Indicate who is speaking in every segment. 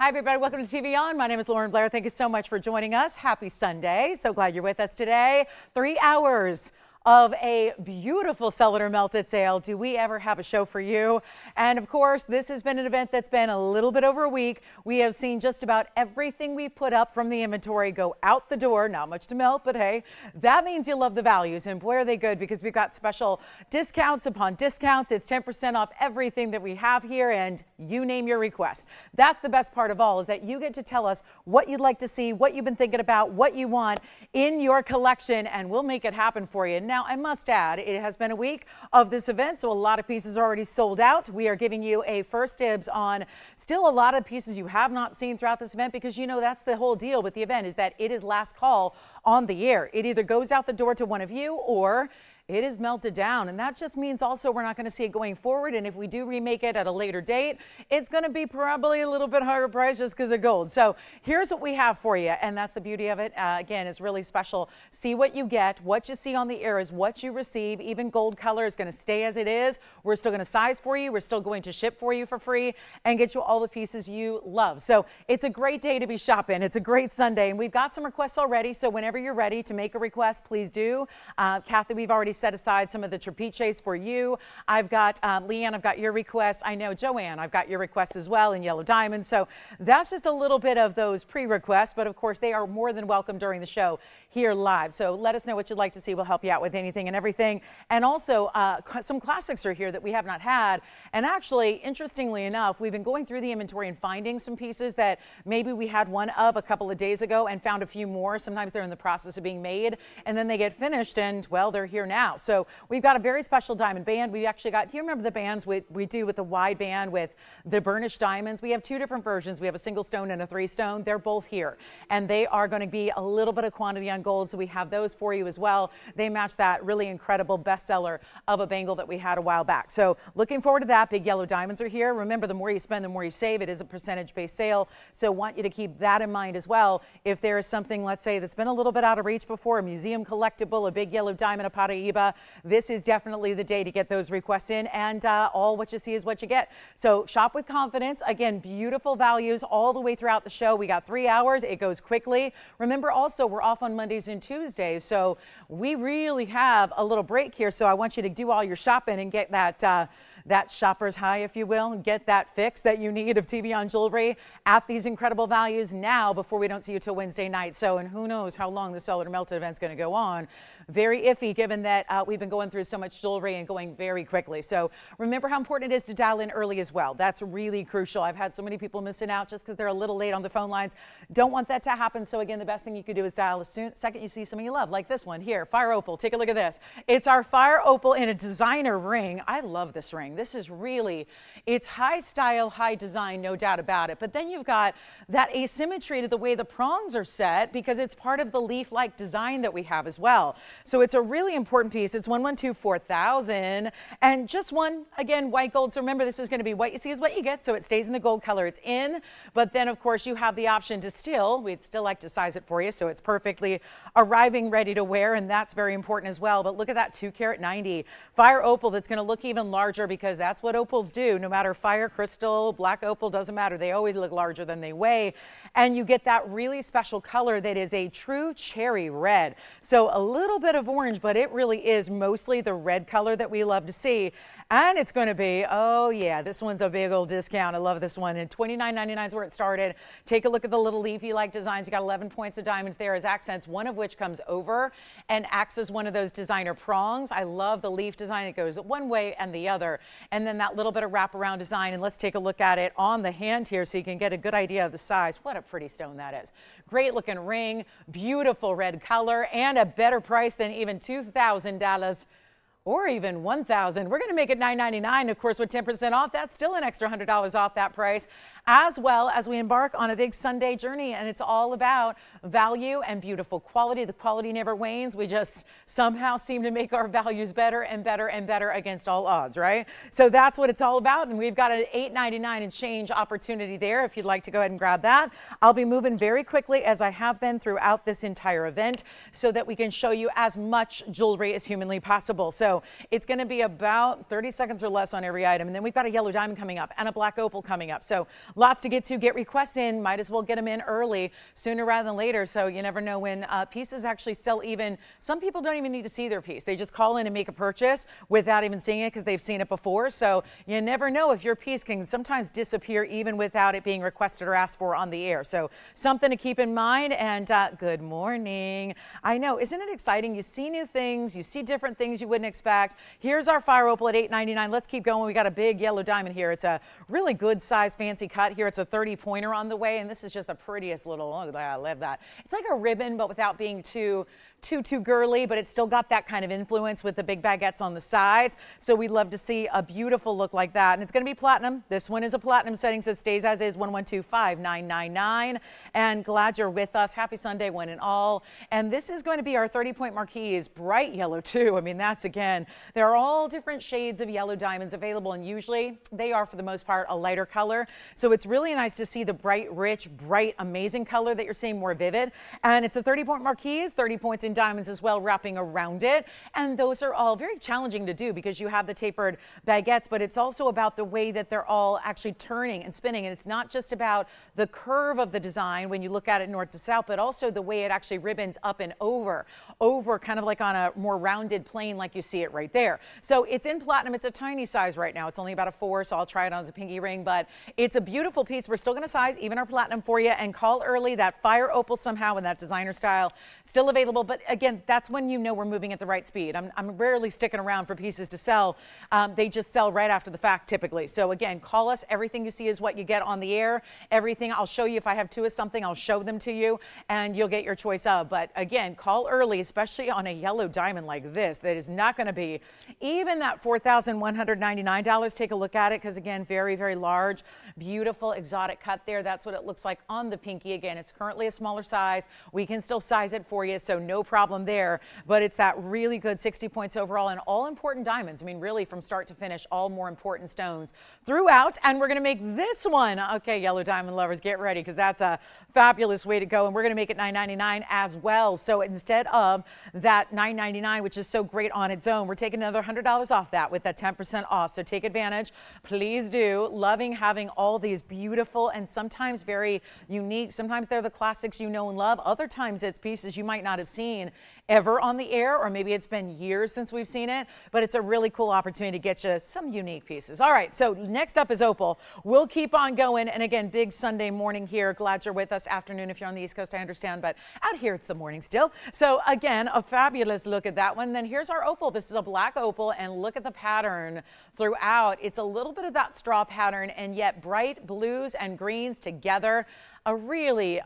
Speaker 1: Hi, everybody. Welcome to TVON. My name is Blair. Thank you so much for joining us. Happy Sunday. So glad you're with us today. 3 hours of a beautiful Cellular Melted sale. Do we ever have a show for you? And of course, this has been an event that's been a little bit over a week. We have seen just about everything we've put up from the inventory go out the door. Not much to melt, but hey, that means you love the values. And boy, are they good, because we've got special discounts upon discounts. It's 10% off everything that we have here, and you name your request. That's the best part of all, is that you get to tell us what you'd like to see, what you've been thinking about, what you want in your collection, and we'll make it happen for you. Now, I must add, it has been a week of this event, so a lot of pieces are already sold out. We are giving you a first dibs on still a lot of pieces you have not seen throughout this event, because you know that's the whole deal with the event, is that it is last call on the air. It either goes out the door to one of you, or it is melted down, and that just means also we're not going to see it going forward. And if we do remake it at a later date, it's going to be probably a little bit higher price just because of gold. So here's what we have for you, and that's the beauty of it. Again, it's really special. See what you get. What you see on the air is what you receive. Even gold color is going to stay as it is. We're still going to size for you. We're still going to ship for you for free and get you all the pieces you love. So it's a great day to be shopping. It's a great Sunday, and we've got some requests already. So whenever you're ready to make a request, please do. Kathy, we've already set aside some of the trapezoids for you. I've got Leanne, I've got your requests. I know Joanne, I've got your requests as well in yellow diamonds. So that's just a little bit of those pre-requests, but of course they are more than welcome during the show here live. So let us know what you'd like to see. We'll help you out with anything and everything. And also some classics are here that we have not had. And actually, interestingly enough, we've been going through the inventory and finding some pieces that maybe we had one of a couple of days ago and found a few more. Sometimes they're in the process of being made, and then they get finished, and well, they're here now. So we've got a very special diamond band. We actually got, do you remember the bands we do with the wide band with the burnished diamonds? We have two different versions. We have a single stone and a 3-stone. They're both here, and they are going to be a little bit of quantity on gold, so we have those for you as well. They match that really incredible bestseller of a bangle that we had a while back. So looking forward to that. Big yellow diamonds are here. Remember, the more you spend, the more you save. It is a percentage-based sale, so want you to keep that in mind as well. If there is something, let's say, that's been a little bit out of reach before, a museum collectible, a big yellow diamond, a Paraíba, this is definitely the day to get those requests in, and all what you see is what you get. So shop with confidence. Again, beautiful values all the way throughout the show. We got 3 hours. It goes quickly. Remember also, we're off on Mondays and Tuesdays, so we really have a little break here. So I want you to do all your shopping and get that shopper's high, if you will, and get that fix that you need of TVON jewelry at these incredible values now before we don't see you till Wednesday night. So, and who knows how long the Cellular Melted event's going to go on. Very iffy, given that we've been going through so much jewelry and going very quickly. So remember how important it is to dial in early as well. That's really crucial. I've had so many people missing out just because they're a little late on the phone lines. Don't want that to happen. So again, the best thing you could do is dial as second you see something you love, like this one here, Fire Opal. Take a look at this. It's our Fire Opal in a designer ring. I love this ring. This is really, it's high style, high design, no doubt about it. But then you've got that asymmetry to the way the prongs are set, because it's part of the leaf-like design that we have as well. So it's a really important piece. It's 112-4000, and just one, again, white gold. So remember, this is going to be what you see is what you get. So it stays in the gold color it's in, but then of course you have the option to we'd still like to size it for you, so it's perfectly arriving ready to wear, and that's very important as well. But look at that 2-carat-90 Fire Opal that's going to look even larger, because that's what opals do. No matter fire, crystal, black opal, doesn't matter. They always look larger than they weigh. And you get that really special color that is a true cherry red. So a little bit of orange, but it really is mostly the red color that we love to see. And it's going to be, oh yeah, this one's a big old discount. I love this one. And $29.99 is where it started. Take a look at the little leafy-like designs. You got 11 points of diamonds there as accents, one of which comes over and acts as one of those designer prongs. I love the leaf design. It goes one way and the other. And then that little bit of wraparound design. And let's take a look at it on the hand here so you can get a good idea of the size. What a pretty stone that is. Great looking ring, beautiful red color, and a better price than even $2,000 or even $1,000. We're going to make it $9.99, of course, with 10% off. That's still an extra $100 off that price, as well as we embark on a big Sunday journey. And it's all about value and beautiful quality. The quality never wanes. We just somehow seem to make our values better and better and better against all odds, right? So that's what it's all about. And we've got an $8.99 and change opportunity there if you'd like to go ahead and grab that. I'll be moving very quickly, as I have been throughout this entire event, so that we can show you as much jewelry as humanly possible. So So it's going to be about 30 seconds or less on every item. And then we've got a yellow diamond coming up and a black opal coming up. So lots to get to. Get requests in. Might as well get them in early, sooner rather than later. So you never know when pieces actually sell. Even some people don't even need to see their piece. They just call in and make a purchase without even seeing it because they've seen it before. So you never know if your piece can sometimes disappear even without it being requested or asked for on the air. So something to keep in mind. And good morning. I know, isn't it exciting? You see new things, you see different things you wouldn't expect. Here's our fire opal at $8.99. Let's keep going. We got a big yellow diamond here. It's a really good size, fancy cut here. It's a 30 pointer on the way, and this is just the prettiest little, look at that, I love that. It's like a ribbon, but without being too girly, but it's still got that kind of influence with the big baguettes on the sides. So we'd love to see a beautiful look like that. And it's going to be platinum. This one is a platinum setting, so it stays as is, 1125999. And glad you're with us. Happy Sunday, one and all. And this is going to be our 30-point marquise, bright yellow too. I mean, that's again, there are all different shades of yellow diamonds available, and usually they are for the most part a lighter color. So it's really nice to see the bright, rich, bright, amazing color that you're seeing more vivid. And it's a 30-point marquise, 30 points in diamonds as well wrapping around it. And those are all very challenging to do because you have the tapered baguettes, but it's also about the way that they're all actually turning and spinning. And it's not just about the curve of the design when you look at it north to south, but also the way it actually ribbons up and over kind of like on a more rounded plane like you see it right there. So it's in platinum. It's a tiny size right now. It's only about a 4, so I'll try it on as a pinky ring, but it's a beautiful piece. We're still going to size even our platinum for you, and call early. That fire opal somehow in that designer style still available. But again, that's when you know we're moving at the right speed. I'm rarely sticking around for pieces to sell. They just sell right after the fact typically. So again, call us. Everything you see is what you get on the air. Everything I'll show you. If I have two of something, I'll show them to you and you'll get your choice of. But again, call early, especially on a yellow diamond like this. That is not going to be even that $4,199. Take a look at it because again, very, very large, beautiful, exotic cut there. That's what it looks like on the pinky. Again, it's currently a smaller size. We can still size it for you, so no problem there. But it's that really good 60 points overall and all important diamonds. I mean, really from start to finish, all more important stones throughout. And we're going to make this one. Okay, yellow diamond lovers, get ready because that's a fabulous way to go. And we're going to make it $9.99 as well. So instead of that $9.99, which is so great on its own, we're taking another $100 off that with that 10% off. So take advantage. Please do. Loving having all these beautiful and sometimes very unique. Sometimes they're the classics you know and love. Other times it's pieces you might not have seen ever on the air, or maybe it's been years since we've seen it, but it's a really cool opportunity to get you some unique pieces. All right, so next up is opal. We'll keep on going, and again, big Sunday morning here. Glad you're with us. Afternoon if you're on the East Coast, I understand, but out here it's the morning still. So again, a fabulous look at that one. Then here's our opal. This is a black opal, and look at the pattern throughout. It's a little bit of that straw pattern, and yet bright blues and greens together. A really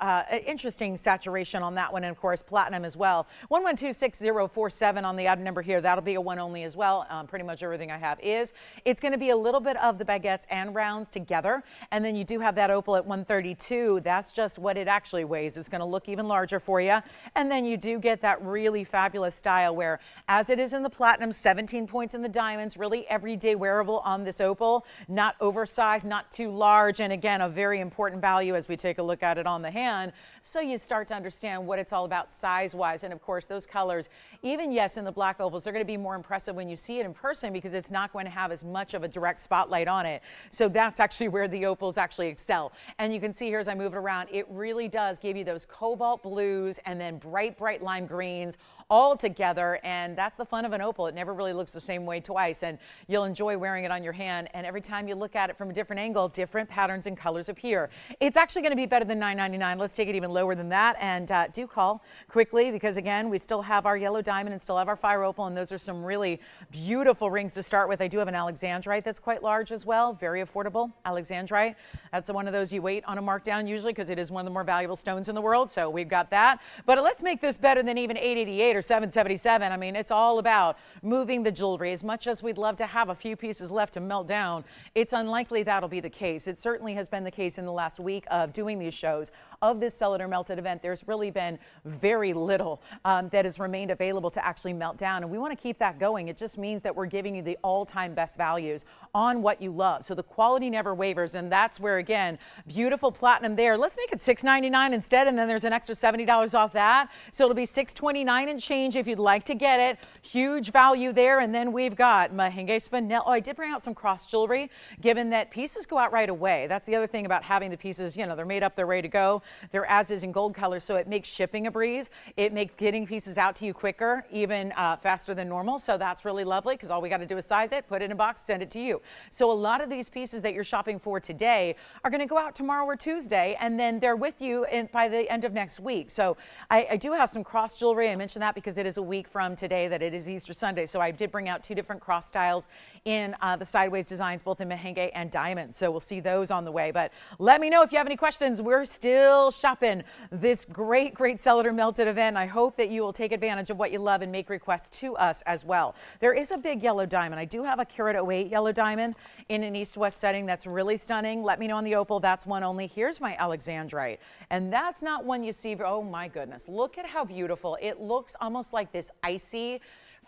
Speaker 1: interesting saturation on that one, and of course platinum as well. 1126047 on the item number here. That'll be a one only as well. Pretty much everything I have is. It's going to be a little bit of the baguettes and rounds together, and then you do have that opal at 132. That's just what it actually weighs. It's going to look even larger for you, and then you do get that really fabulous style where, as it is in the platinum, 17 points in the diamonds, really everyday wearable on this opal, not oversized, not too large, and again a very important value as we take a look at it on the hand, so you start to understand what it's all about size-wise. And of course, those colors, even yes, in the black opals, they're going to be more impressive when you see it in person because it's not going to have as much of a direct spotlight on it. So that's actually where the opals actually excel. And you can see here as I move it around, it really does give you those cobalt blues and then bright, bright lime greens all together, and that's the fun of an opal. It never really looks the same way twice, and you'll enjoy wearing it on your hand, and every time you look at it from a different angle, different patterns and colors appear. It's actually going to be better than $9.99. Let's take it even lower than that, and do call quickly because again, we still have our yellow diamond and still have our fire opal, and those are some really beautiful rings to start with. I do have an Alexandrite that's quite large as well, very affordable. Alexandrite, that's one of those you wait on a markdown usually because it is one of the more valuable stones in the world, so we've got that. But let's make this better than even $888 or $777. I mean, it's all about moving the jewelry. As much as we'd love to have a few pieces left to melt down, it's unlikely that'll be the case. It certainly has been the case in the last week of doing these these shows of this Cellular Melted event, there's really been very little that has remained available to actually melt down. And we want to keep that going. It just means that we're giving you the all-time best values on what you love. So the quality never wavers. And that's where, again, beautiful platinum there. Let's make it $6.99 instead. And then there's an extra $70 off that. So it'll be $6.29 and change if you'd like to get it. Huge value there. And then we've got Mahenge Spinel. Oh, I did bring out some cross jewelry, given that pieces go out right away. That's the other thing about having the pieces, you know, they're made up, they're ready to go. They're as is in gold color, so it makes shipping a breeze. It makes getting pieces out to you quicker, even faster than normal. So that's really lovely because all we got to do is size it, put it in a box, send it to you. So a lot of these pieces that you're shopping for today are going to go out tomorrow or Tuesday, and then they're with you by the end of next week. So I do have some cross jewelry. I mentioned that because it is a week from today that it is Easter Sunday. So I did bring out 2 different cross styles in the sideways designs, both in Mahenge and diamond. So we'll see those on the way. But let me know if you have any questions. We're still shopping this great Cellular Melted event. I hope that you will take advantage of what you love and make requests to us as well. There is a big yellow diamond. I do have a carat 08 yellow diamond in an east-west setting that's really stunning. Let me know on the opal. That's one only. Here's my Alexandrite. And that's not one you see. Oh my goodness. Look at how beautiful. It looks almost like this icy,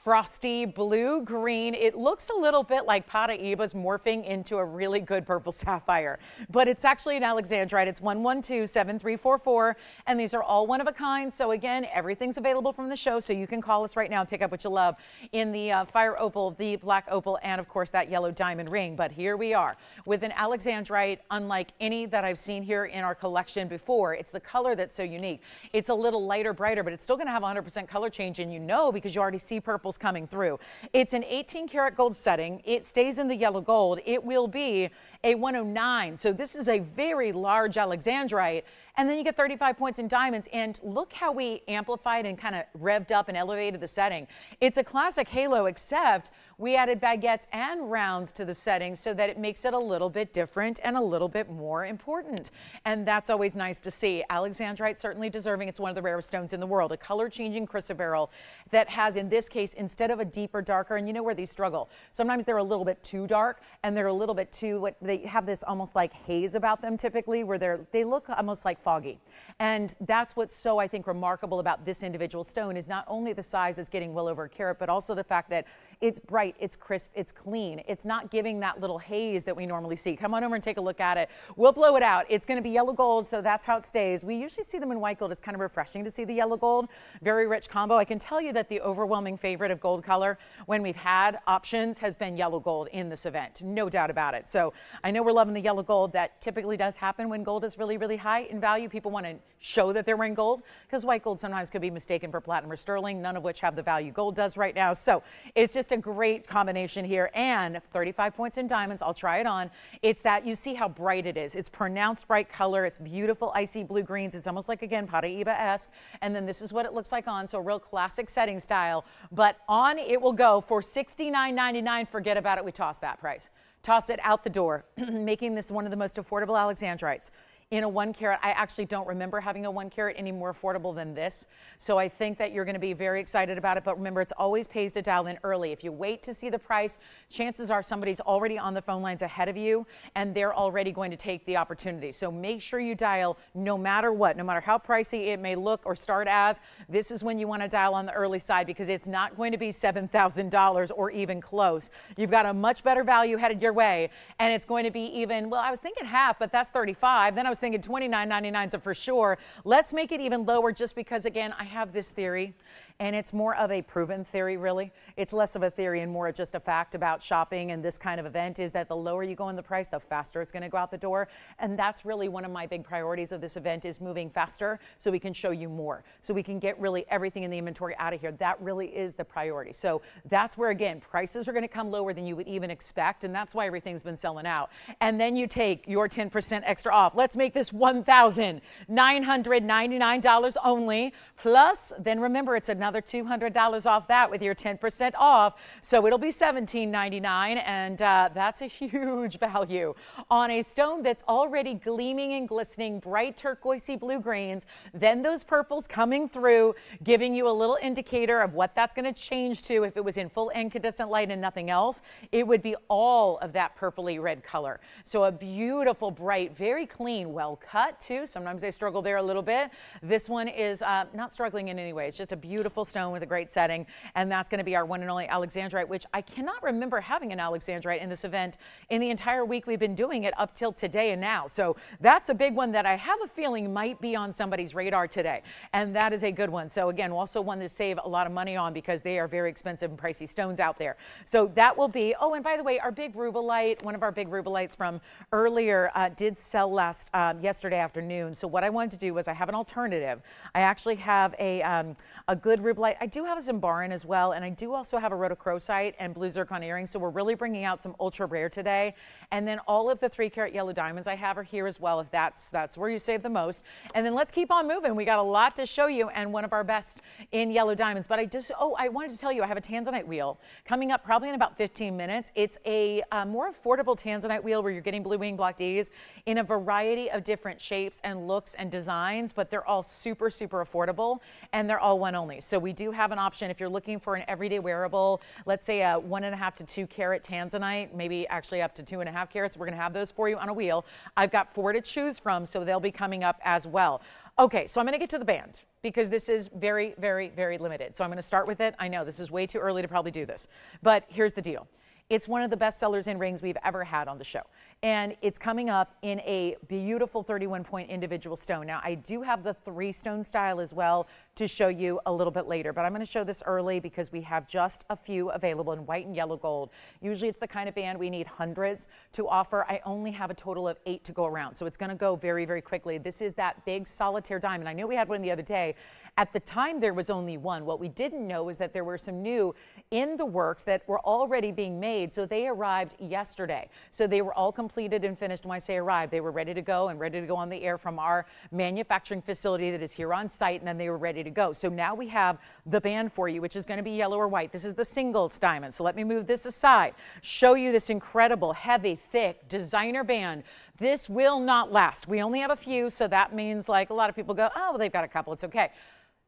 Speaker 1: frosty blue green. It looks a little bit like Paraiba's morphing into a really good purple sapphire, but it's actually an Alexandrite. It's 112-7344, and these are all one of a kind. So again, everything's available from the show, so you can call us right now and pick up what you love in the fire opal, the black opal, and of course that yellow diamond ring. But here we are with an Alexandrite unlike any that I've seen here in our collection before. It's the color that's so unique. It's a little lighter, brighter, but it's still going to have 100% color change, and you know, because you already see purple coming through. It's an 18 karat gold setting. It stays in the yellow gold. It will be a 109. So this is a very large Alexandrite. And then you get 35 points in diamonds. And look how we amplified and kind of revved up and elevated the setting. It's a classic halo, except we added baguettes and rounds to the setting so that it makes it a little bit different and a little bit more important. And that's always nice to see. Alexandrite certainly deserving. It's one of the rarest stones in the world. A color-changing chrysoberyl that has, in this case, instead of a deeper, darker, and you know where these struggle. Sometimes they're a little bit too dark, and they're a little bit too, they have this almost like haze about them typically, where they look almost like foggy. And that's what's so, I think, remarkable about this individual stone is not only the size that's getting well over a carat, but also the fact that it's bright, it's crisp, it's clean. It's not giving that little haze that we normally see. Come on over and take a look at it. We'll blow it out. It's going to be yellow gold, so that's how it stays. We usually see them in white gold. It's kind of refreshing to see the yellow gold. Very rich combo. I can tell you that the overwhelming favorite of gold color when we've had options has been yellow gold in this event. No doubt about it. So I know we're loving the yellow gold. That typically does happen when gold is really, really high in value. People want to show that they're wearing gold because white gold sometimes could be mistaken for platinum or sterling, none of which have the value gold does right now. So it's just a great combination here, and 35 points in diamonds. I'll try it on. It's that you see how bright it is. It's pronounced bright color. It's beautiful icy blue greens. It's almost like, again, Paraiba-esque. And then this is what it looks like on. So a real classic setting style, but on it will go for $69.99. Forget about it. We toss that price. Toss it out the door, making this one of the most affordable Alexandrites. In a 1 carat, I actually don't remember having a 1 carat any more affordable than this. So I think that you're going to be very excited about it. But remember, it's always pays to dial in early. If you wait to see the price, chances are somebody's already on the phone lines ahead of you, and they're already going to take the opportunity. So make sure you dial no matter what, no matter how pricey it may look or start as. This is when you want to dial on the early side because it's not going to be $7,000 or even close. You've got a much better value headed your way, and it's going to be even, well, I was thinking half, but that's 35. Then I was thinking $29.99, so for sure. Let's make it even lower just because, again, I have this theory, and it's more of a proven theory, really. It's less of a theory and more just a fact about shopping and this kind of event is that the lower you go in the price, the faster it's going to go out the door. And that's really one of my big priorities of this event is moving faster so we can show you more, so we can get really everything in the inventory out of here. That really is the priority. So that's where, again, prices are going to come lower than you would even expect, and that's why everything's been selling out. And then you take your 10% extra off. Let's make this $1,999 only. Plus, then remember, it's another $200 off that with your 10% off. So it'll be $1,799, and that's a huge value on a stone that's already gleaming and glistening, bright turquoisey blue greens. Then those purples coming through, giving you a little indicator of what that's going to change to. If it was in full incandescent light and nothing else, it would be all of that purpley red color. So a beautiful, bright, very clean, well cut too. Sometimes they struggle there a little bit. This one is not struggling in any way. It's just a beautiful stone with a great setting, and that's going to be our one and only Alexandrite, which I cannot remember having an Alexandrite in this event in the entire week we've been doing it up till today and now. So that's a big one that I have a feeling might be on somebody's radar today, and that is a good one. So again, also one to save a lot of money on because they are very expensive and pricey stones out there. So that will be, oh, and by the way, our big rubellite, one of our big rubellites from earlier did sell yesterday afternoon. So what I wanted to do was I have an alternative. I actually have a good rubellite. I do have a Zimbaran as well, and I do also have a rhodochrosite and blue zircon earrings. So we're really bringing out some ultra rare today. And then all of the 3-carat yellow diamonds I have are here as well, if that's where you save the most. And then let's keep on moving. We got a lot to show you, and one of our best in yellow diamonds. But I wanted to tell you, I have a Tanzanite wheel coming up probably in about 15 minutes. It's a more affordable Tanzanite wheel where you're getting blue wing block Ds in a variety of different shapes and looks and designs, but they're all super, super affordable, and they're all one only. So we do have an option if you're looking for an everyday wearable, let's say a 1.5 to 2 carat Tanzanite, maybe actually up to 2.5 carats. We're going to have those for you on a wheel. I've got 4 to choose from, so they'll be coming up as well. Okay, so I'm going to get to the band because this is very, very, very limited. So I'm going to start with it. I know this is way too early to probably do this, but here's the deal. It's one of the best sellers in rings we've ever had on the show. And it's coming up in a beautiful 31-point individual stone. Now, I do have the 3-stone style as well to show you a little bit later, but I'm going to show this early because we have just a few available in white and yellow gold. Usually it's the kind of band we need hundreds to offer. I only have a total of 8 to go around, so it's going to go very, very quickly. This is that big solitaire diamond. I know we had one the other day. At the time, there was only one. What we didn't know is that there were some new in the works that were already being made, so they arrived yesterday. So they were all completed and finished. When I say arrived, they were ready to go and ready to go on the air from our manufacturing facility that is here on site, and then they were ready to go. So now we have the band for you, which is going to be yellow or white. This is the singles diamond. So let me move this aside, show you this incredible, heavy, thick designer band. This will not last. We only have a few, so that means like a lot of people go, oh, well, they've got a couple, it's okay.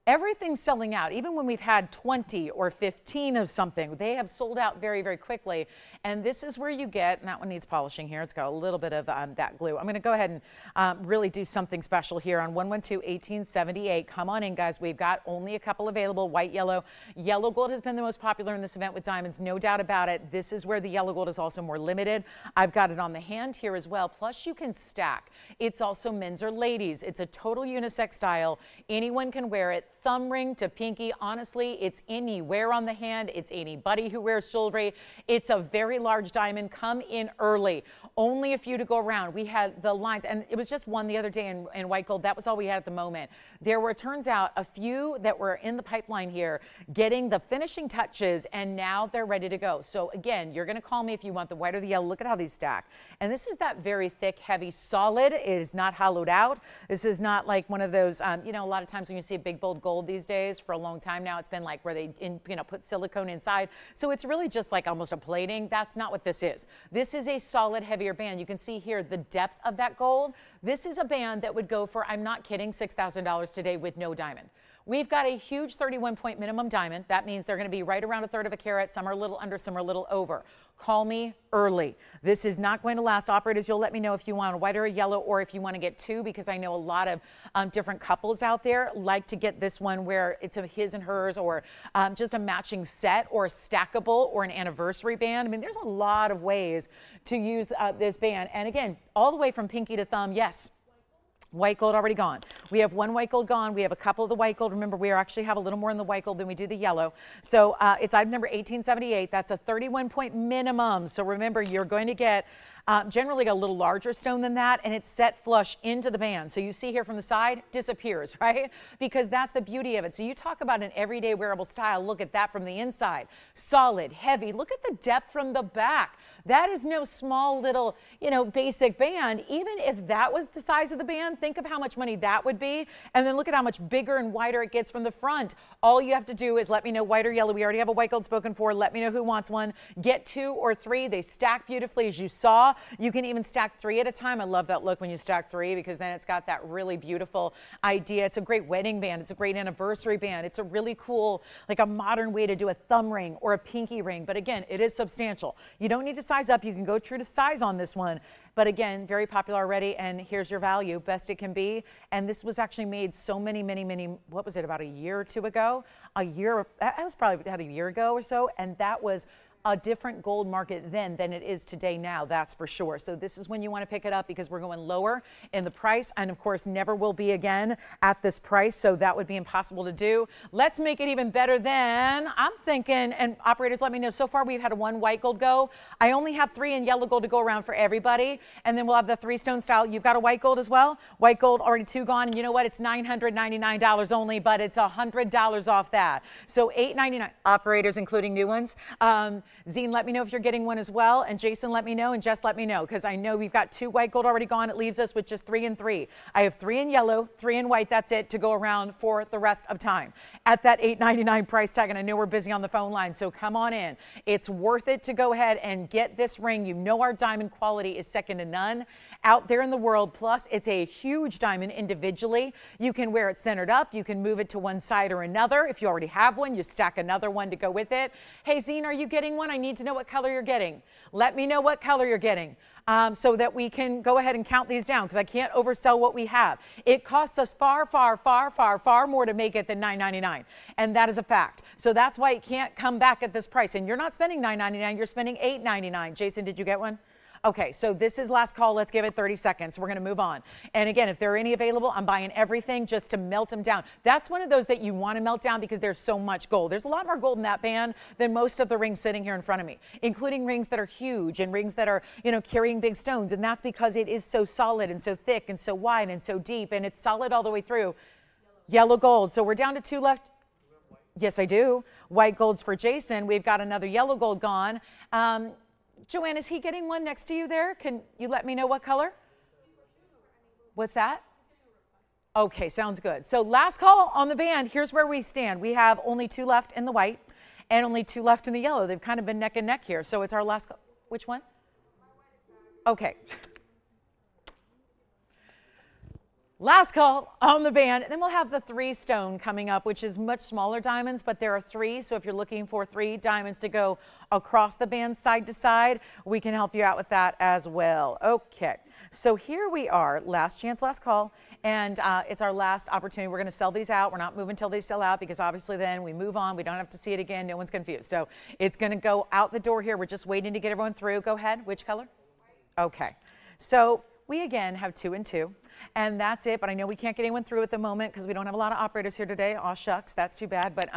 Speaker 1: Everything's selling out. Even when we've had 20 or 15 of something, they have sold out very, very quickly. And this is where you get, and that one needs polishing here. It's got a little bit of that glue. I'm going to go ahead and really do something special here on 112-1878. Come on in, guys. We've got only a couple available, white, yellow. Yellow gold has been the most popular in this event with diamonds, no doubt about it. This is where the yellow gold is also more limited. I've got it on the hand here as well. Plus, you can stack. It's also men's or ladies. It's a total unisex style. Anyone can wear it. Thumb ring to pinky. Honestly, it's anywhere on the hand. It's anybody who wears jewelry. It's a very large diamond. Come in early. Only a few to go around. We had the lines, and it was just one the other day in white gold. That was all we had at the moment. There were, turns out, a few that were in the pipeline here getting the finishing touches, and now they're ready to go. So again, you're going to call me if you want the white or the yellow. Look at how these stack. And this is that very thick, heavy, solid. It is not hollowed out. This is not like one of those, you know, a lot of times when you see a big, bold gold these days, for a long time now, it's been like where they put silicone inside. So it's really just like almost a plating. That's not what this is. This is a solid, heavier band. You can see here the depth of that gold. This is a band that would go for, I'm not kidding, $6,000 today with no diamond. We've got a huge 31-point minimum diamond. That means they're going to be right around 1/3 of a carat. Some are a little under, some are a little over. Call me early. This is not going to last. Operators, you'll let me know if you want a white or a yellow, or if you want to get 2, because I know a lot of different couples out there like to get this one where it's a his and hers, or just a matching set, or a stackable, or an anniversary band. I mean, there's a lot of ways to use this band. And again, all the way from pinky to thumb, yes. White gold already gone. We have one white gold gone. We have a couple of the white gold. Remember, we actually have a little more in the white gold than we do the yellow. So it's item number 1878. That's a 31-point minimum. So remember, you're going to get generally a little larger stone than that, and it's set flush into the band. So you see here from the side, disappears, right? Because that's the beauty of it. So you talk about an everyday wearable style. Look at that from the inside. Solid, heavy. Look at the depth from the back. That is no small little, you know, basic band. Even if that was the size of the band, think of how much money that would be. And then look at how much bigger and wider it gets from the front. All you have to do is let me know white or yellow. We already have a white gold spoken for. Let me know who wants one. Get 2 or 3. They stack beautifully, as you saw. draw. You can even stack 3 at a time. I love that look when you stack 3 because then it's got that really beautiful idea. It's a great wedding band. It's a great anniversary band. It's a really cool, like a modern way to do a thumb ring or a pinky ring. But again, it is substantial. You don't need to size up. You can go true to size on this one. But again, very popular already, and here's your value, best it can be. And this was actually made so many, what was it, about a year or two ago? That was probably about a year ago or so, and that was a different gold market then than it is today now, that's for sure. So this is when you want to pick it up because we're going lower in the price, and of course never will be again at this price, so that would be impossible to do. Let's make it even better than, I'm thinking, and operators let me know, so far we've had 1 white gold go. I only have 3 in yellow gold to go around for everybody, and then we'll have the 3 stone style. You've got a white gold as well? White gold, already 2 gone, and you know what? It's $999 only, but it's $100 off that. So $899, operators including new ones. Zine, let me know if you're getting one as well, and Jason, let me know, and Jess, let me know, because I know we've got 2 white gold already gone. It leaves us with just 3 and 3. I have 3 in yellow, 3 in white. That's it to go around for the rest of time at that $899 price tag. And I know we're busy on the phone line, so come on in. It's worth it to go ahead and get this ring. You know our diamond quality is second to none out there in the world. Plus, it's a huge diamond individually. You can wear it centered up. You can move it to one side or another. If you already have one, you stack another one to go with it. Hey, Zine, are you getting one? I need to know what color you're getting. Let me know what color you're getting so that we can go ahead and count these down, because I can't oversell what we have. It costs us far more to make it than $999, and that is a fact. So that's why it can't come back at this price. And you're not spending $999, you're spending $899. Jason, did you get one? Okay, so this is last call. Let's give it 30 seconds. We're going to move on. And again, if there are any available, I'm buying everything just to melt them down. That's one of those that you want to melt down because there's so much gold. There's a lot more gold in that band than most of the rings sitting here in front of me, including rings that are huge and rings that are, you know, carrying big stones. And that's because it is so solid and so thick and so wide and so deep, and it's solid all the way through. Yellow gold. So we're down to 2 left. Yes, I do. White gold's for Jason. We've got another yellow gold gone. Joanne, is he getting one next to you there? Can you let me know what color? What's that? Okay, sounds good. So last call on the band. Here's where we stand. We have only 2 left in the white and only 2 left in the yellow. They've kind of been neck and neck here. So it's our last call. Which one? Okay. Last call on the band, and then we'll have the 3 stone coming up, which is much smaller diamonds, but there are 3. So if you're looking for 3 diamonds to go across the band side to side, we can help you out with that as well. Okay, so here we are, last chance, last call, and it's our last opportunity. We're going to sell these out. We're not moving until they sell out, because obviously then we move on. We don't have to see it again. No one's confused. So it's going to go out the door here. We're just waiting to get everyone through. Go ahead. Which color? Okay, so we again have 2 and 2. And that's it, but I know we can't get anyone through at the moment because we don't have a lot of operators here today. Aw, shucks, that's too bad, but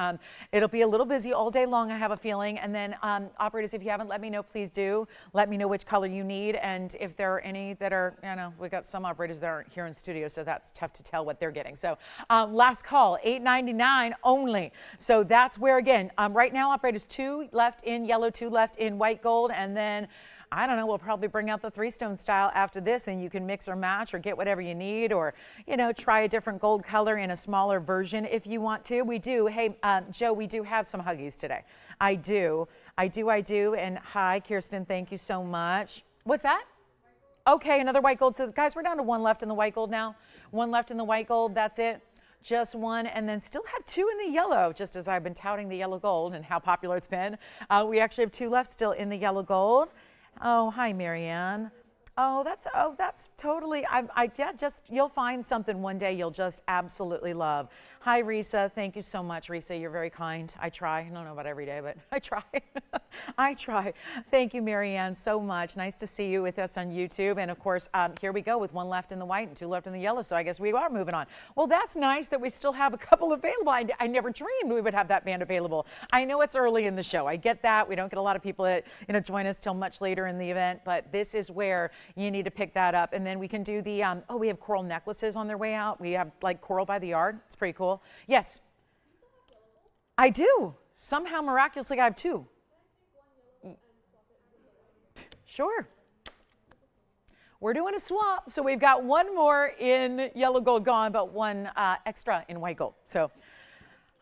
Speaker 1: it'll be a little busy all day long, I have a feeling. And then operators, if you haven't let me know, please do. Let me know which color you need, and if there are any that are, you know, we got some operators that aren't here in studio, so that's tough to tell what they're getting. So last call, $899 only. So that's where, again, right now operators 2 left in yellow, 2 left in white gold, and then I don't know, we'll probably bring out the 3 stone style after this, and you can mix or match or get whatever you need, or, you know, try a different gold color in a smaller version if you want to. We do. Hey, Joe, we do have some Huggies today. I do. And hi, Kirsten, thank you so much. What's that? Okay, another white gold. So guys, we're down to 1 left in the white gold now. 1 left in the white gold. That's it. Just 1, and then still have 2 in the yellow, just as I've been touting the yellow gold and how popular it's been. We actually have 2 left still in the yellow gold. Oh, hi, Marianne. Oh, that's totally, yeah, just, you'll find something one day you'll just absolutely love. Hi, Risa. Thank you so much, Risa. You're very kind. I try. I don't know about every day, but I try. I try. Thank you, Marianne, so much. Nice to see you with us on YouTube. And of course, here we go with 1 left in the white and 2 left in the yellow. So I guess we are moving on. Well, that's nice that we still have a couple available. I never dreamed we would have that band available. I know it's early in the show. I get that. We don't get a lot of people that, you know, join us till much later in the event, but this is where you need to pick that up. And then we can do the, oh, we have coral necklaces on their way out. We have like coral by the yard. It's pretty cool. Yes, I do. Somehow miraculously I have 2. Sure. We're doing a swap. So we've got 1 more in yellow gold gone, but 1 extra in white gold. So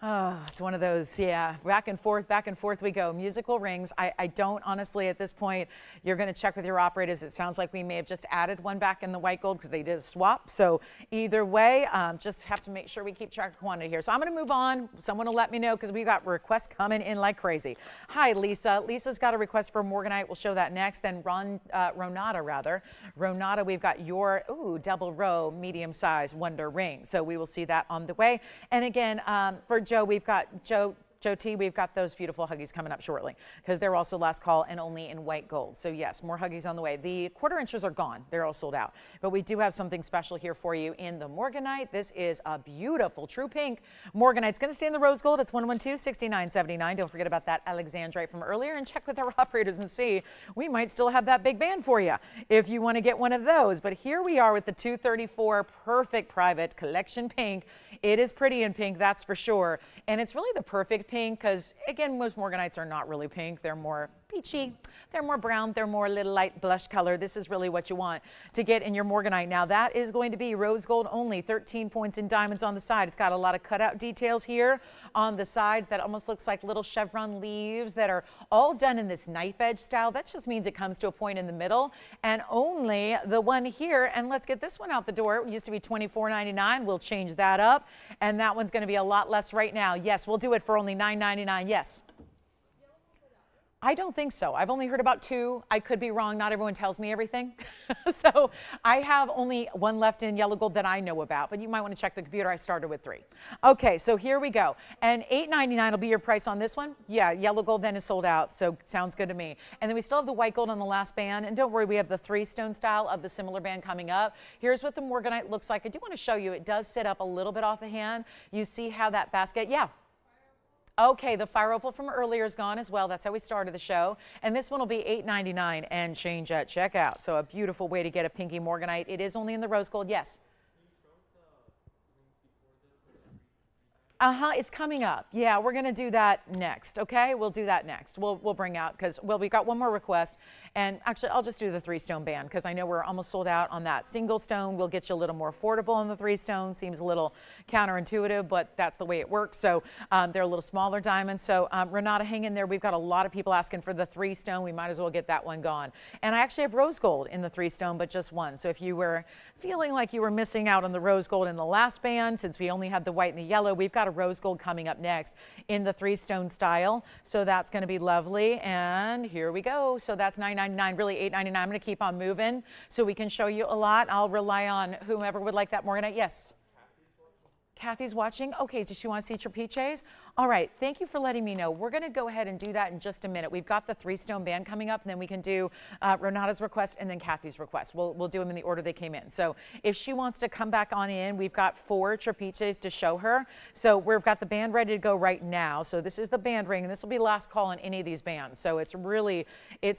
Speaker 1: Oh, it's one of those, yeah, back and forth we go. Musical rings. I don't honestly at this point, you're going to check with your operators. It sounds like we may have just added one back in the white gold because they did a swap. So either way, just have to make sure we keep track of quantity here. So I'm going to move on. Someone will let me know because we've got requests coming in like crazy. Hi, Lisa. Lisa's got a request for Morganite. We'll show that next. Then Ronata, rather. Ronata, we've got your, double row, medium size wonder ring. So we will see that on the way. And again, for Joe, we've got Joe T, we've got those beautiful huggies coming up shortly because they're also last call and only in white gold. So yes, more huggies on the way. The quarter inches are gone. They're all sold out. But we do have something special here for you in the Morganite. This is a beautiful true pink Morganite. It's going to stay in the rose gold. It's 112-6979. Don't forget about that Alexandrite from earlier and check with our operators and see. We might still have that big band for you if you want to get one of those. But here we are with the 234 perfect private collection pink. It is pretty in pink, that's for sure. And it's really the perfect pink because, again, most Morganites are not really pink. They're more peachy. They're more brown. They're more little light blush color. This is really what you want to get in your Morganite. Now, that is going to be rose gold only, 13 points in diamonds on the side. It's got a lot of cutout details here on the sides that almost looks like little chevron leaves that are all done in this knife edge style. That just means it comes to a point in the middle and only the one here. And let's get this one out the door. It used to be $24.99. We'll change that up. And that one's going to be a lot less right now. Yes, we'll do it for only $9.99. Yes. I don't think so. I've only heard about 2. I could be wrong. Not everyone tells me everything. So I have only 1 left in yellow gold that I know about, but you might want to check the computer. I started with 3. Okay, so here we go. And $8.99 will be your price on this one. Yeah, yellow gold then is sold out, so sounds good to me. And then we still have the white gold on the last band. And don't worry, we have the 3-stone style of the similar band coming up. Here's what the Morganite looks like. I do want to show you. It does sit up a little bit off the hand. You see how that basket, yeah. Okay, the fire opal from earlier is gone as well. That's how we started the show. And this one will be $8.99 and change at checkout. So a beautiful way to get a pinky Morganite. It is only in the rose gold. Yes. It's coming up. Yeah, we're going to do that next, okay? We'll do that next. We'll bring out, because, well, we've got one more request. And actually, I'll just do the 3-stone band because I know we're almost sold out on that single stone. We'll get you a little more affordable on the 3-stone. Seems a little counterintuitive, but that's the way it works. So they're a little smaller diamonds. So Renata, hang in there. We've got a lot of people asking for the 3-stone. We might as well get that one gone. And I actually have rose gold in the 3-stone, but just one. So if you were feeling like you were missing out on the rose gold in the last band, since we only had the white and the yellow, we've got a rose gold coming up next in the 3-stone style. So that's going to be lovely. And here we go. So that's $9.99, really $8.99. I'm going to keep on moving so we can show you a lot. I'll rely on whomever would like that Morganite. Yes. Kathy's watching. Okay, does she want to see Trapezoid? All right, thank you for letting me know. We're going to go ahead and do that in just a minute. We've got the 3-stone band coming up, and then we can do Renata's request and then Kathy's request. We'll do them in the order they came in. So if she wants to come back on in, we've got 4 Trapezoids to show her. So we've got the band ready to go right now. So this is the band ring, and this will be last call on any of these bands. So it's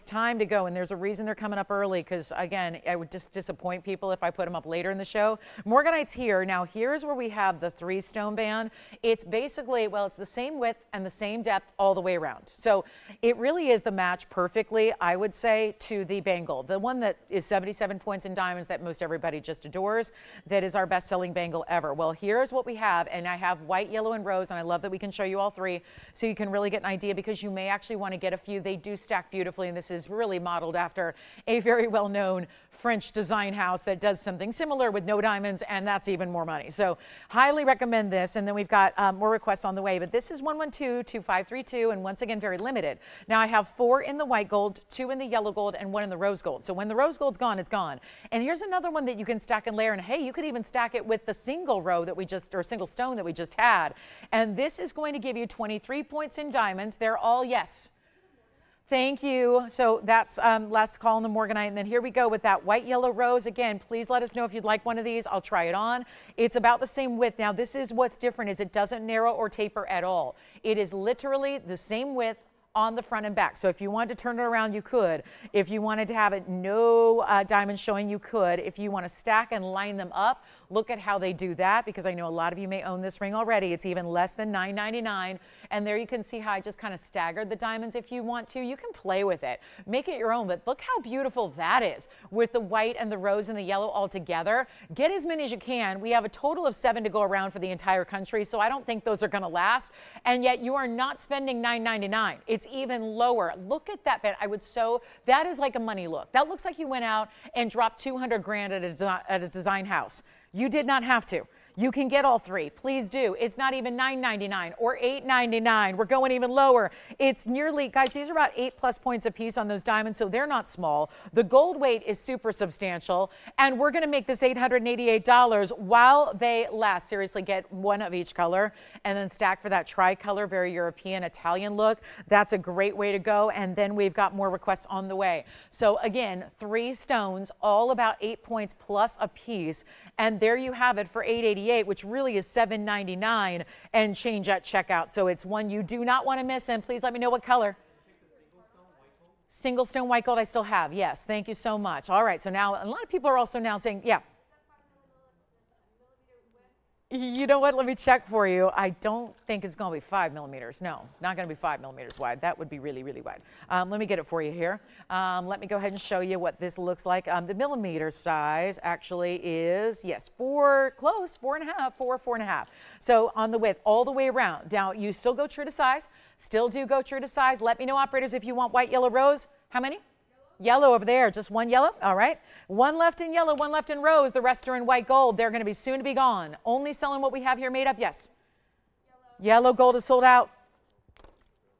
Speaker 1: time to go, and there's a reason they're coming up early because, again, I would just disappoint people if I put them up later in the show. Morganite's here. Now, here's where we have the 3-stone band. It's basically, well, it's the same width and the same depth all the way around. So it really is the match perfectly, I would say, to the bangle. The one that is 77 points in diamonds that most everybody just adores. That is our best-selling bangle ever. Well, here's what we have, and I have white, yellow, and rose, and I love that we can show you all 3 so you can really get an idea because you may actually want to get a few. They do stack beautifully, and this is really modeled after a very well-known French design house that does something similar with no diamonds, and that's even more money. So highly recommend this. And then we've got more requests on the way, but this is 112-2532, and once again, very limited. Now I have 4 in the white gold, 2 in the yellow gold, and 1 in the rose gold. So when the rose gold's gone, it's gone. And here's another one that you can stack and layer, and hey, you could even stack it with the single row that we just, or single stone that we just had. And this is going to give you 23 points in diamonds. They're all yes. Thank you. So that's last call on the Morganite. And then here we go with that white, yellow, rose. Again, please let us know if you'd like one of these. I'll try it on. It's about the same width. Now, this is what's different is it doesn't narrow or taper at all. It is literally the same width on the front and back. So if you wanted to turn it around, you could. If you wanted to have it no diamonds showing, you could. If you want to stack and line them up look at how they do that, because I know a lot of you may own this ring already. It's even less than $9.99. And there you can see how I just kind of staggered the diamonds. If you want to, you can play with it. Make it your own, but look how beautiful that is with the white and the rose and the yellow all together. Get as many as you can. We have a total of 7 to go around for the entire country, so I don't think those are going to last. And yet you are not spending $9.99. It's even lower. Look at that bed. That is like a money look. That looks like you went out and dropped 200 grand at a design house. You did not have to. You can get all three. Please do. It's not even $9.99 or $8.99. We're going even lower. It's nearly, guys, these are about 8+ points a piece on those diamonds, so they're not small. The gold weight is super substantial, and we're going to make this $888 while they last. Seriously, get one of each color and then stack for that tricolor, very European, Italian look. That's a great way to go, and then we've got more requests on the way. So again, 3 stones, all about 8 points plus a piece, and there you have it for $888. Which really is $7.99 and change at checkout. So it's one you do not want to miss. And please let me know what color. Single stone white gold I still have. Yes, thank you so much. All right, so now a lot of people are also now saying, yeah. You know what? Let me check for you. I don't think it's going to be 5 millimeters. No, not going to be 5 millimeters wide. That would be really, really wide. Let me get it for you here. Let me go ahead and show you what this looks like. The millimeter size actually is, yes, 4.5. So on the width, all the way around. Now, you still go true to size. Still do go true to size. Let me know, operators, if you want white, yellow, rose. How many? Yellow over there, just one yellow. All right. One left in yellow, one left in rose. The rest are in white gold. They're going to be soon to be gone. Only selling what we have here made up. Yes. Yellow gold is sold out.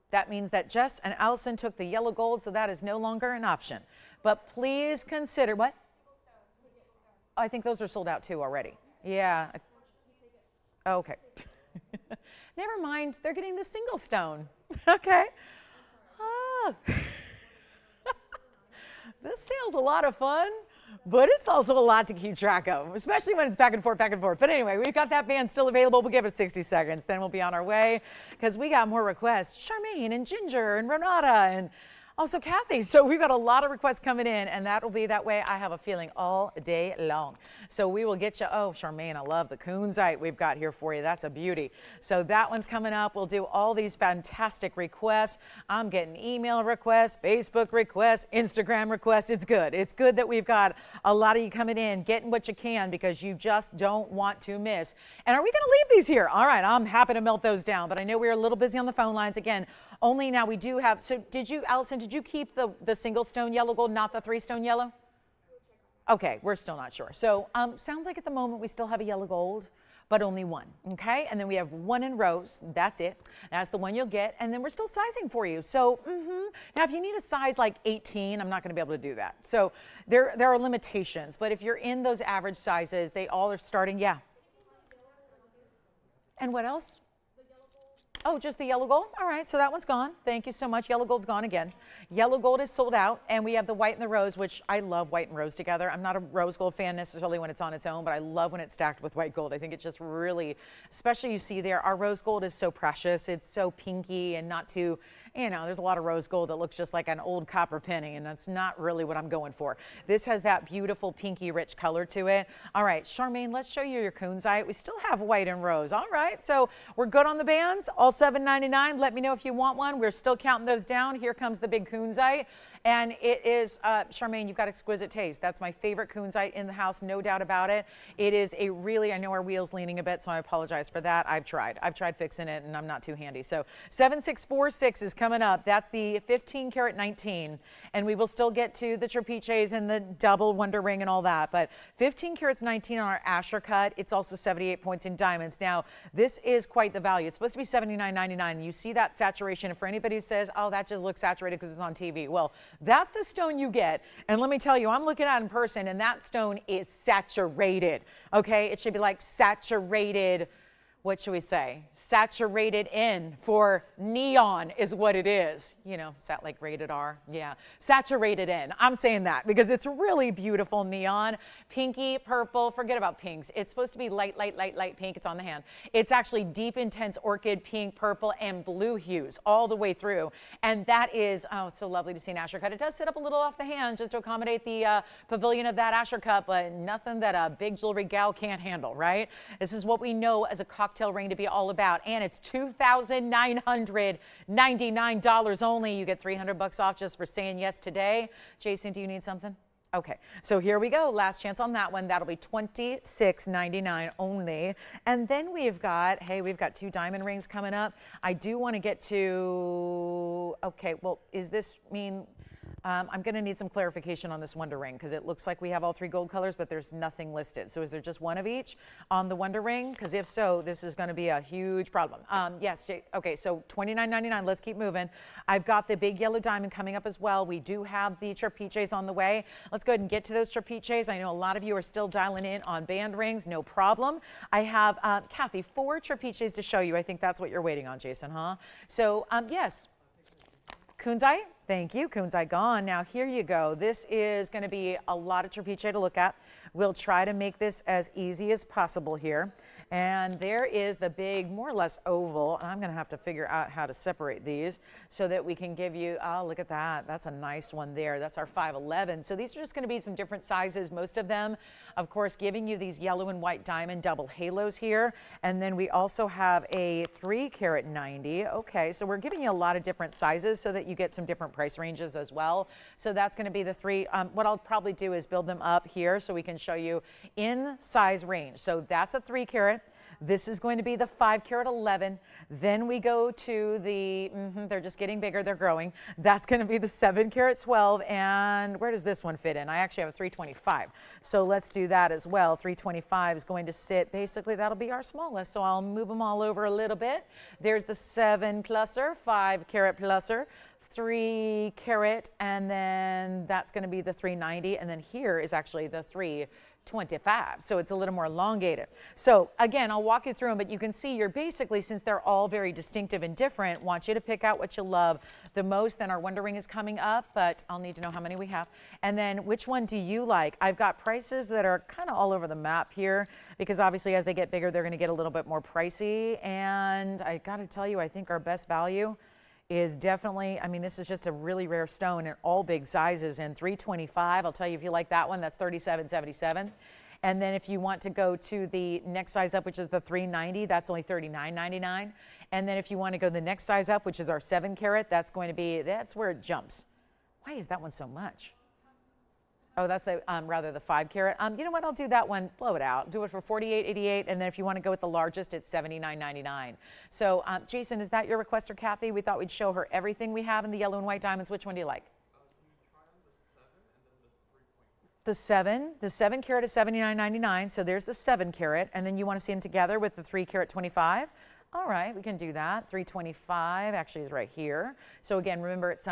Speaker 1: That means that Jess and Allison took the yellow gold, so that is no longer an option. But please consider what? I think those are sold out too already. Yeah. Okay. Never mind. They're getting the single stone. Okay. Oh. This sale's a lot of fun, but it's also a lot to keep track of, especially when it's back and forth, back and forth. But anyway, we've got that band still available. We'll give it 60 seconds. Then we'll be on our way because we got more requests. Charmaine and Ginger and Renata and also Kathy. So we've got a lot of requests coming in, and that will be that way, I have a feeling, all day long. So we will get you. Oh, Charmaine, I love the Kunzite we've got here for you. That's a beauty. So that one's coming up. We'll do all these fantastic requests. I'm getting email requests, Facebook requests, Instagram requests. It's good. It's good that we've got a lot of you coming in, getting what you can, because you just don't want to miss. And are we going to leave these here? All right, I'm happy to melt those down, but I know we're a little busy on the phone lines. Again, only now we do have, so did you, Allison, did you keep the single stone yellow gold, not the 3 stone yellow? Okay, we're still not sure. So sounds like at the moment we still have a yellow gold, but only one, okay? And then we have one in rose. That's it. That's the one you'll get. And then we're still sizing for you. So now if you need a size like 18, I'm not going to be able to do that. So there are limitations. But if you're in those average sizes, they all are starting, yeah. And what else? Oh, just the yellow gold? All right, so that one's gone. Thank you so much. Yellow gold's gone again. Yellow gold is sold out, and we have the white and the rose, which I love white and rose together. I'm not a rose gold fan necessarily when it's on its own, but I love when it's stacked with white gold. I think it just really, especially you see there, our rose gold is so precious. It's so pinky and not too, you know, there's a lot of rose gold that looks just like an old copper penny, and that's not really what I'm going for. This has that beautiful pinky rich color to it. All right, Charmaine, let's show you your Kunzite. We still have white and rose. All right, so we're good on the bands, all $7.99. Let me know if you want one. We're still counting those down. Here comes the big Kunzite. And it is, Charmaine, you've got exquisite taste. That's my favorite Kunzite in the house, no doubt about it. It is a really, I know our wheel's leaning a bit, so I apologize for that. I've tried fixing it, and I'm not too handy. So 7646 is coming up. That's the 15 karat 19. And we will still get to the trapezoids and the double wonder ring and all that. But 15 karats 19 on our Asher cut. It's also 78 points in diamonds. Now, this is quite the value. It's supposed to be $79.99. You see that saturation. And for anybody who says, oh, that just looks saturated because it's on TV. Well, that's the stone you get. And let me tell you, I'm looking at it in person, and that stone is saturated. Okay? It should be like saturated. what should we say, saturated in, for neon is what it is. You know, is that like rated R? Yeah, saturated in. I'm saying that because it's really beautiful neon, pinky, purple, forget about pinks. It's supposed to be light, light, light, light pink. It's on the hand. It's actually deep, intense orchid, pink, purple, and blue hues all the way through. And that is, oh, it's so lovely to see an Asher cut. It does sit up a little off the hand just to accommodate the pavilion of that Asher cut, but nothing that a big jewelry gal can't handle, right? This is what we know as a cocktail ring to be all about, and it's $2,999 only. You get $300 off just for saying yes today. Jason, do you need something? Okay, so here we go. Last chance on that one. That'll be $26.99 only. And then we've got, hey, we've got 2 diamond rings coming up. I do want to get to, okay, well, is this mean, I'm going to need some clarification on this Wonder Ring because it looks like we have all 3 gold colors, but there's nothing listed. So is there just one of each on the Wonder Ring? Because if so, this is going to be a huge problem. Yes, okay, so $29.99. Let's keep moving. I've got the big yellow diamond coming up as well. We do have the trapezoids on the way. Let's go ahead and get to those trapezoids. I know a lot of you are still dialing in on band rings. No problem. I have, Kathy, 4 trapezoids to show you. I think that's what you're waiting on, Jason, huh? So, yes. Kunzite, thank you. Kunzite gone. Now here you go. This is going to be a lot of trapezoid to look at. We'll try to make this as easy as possible here. And there is the big, more or less oval. And I'm going to have to figure out how to separate these so that we can give you, oh, look at that. That's a nice one there. That's our 511. So these are just going to be some different sizes. Most of them, of course, giving you these yellow and white diamond double halos here. And then we also have a 3-carat 90. Okay, so we're giving you a lot of different sizes so that you get some different price ranges as well. So that's going to be the 3. What I'll probably do is build them up here so we can show you in size range. So that's a 3-carat. This is going to be the 5-carat 11. Then we go to the, they're just getting bigger, they're growing. That's going to be the 7-carat 12. And where does this one fit in? I actually have a 325. So let's do that as well. 325 is going to sit, basically that'll be our smallest. So I'll move them all over a little bit. There's the 7 pluser, 5-carat pluser, 3-carat, and then that's going to be the 390. And then here is actually the 325. So it's a little more elongated. So again, I'll walk you through them, but you can see you're basically, since they're all very distinctive and different, want you to pick out what you love the most. Then our Wonder Ring is coming up, but I'll need to know how many we have. And then which one do you like? I've got prices that are kind of all over the map here because obviously as they get bigger, they're going to get a little bit more pricey. And I got to tell you, I think our best value is definitely, I mean, this is just a really rare stone in all big sizes, and 325, I'll tell you if you like that one, that's $37.77. And then if you want to go to the next size up, which is the 390, that's only $39.99. And then if you want to go the next size up, which is our 7-carat, that's going to be, that's where it jumps. Why is that one so much? Oh, that's the, rather the 5-carat. You know what, I'll do that one, blow it out. Do it for $48.88, and then if you want to go with the largest, it's $79.99. So, Jason, is that your request, or Kathy? We thought we'd show her everything we have in the yellow and white diamonds. Which one do you like? The 7-carat is $79.99, so there's the 7-carat, and then you want to see them together with the 3-carat 25. All right, we can do that. 325 actually is right here. So again, remember it's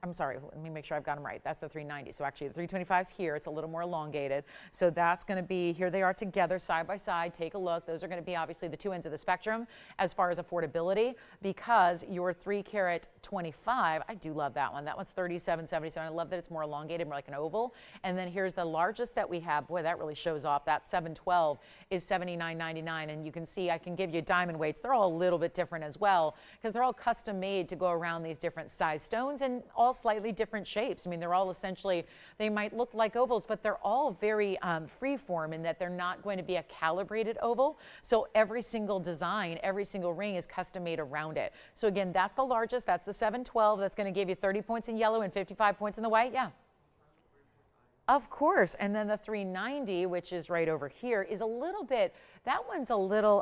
Speaker 1: I'm sorry, let me make sure I've got them right. That's the 390. So actually the 325 is here. It's a little more elongated. So that's going to be, here they are together side by side. Take a look. Those are going to be obviously the 2 ends of the spectrum as far as affordability, because your 3-carat 25, I do love that one. That one's $37.77. I love that it's more elongated, more like an oval. And then here's the largest that we have. Boy, that really shows off. That 712 is $79.99. And you can see I can give you diamond weights. They're all a little bit different as well because they're all custom made to go around these different size stones and all slightly different shapes. I mean, they're all essentially, they might look like ovals, but they're all very free form in that they're not going to be a calibrated oval. So every single design, every single ring is custom made around it. So again, that's the largest. That's the 712. That's going to give you 30 points in yellow and 55 points in the white. Yeah. Of course. And then the 390, which is right over here, is a little bit, that one's a little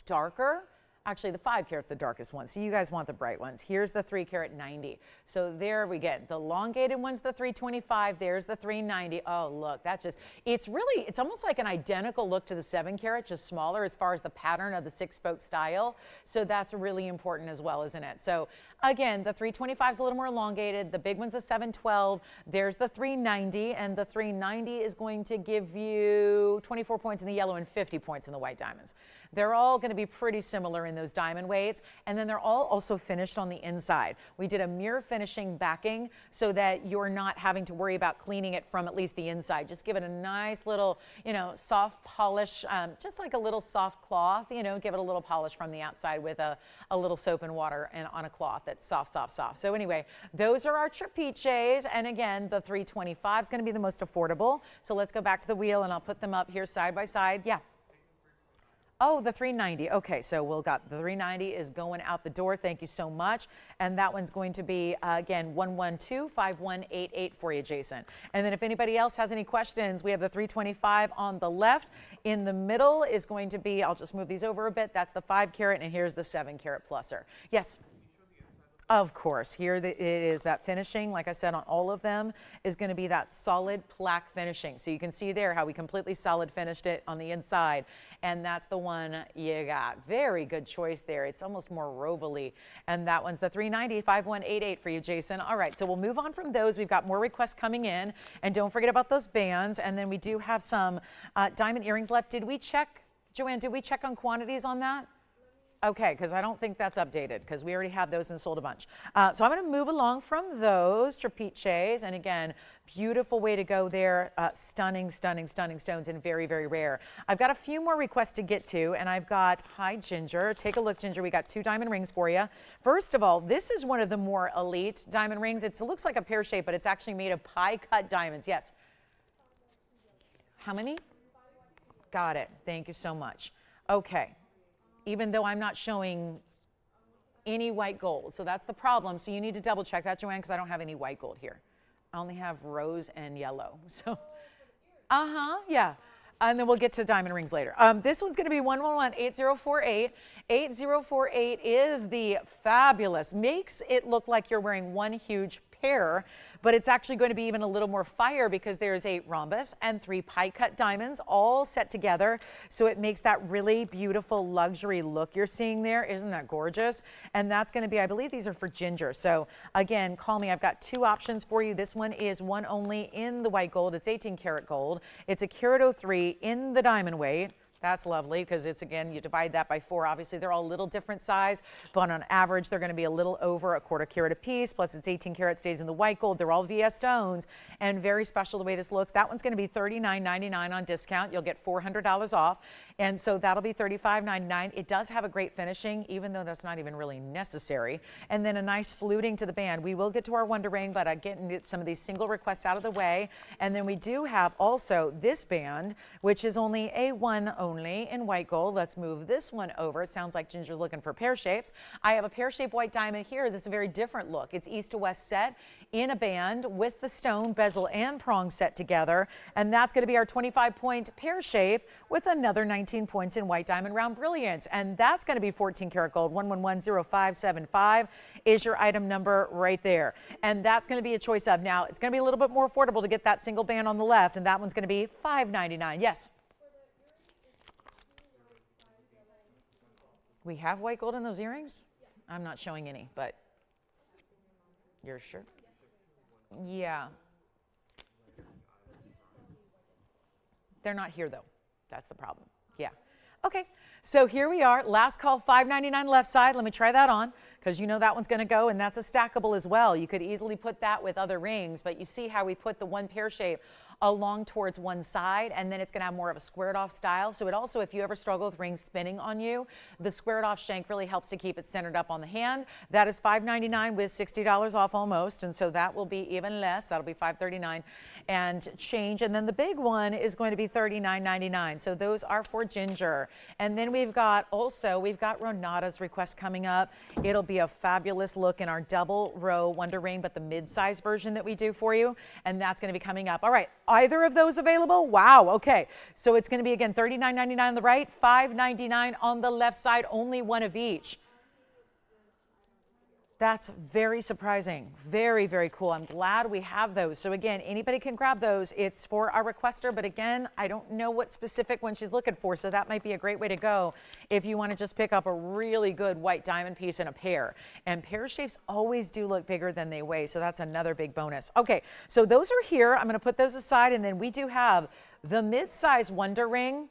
Speaker 1: darker. Actually, the 5-carat's the darkest one, so you guys want the bright ones. Here's the 3-carat 90. So there we get the elongated one's the 325. There's the 390. Oh, look, that's just, it's really, it's almost like an identical look to the 7-carat, just smaller as far as the pattern of the 6-spoke style. So that's really important as well, isn't it? So Again, the 325 is a little more elongated. The big one's the 712. There's the 390, and the 390 is going to give you 24 points in the yellow and 50 points in the white diamonds. They're all going to be pretty similar in those diamond weights, and then they're all also finished on the inside. We did a mirror finishing backing so that you're not having to worry about cleaning it from at least the inside. Just give it a nice little, you know, soft polish, just like a little soft cloth, you know, give it a little polish from the outside with a little soap and water and on a cloth that's soft, soft, soft. So anyway, those are our trapezoids, and again, the 325 is going to be the most affordable. So let's go back to the wheel, and I'll put them up here side by side. Yeah. Oh, the 390. Okay, so we'll got the 390 is going out the door. Thank you so much. And that one's going to be, again, 112-5188 for you, Jason. And then if anybody else has any questions, we have the 325 on the left. In the middle is going to be, I'll just move these over a bit. That's the 5 carat, and here's the 7 carat pluser. Yes. Of course, here it is that finishing, like I said, on all of them is going to be that solid plaque finishing. So you can see there how we completely solid finished it on the inside, and that's the one you got. Very good choice there. It's almost more rovally, and that one's the 390-5188 for you, Jason. All right, so we'll move on from those. We've got more requests coming in, and don't forget about those bands, and then we do have some diamond earrings left. Did we check, Joanne, did we check on quantities on that? Okay, because I don't think that's updated because we already have those and sold a bunch. So I'm going to move along from those trapezoids, and again, beautiful way to go there. Stunning, stunning, stunning stones, and very, very rare. I've got a few more requests to get to, and I've got, hi Ginger, take a look, Ginger. We got 2 diamond rings for you. First of all, this is one of the more elite diamond rings. It looks like a pear shape, but it's actually made of pie cut diamonds. Yes. How many? Got it. Thank you so much. Okay. Even though I'm not showing any white gold. So that's the problem. So you need to double check that, Joanne, because I don't have any white gold here. I only have rose and yellow. So, yeah. And then we'll get to diamond rings later. This one's going to be 111-8048. 8048 is the fabulous. Makes it look like you're wearing one huge pair, but it's actually going to be even a little more fire because there's a rhombus and 3 pie cut diamonds all set together. So it makes that really beautiful luxury look you're seeing there. Isn't that gorgeous? And that's going to be, I believe these are for Ginger. So again, call me. I've got 2 options for you. This one is one only in the white gold. It's 18 karat gold. It's a carat 03 in the diamond weight. That's lovely because it's, again, you divide that by 4. Obviously, they're all a little different size, but on average, they're going to be a little over a quarter carat a piece, plus it's 18 karat, stays in the white gold. They're all VS stones, and very special the way this looks. That one's going to be $39.99 on discount. You'll get $400 off, and so that'll be $35.99. It does have a great finishing, even though that's not even really necessary, and then a nice fluting to the band. We will get to our Wonder Ring, but getting some of these single requests out of the way, and then we do have also this band, which is only a 1 only in white gold. Let's move this one over. It sounds like Ginger's looking for pear shapes. I have a pear-shaped white diamond here. This is a very different look. It's east to west set in a band with the stone, bezel, and prong set together. And that's going to be our 25-point pear shape with another 19 points in white diamond round brilliance. And that's going to be 14 karat gold. 1110575 is your item number right there. And that's going to be a choice of. Now, it's going to be a little bit more affordable to get that single band on the left, and that one's going to be $5.99. Yes. We have white gold in those earrings? I'm not showing any, but you're sure? Yeah. They're not here, though. That's the problem. Yeah. Okay, so here we are. Last call, $5.99 left side. Let me try that on because you know that one's going to go, and that's a stackable as well. You could easily put that with other rings, but you see how we put the one pear shape along towards one side, and then it's going to have more of a squared off style. So it also, if you ever struggle with rings spinning on you, the squared off shank really helps to keep it centered up on the hand. That is $5.99 with $60 off almost, and so that will be even less. That'll be $5.39 and change. And then the big one is going to be $39.99. So those are for Ginger. And then we've got Renata's request coming up. It'll be a fabulous look in our double row Wonder Ring, but the mid-size version that we do for you, and that's going to be coming up. All right. Either of those available? Wow, okay. So it's going to be, again, $39.99 on the right, $5.99 on the left side, only one of each. That's very surprising. Very, very cool. I'm glad we have those. So again, anybody can grab those. It's for our requester, but again, I don't know what specific one she's looking for, so that might be a great way to go if you want to just pick up a really good white diamond piece in a pair. And pair shapes always do look bigger than they weigh, so that's another big bonus. Okay, so those are here. I'm going to put those aside, and then we do have the mid-size Wonder Ring.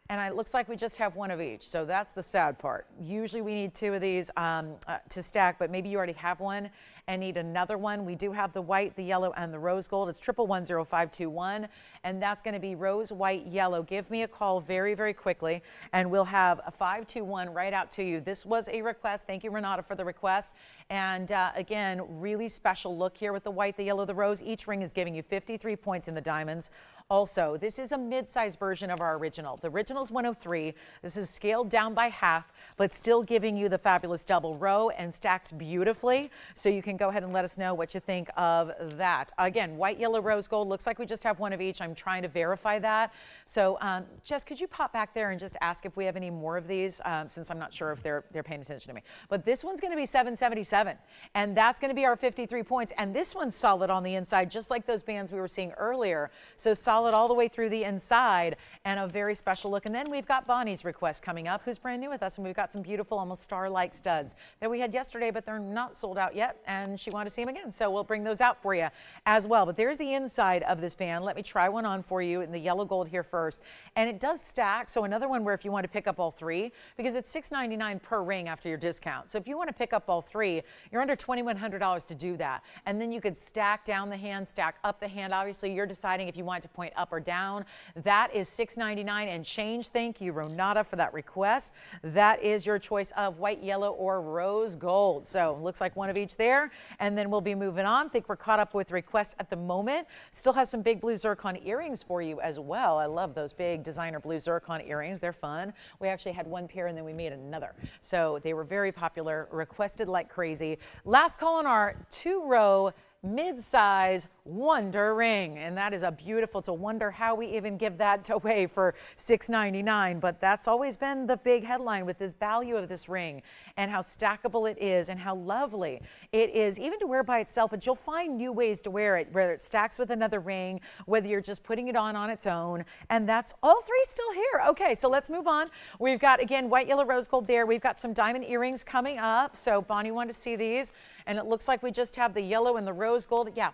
Speaker 1: And it looks like we just have one of each, so that's the sad part. Usually we need two of these to stack, but maybe you already have one and need another one. We do have the white, the yellow, and the rose gold. It's 1110521, and that's going to be rose, white, yellow. Give me a call very, very quickly, and we'll have a 521 right out to you. This was a request. Thank you, Renata, for the request. And again, really special look here with the white, the yellow, the rose. Each ring is giving you 53 points in the diamonds. Also, this is a mid-size version of our original. The original is 103. This is scaled down by half, but still giving you the fabulous double row and stacks beautifully. So you can go ahead and let us know what you think of that. Again, white, yellow, rose gold. Looks like we just have one of each. I'm trying to verify that. So Jess, could you pop back there and just ask if we have any more of these, since I'm not sure if they're paying attention to me. But this one's going to be 777, and that's going to be our 53 points. And this one's solid on the inside, just like those bands we were seeing earlier. So solid all the way through the inside, and a very special look. And then we've got Bonnie's request coming up, who's brand new with us, and we've got some beautiful, almost star-like studs that we had yesterday, but they're not sold out yet, and she wanted to see them again, so we'll bring those out for you as well. But there's the inside of this band. Let me try one on for you in the yellow gold here first, and it does stack. So another one where if you want to pick up all three, because it's $6.99 per ring after your discount. So if you want to pick up all three, you're under $2,100 to do that, and then you could stack down the hand, stack up the hand. Obviously, you're deciding if you want to point up or down. That is $6.99 and change. Thank you, Renata, for that request. That is your choice of white, yellow, or rose gold. So looks like one of each there, and then we'll be moving on. Think we're caught up with requests at the moment. Still have some big blue zircon earrings for you as well. I love those big designer blue zircon earrings. They're fun. We actually had one pair and then we made another. So they were very popular, requested like crazy. Last call on our two-row mid-size Wonder Ring, and that is a beautiful, it's a wonder how we even give that away for $6.99, but that's always been the big headline with this value of this ring and how stackable it is and how lovely it is even to wear by itself. But you'll find new ways to wear it, whether it stacks with another ring, whether you're just putting it on its own, and that's all three still here. Okay, so let's move on. We've got, again, white, yellow, rose gold there. We've got some diamond earrings coming up, so Bonnie wanted to see these, and it looks like we just have the yellow and the rose gold. Yeah.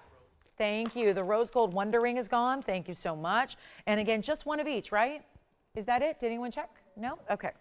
Speaker 1: Thank you. The rose gold Wonder Ring is gone. Thank you so much. And again, just one of each, right? Is that it? Did anyone check? No? Okay.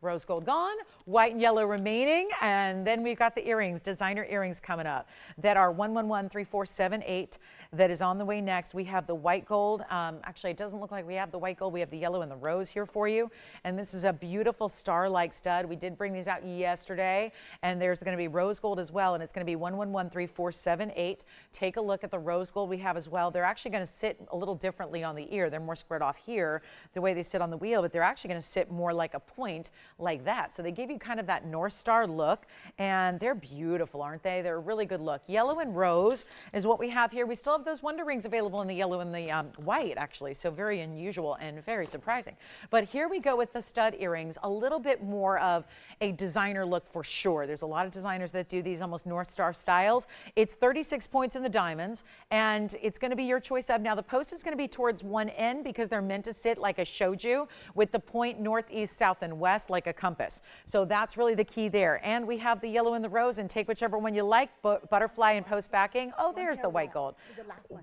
Speaker 1: Rose gold gone, white and yellow remaining, and then we've got the earrings, designer earrings coming up that are 1113478. That is on the way next. We have the white gold. Actually, it doesn't look like we have the white gold. We have the yellow and the rose here for you. And this is a beautiful star-like stud. We did bring these out yesterday, and there's going to be rose gold as well, and it's going to be 1113478. Take a look at the rose gold we have as well. They're actually going to sit a little differently on the ear. They're more squared off here, the way they sit on the wheel, but they're actually going to sit more like a point like that. So they give you kind of that North Star look, and they're beautiful, aren't they? They're a really good look. Yellow and rose is what we have here. We still have those Wonder Rings available in the yellow and the white, actually, so very unusual and very surprising. But here we go with the stud earrings, a little bit more of a designer look for sure. There's a lot of designers that do these almost North Star styles. It's 36 points in the diamonds, and it's going to be your choice of. Now, the post is going to be towards one end because they're meant to sit like I showed you, with the point north, east, south, and west like a compass. So that's really the key there. And we have the yellow and the rose, and take whichever one you like, butterfly and post backing. Oh, there's the white gold.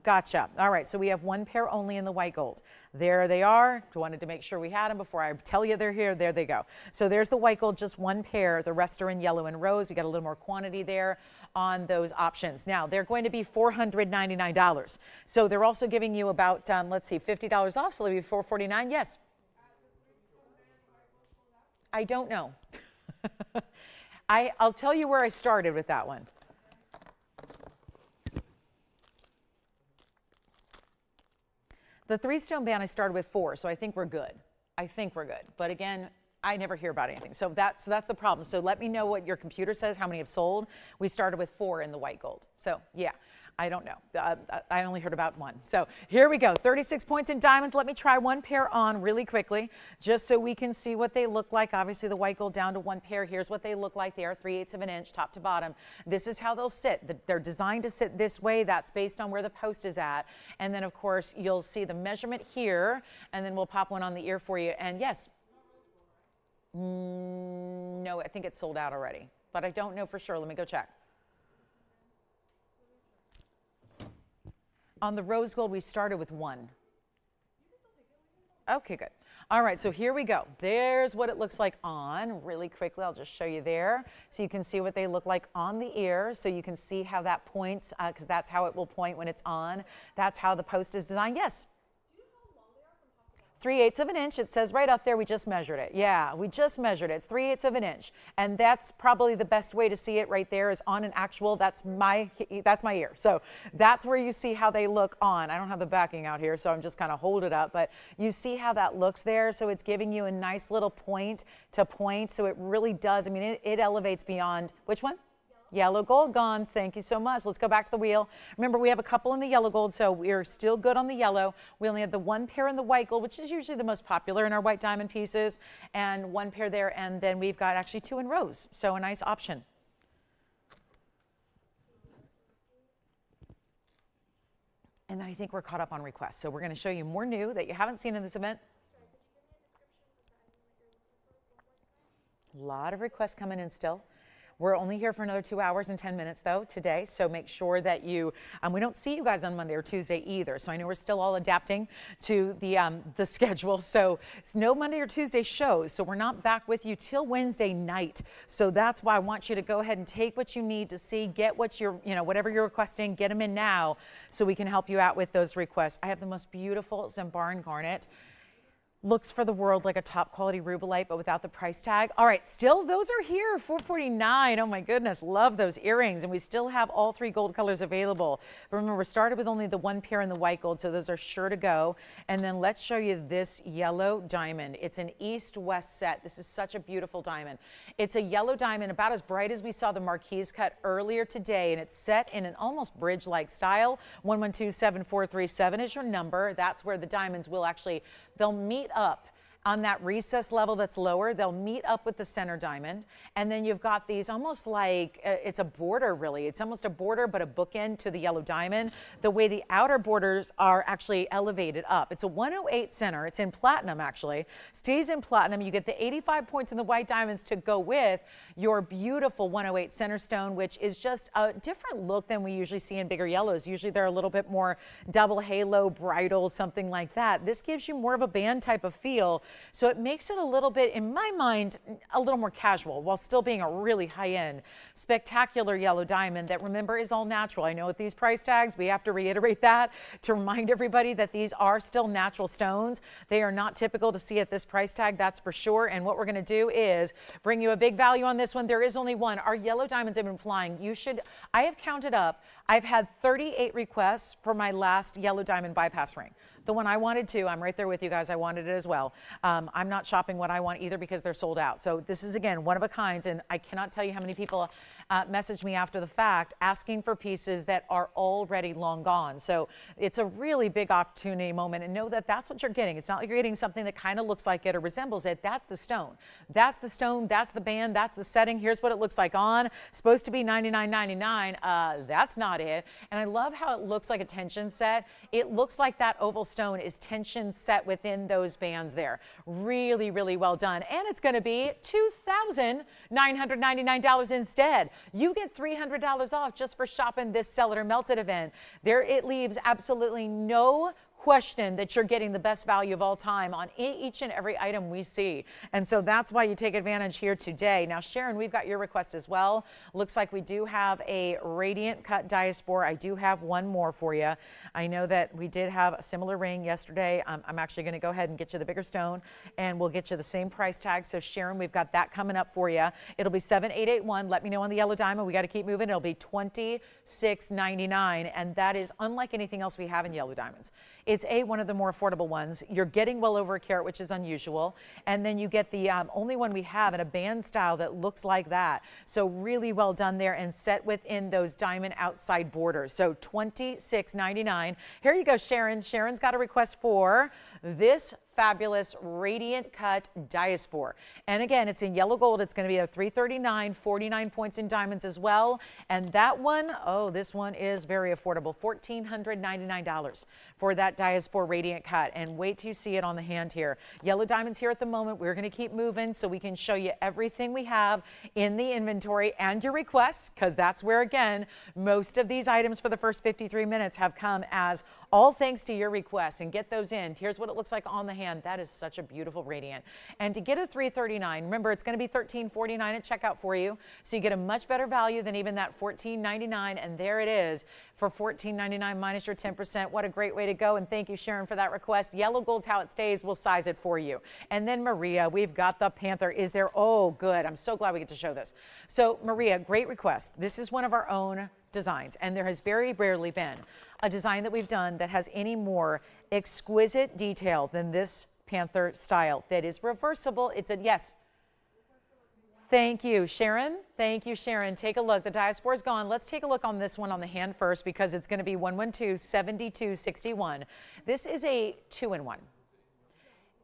Speaker 1: Gotcha. All right, so we have one pair only in the white gold. There they are. Wanted to make sure we had them before I tell you they're here. There they go. So there's the white gold, just one pair. The rest are in yellow and rose. We got a little more quantity there on those options. Now, they're going to be $499. So they're also giving you about, let's see, $50 off, so it'll be $449. Yes. I don't know. I'll tell you where I started with that one. The 3-stone band, I started with 4, so I think we're good. I think we're good. But again, I never hear about anything. So that's the problem. So let me know what your computer says, how many have sold. We started with 4 in the white gold. So yeah, I don't know. I only heard about one. So here we go. 36 points in diamonds. Let me try one pair on really quickly, just so we can see what they look like. Obviously, the white gold down to one pair. Here's what they look like. They are 3/8 of an inch, top to bottom. This is how they'll sit. They're designed to sit this way. That's based on where the post is at. And then, of course, you'll see the measurement here, and then we'll pop one on the ear for you. And yes, no, I think it's sold out already, but I don't know for sure. Let me go check. On the rose gold, we started with one. Okay, good. All right, so here we go. There's what it looks like on. Really quickly, I'll just show you there. So you can see what they look like on the ear. So you can see how that points, because that's how it will point when it's on. That's how the post is designed. Yes? 3/8 of an inch. It says right up there, we just measured it. Yeah, we just measured it. It's 3/8 of an inch. And that's probably the best way to see it right there is on an actual, that's my ear. So that's where you see how they look on. I don't have the backing out here, so I'm just kind of hold it up, but you see how that looks there. So it's giving you a nice little point to point. So it really does. I mean, it elevates beyond, which one? Yellow gold gone. Thank you so much. Let's go back to the wheel. Remember, we have a couple in the yellow gold, so we're still good on the yellow. We only have the one pair in the white gold, which is usually the most popular in our white diamond pieces, and one pair there, and then we've got actually two in rose, so a nice option. And then I think we're caught up on requests, so we're going to show you more new that you haven't seen in this event. A lot of requests coming in still. We're only here for another 2 hours and 10 minutes, though, today. So make sure that you, we don't see you guys on Monday or Tuesday either. So I know we're still all adapting to the schedule. So it's no Monday or Tuesday shows. So we're not back with you till Wednesday night. So that's why I want you to go ahead and take what you need to see, get what you're, whatever you're requesting, get them in now so we can help you out with those requests. I have the most beautiful Zircon Garnet. Looks for the world like a top quality rubellite, but without the price tag. All right, still those are here, $449. Oh my goodness, love those earrings. And we still have all three gold colors available. But remember, we started with only the one pair in the white gold, so those are sure to go. And then let's show you this yellow diamond. It's an east-west set. This is such a beautiful diamond. It's a yellow diamond, about as bright as we saw the marquise cut earlier today, and it's set in an almost bridge-like style. 1127437 is your number. That's where the diamonds will actually, they'll meet up on that recess level that's lower. They'll meet up with the center diamond, and then you've got these almost like it's a border, really. It's almost a border but a bookend to the yellow diamond, the way the outer borders are actually elevated up. It's a 108 center. It's in platinum, actually. Stays in platinum. You get the 85 points in the white diamonds to go with your beautiful 108 center stone, which is just a different look than we usually see in bigger yellows. Usually they're a little bit more double halo, bridal, something like that. This gives you more of a band type of feel. So it makes it a little bit, in my mind, a little more casual while still being a really high-end, spectacular yellow diamond that, remember, is all natural. I know with these price tags, we have to reiterate that to remind everybody that these are still natural stones. They are not typical to see at this price tag, that's for sure. And what we're going to do is bring you a big value on this one. There is only one. Our yellow diamonds have been flying. I have counted up. I've had 38 requests for my last yellow diamond bypass ring. The one I wanted to, I'm right there with you guys. I wanted it as well. I'm not shopping what I want either because they're sold out. So this is, again, one of a kind. And I cannot tell you how many people messaged me after the fact asking for pieces that are already long gone. So it's a really big opportunity moment. And know that that's what you're getting. It's not like you're getting something that kind of looks like it or resembles it. That's the stone. That's the stone. That's the band. That's the setting. Here's what it looks like on. Supposed to be $99.99. That's not it. And I love how it looks like a tension set. It looks like that oval stone is tension set within those bands there. Really, really well done. And it's going to be $2,999 instead. You get $300 off just for shopping this Sell It or Melt It event. There, it leaves absolutely no question that you're getting the best value of all time on each and every item we see. And so that's why you take advantage here today. Now, Sharon, we've got your request as well. Looks like we do have a radiant cut Diaspore. I do have one more for you. I know that we did have a similar ring yesterday. I'm actually going to go ahead and get you the bigger stone, and we'll get you the same price tag. So Sharon, we've got that coming up for you. It'll be 7881. Let me know on the yellow diamond. We got to keep moving. It'll be $26.99, and that is unlike anything else we have in yellow diamonds. It's one of the more affordable ones. You're getting well over a carat, which is unusual. And then you get the only one we have in a band style that looks like that. So really well done there and set within those diamond outside borders. So $26.99. Here you go, Sharon. Sharon's got a request for this fabulous radiant cut Diaspore. And again, it's in yellow gold. It's going to be a $339, 49 points in diamonds as well. And that one, oh, this one is very affordable, $1,499 for that Diaspore radiant cut. And wait till you see it on the hand here. Yellow diamonds here at the moment. We're going to keep moving so we can show you everything we have in the inventory and your requests, because that's where, again, most of these items for the first 53 minutes have come as all thanks to your requests. And get those in. Here's what it looks like on the hand. That is such a beautiful radiant. And to get a $339, remember it's going to be $13.49 at checkout for you. So you get a much better value than even that $14.99. And there it is for $14.99 minus your 10%. What a great way to go. And thank you, Sharon, for that request. Yellow gold's how it stays. We'll size it for you. And then Maria, we've got the Panther. Is there? Oh, good. I'm so glad we get to show this. So Maria, great request. This is one of our own designs, and there has very rarely been a design that we've done that has any more exquisite detail than this Panther style that is reversible. It's a yes. Thank you, Sharon. Thank you, Sharon. Take a look. The Diaspore is gone. Let's take a look on this one on the hand first, because it's going to be 112-7261. This is a 2-in-1.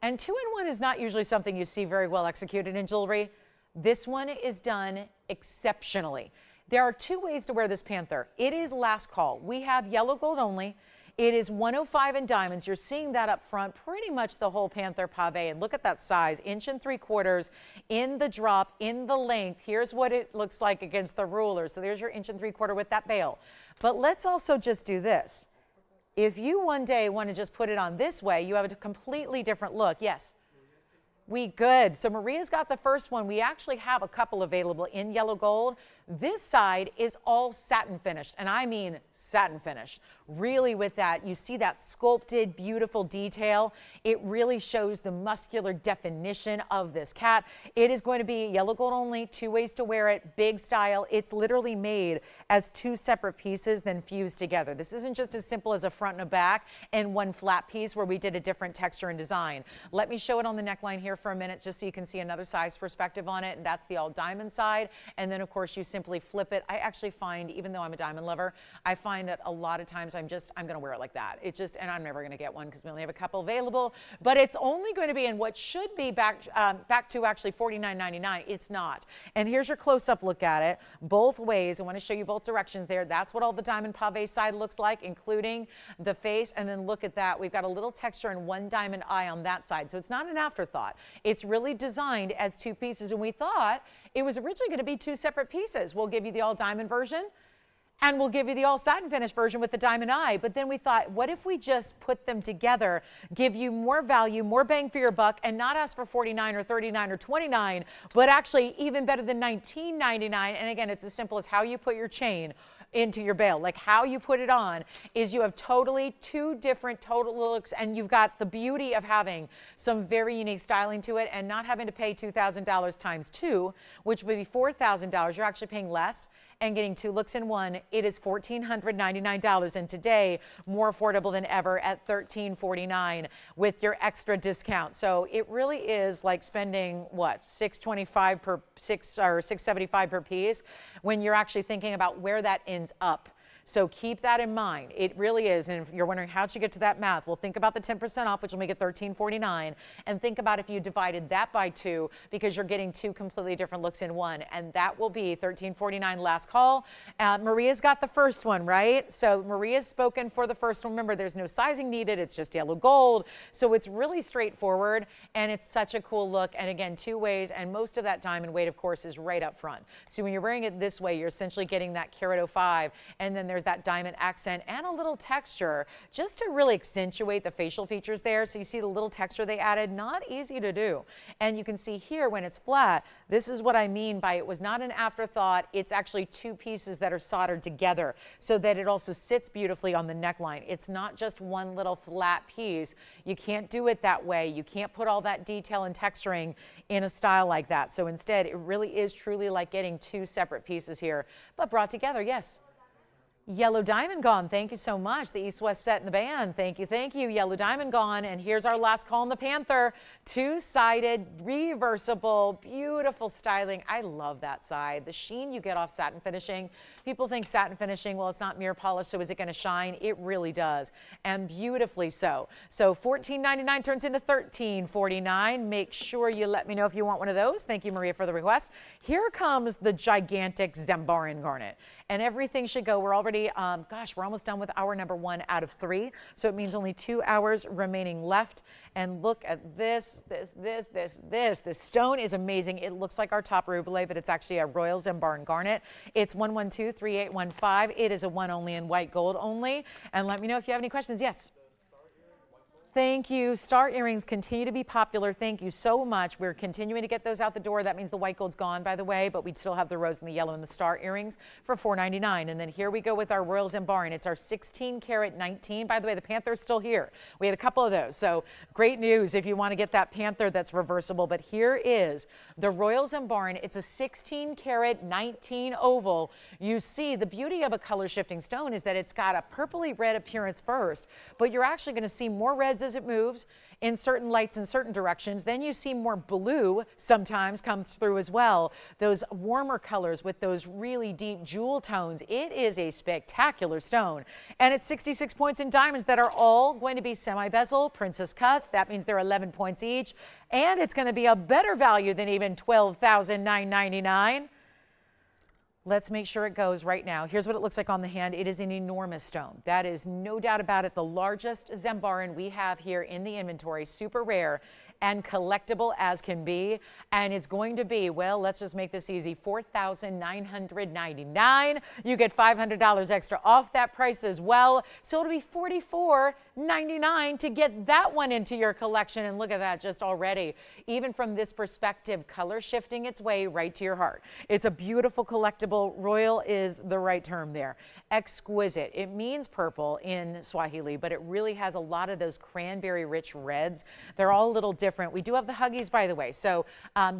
Speaker 1: And 2-in-1 is not usually something you see very well executed in jewelry. This one is done exceptionally. There are two ways to wear this Panther. It is last call. We have yellow gold only. It is 105 in diamonds. You're seeing that up front, pretty much the whole Panther pave. And look at that size, 1.75" in the drop, in the length. Here's what it looks like against the ruler. So there's your 1.75" with that bail. But let's also just do this. If you one day want to just put it on this way, you have a completely different look. Yes. Good. So Maria's got the first one. We actually have a couple available in yellow gold. This side is all satin finished, and I mean satin finished. Really with that, you see that sculpted, beautiful detail. It really shows the muscular definition of this cat. It is going to be yellow gold only, two ways to wear it, big style. It's literally made as two separate pieces then fused together. This isn't just as simple as a front and a back and one flat piece where we did a different texture and design. Let me show it on the neckline here for a minute just so you can see another size perspective on it. And that's the all diamond side. And then of course you simply flip it. I actually find, even though I'm a diamond lover, I find that a lot of times I'm going to wear it like that. And I'm never going to get one because we only have a couple available, but it's only going to be in what should be back to actually $49.99. It's not. And here's your close-up look at it both ways. I want to show you both directions there. That's what all the diamond pave side looks like, including the face. And then look at that. We've got a little texture and one diamond eye on that side. So it's not an afterthought. It's really designed as two pieces. And we thought it was originally going to be two separate pieces. We'll give you the all diamond version, and we'll give you the all satin finish version with the diamond eye. But then we thought, what if we just put them together, give you more value, more bang for your buck, and not ask for $49 or $39 or $29, but actually even better than $19.99. And again, it's as simple as how you put your chain into your bail. Like how you put it on is you have totally two different total looks, and you've got the beauty of having some very unique styling to it and not having to pay $2,000 times two, which would be $4,000. You're actually paying less and getting two looks in one. It is $1,499, and today more affordable than ever at $1,349 with your extra discount. So it really is like spending what, $625 per or $675 per piece when you're actually thinking about where that ends up. So keep that in mind. It really is. And if you're wondering how'd you get to that math, well, think about the 10% off, which will make it $13.49. And think about if you divided that by two, because you're getting two completely different looks in one. And that will be $13.49 last call. Maria's got the first one, right? So Maria's spoken for the first one. Remember, there's no sizing needed. It's just yellow gold. So it's really straightforward. And it's such a cool look. And again, two ways. And most of that diamond weight, of course, is right up front. So when you're wearing it this way, you're essentially getting that carat 05. And then there's that diamond accent and a little texture just to really accentuate the facial features there. So you see the little texture they added, not easy to do. And you can see here when it's flat, this is what I mean by it was not an afterthought. It's actually two pieces that are soldered together so that it also sits beautifully on the neckline. It's not just one little flat piece. You can't do it that way. You can't put all that detail and texturing in a style like that. So instead, it really is truly like getting two separate pieces here, but brought together. Yes. Yellow diamond gone. Thank you so much. The East-West set in the band. Thank you. Thank you. Yellow diamond gone. And here's our last call in the Panther. Two-sided, reversible, beautiful styling. I love that side. The sheen you get off satin finishing. People think satin finishing, well, it's not mirror polish, so is it going to shine? It really does. And beautifully so. So $14.99 turns into $13.49. Make sure you let me know if you want one of those. Thank you, Maria, for the request. Here comes the gigantic Zambaran garnet. And everything should go. We're already, gosh, we're almost done with hour number 1 out of 3. So it means only 2 hours remaining left. And look at this. This stone is amazing. It looks like our top rubelay, but it's actually a Royal Zambaran garnet. It's 112-3815. It is a one only in white gold only. And let me know if you have any questions. Yes. Thank you. Star earrings continue to be popular. Thank you so much. We're continuing to get those out the door. That means the white gold's gone, by the way, but we still have the rose and the yellow and the star earrings for $4.99. And then here we go with our Royal Zambaran. It's our 16 karat 19. By the way, the Panther's still here. We had a couple of those. So great news if you want to get that Panther that's reversible. But here is the Royal Zambaran. It's a 16 karat 19 oval. You see, the beauty of a color shifting stone is that it's got a purpley red appearance first, but you're actually going to see more reds as it moves in certain lights in certain directions. Then you see more blue sometimes comes through as well. Those warmer colors with those really deep jewel tones. It is a spectacular stone. And it's 66 points in diamonds that are all going to be semi-bezel, princess cut. That means they're 11 points each. And it's going to be a better value than even $12,999. Let's make sure it goes right now. Here's what it looks like on the hand. It is an enormous stone. That is no doubt about it. The largest Zambaran we have here in the inventory, super rare and collectible as can be. And it's going to be, well, let's just make this easy, $4,999. You get $500 extra off that price as well. So it'll be $44.99 to get that one into your collection. And look at that just already. Even from this perspective, color shifting its way right to your heart. It's a beautiful collectible. Royal is the right term there. Exquisite. It means purple in Swahili, but it really has a lot of those cranberry rich reds. They're all a little different. We do have the Huggies, by the way. So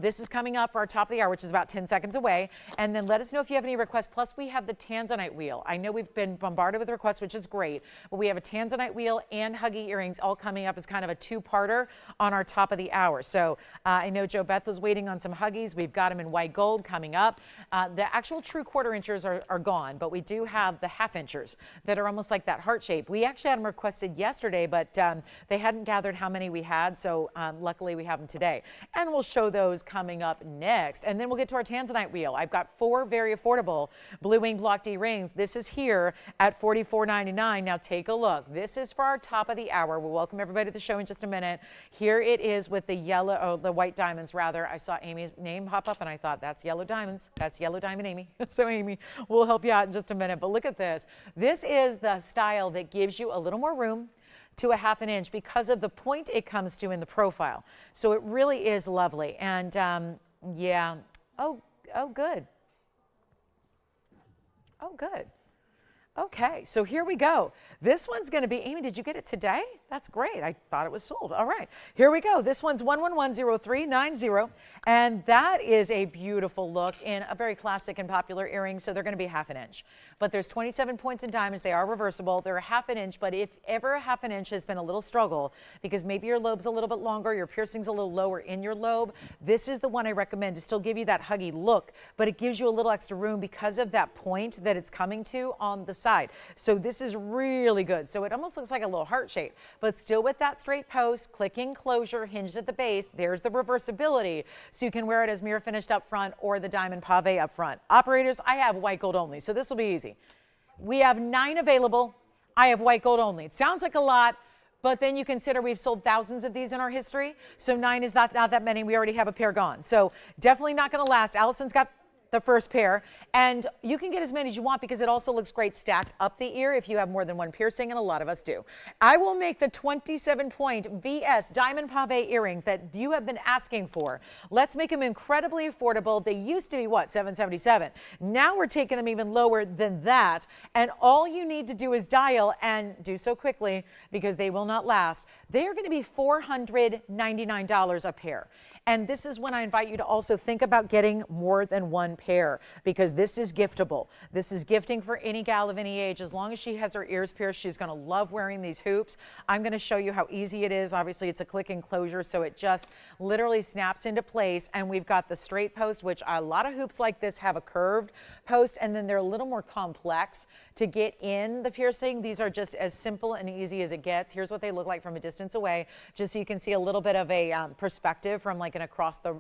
Speaker 1: this is coming up for our top of the hour, which is about 10 seconds away. And then let us know if you have any requests. Plus, we have the Tanzanite wheel. I know we've been bombarded with requests, which is great. But we have a Tanzanite wheel and Huggy earrings all coming up as kind of a two-parter on our top of the hour. So I know Joe Beth was waiting on some Huggies. We've got them in white gold coming up. The actual true quarter inchers are gone, but we do have the half inchers that are almost like that heart shape. We actually had them requested yesterday, but they hadn't gathered how many we had. So luckily we have them today. And we'll show those coming up next. And then we'll get to our Tanzanite wheel. I've got 4 very affordable Blue Wing Block D rings. This is here at $44.99. Now take a look. This is for our top of the hour. We'll welcome everybody to the show in just a minute. Here it is with the the white diamonds rather. I saw Amy's name pop up and I thought that's yellow diamonds. That's yellow diamond Amy. So Amy, we'll help you out in just a minute. But look at this. This is the style that gives you a little more room to a ½ inch because of the point it comes to in the profile. So it really is lovely. And yeah, oh good. Oh, good. Okay, so here we go. This one's going to be, Amy, did you get it today? That's great. I thought it was sold. All right, here we go. This one's 1110390, and that is a beautiful look in a very classic and popular earring, so they're going to be ½ inch. But there's 27 points in diamonds. They are reversible. They're a ½ inch, but if ever a ½ inch has been a little struggle because maybe your lobe's a little bit longer, your piercing's a little lower in your lobe, this is the one I recommend to still give you that huggy look, but it gives you a little extra room because of that point that it's coming to on the side. So this is really good. So it almost looks like a little heart shape, but still with that straight post, clicking closure, hinged at the base. There's the reversibility. So you can wear it as mirror finished up front or the diamond pave up front. Operators, I have white gold only, so this will be easy. We have 9 available. I have white gold only. It sounds like a lot, but then you consider we've sold thousands of these in our history. So 9 is not that many. We already have a pair gone. So definitely not going to last. Allison's got the first pair, and you can get as many as you want because it also looks great stacked up the ear if you have more than one piercing, and a lot of us do. I will make the 27-point VS diamond pave earrings that you have been asking for. Let's make them incredibly affordable. They used to be what, $777. Now we're taking them even lower than that, and all you need to do is dial, and do so quickly because they will not last. They are going to be $499 a pair. And this is when I invite you to also think about getting more than one pair because this is giftable. This is gifting for any gal of any age. As long as she has her ears pierced, she's going to love wearing these hoops. I'm going to show you how easy it is. Obviously, it's a click enclosure, so it just literally snaps into place. And we've got the straight post, which a lot of hoops like this have a curved post, and then they're a little more complex to get in the piercing. These are just as simple and easy as it gets. Here's what they look like from a distance away, just so you can see a little bit of a perspective from like an across the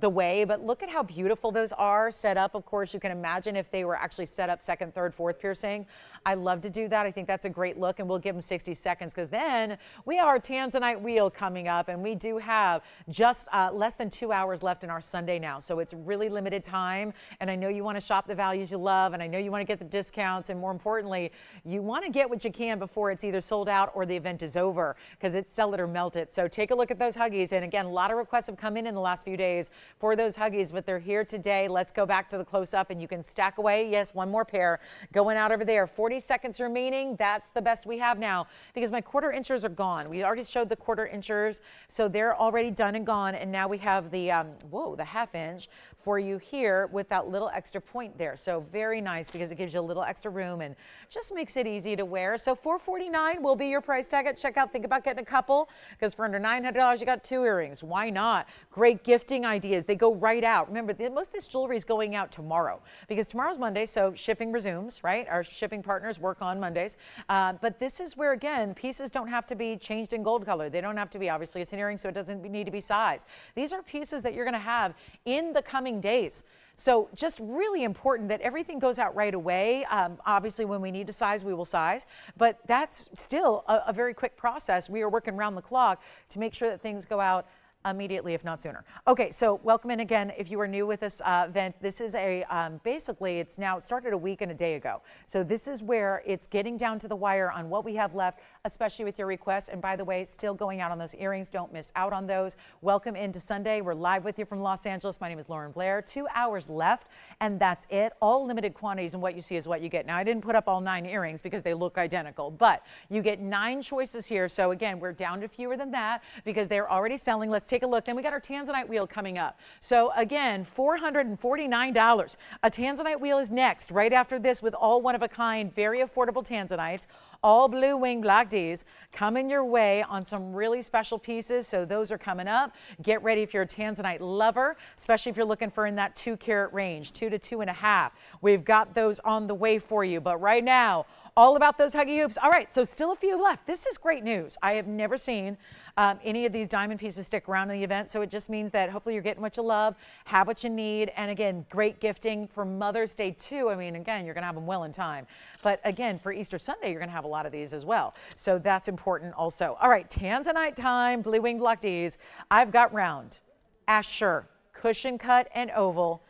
Speaker 1: way. But look at how beautiful those are set up. Of course, you can imagine if they were actually set up second, third, fourth piercing. I love to do that. I think that's a great look, and we'll give them 60 seconds because then we have our Tanzanite wheel coming up, and we do have just less than 2 hours left in our Sunday now. So it's really limited time, and I know you want to shop the values you love, and I know you want to get the discounts, and more importantly, you want to get what you can before it's either sold out or the event is over because it's sell it or melt it. So take a look at those Huggies, and again, a lot of requests have come in the last few days for those Huggies, but they're here today. Let's go back to the close-up, and you can stack away. Yes, one more pair going out over there. 40 seconds remaining. That's the best we have now because my quarter inchers are gone. We already showed the quarter inchers, so they're already done and gone, and now we have the the half inch for you here with that little extra point there. So very nice because it gives you a little extra room and just makes it easy to wear. So $449 will be your price tag at checkout. Think about getting a couple because for under $900 you got 2 earrings. Why not? Great gifting ideas. They go right out. Remember, most of this jewelry is going out tomorrow because tomorrow's Monday, so shipping resumes, right? Our shipping partners work on Mondays. But this is where, again, pieces don't have to be changed in gold color. They don't have to be, obviously it's an earring, so it doesn't need to be sized. These are pieces that you're going to have in the coming days. So just really important that everything goes out right away. Obviously, when we need to size, we will size, but that's still a very quick process. We are working around the clock to make sure that things go out immediately, if not sooner. Okay, so welcome in again. If you are new with this event, this is a basically it started a week and a day ago. So this is where it's getting down to the wire on what we have left, especially with your requests. And by the way, still going out on those earrings. Don't miss out on those. Welcome into Sunday. We're live with you from Los Angeles. My name is Lauren Blair. 2 hours left, and that's it. All limited quantities, and what you see is what you get. Now, I didn't put up all 9 earrings because they look identical, but you get 9 choices here. So again, we're down to fewer than that because they're already selling. Let's take a look. Then we got our Tanzanite wheel coming up. So again, $449. A Tanzanite wheel is next, right after this, with all one-of-a-kind, very affordable Tanzanites. All blue wing black Ds coming your way on some really special pieces. So those are coming up. Get ready if you're a Tanzanite lover, especially if you're looking for in that 2 carat range, 2 to 2.5. We've got those on the way for you. But right now, all about those Huggy hoops. All right, so still a few left. This is great news. I have never seen any of these diamond pieces stick around in the event, so it just means that hopefully you're getting what you love, have what you need, and again, great gifting for Mother's Day too. I mean, again, you're going to have them well in time. But again, for Easter Sunday, you're going to have a lot of these as well. So that's important also. All right, Tanzanite time, blue wing block Ds. I've got round, Asher, cushion cut, and oval.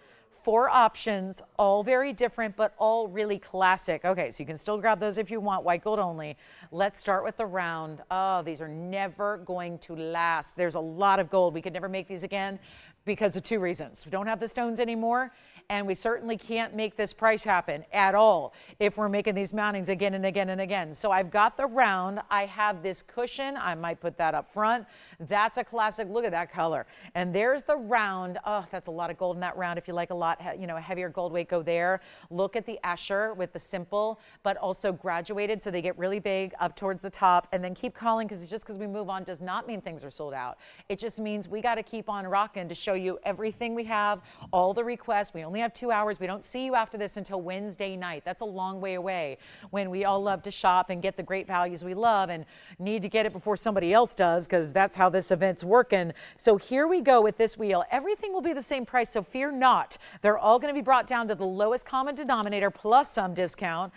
Speaker 1: 4 options, all very different, but all really classic. Okay, so you can still grab those if you want, white gold only. Let's start with the round. Oh, these are never going to last. There's a lot of gold. We could never make these again because of 2 reasons. We don't have the stones anymore, and we certainly can't make this price happen at all if we're making these mountings again and again and again. So I've got the round. I have this cushion. I might put that up front. That's a classic. Look at that color. And there's the round. Oh, that's a lot of gold in that round. If you like a lot, you know, a heavier gold weight, go there. Look at the Asher with the simple, but also graduated, so they get really big up towards the top, and then keep calling, because just because we move on does not mean things are sold out. It just means we got to keep on rocking to show you everything we have, all the requests. We only have 2 hours. We don't see you after this until Wednesday night. That's a long way away when we all love to shop and get the great values we love and need to get it before somebody else does, because that's how this event's working. So here we go with this wheel. Everything will be the same price, so fear not. They're all going to be brought down to the lowest common denominator plus some discount.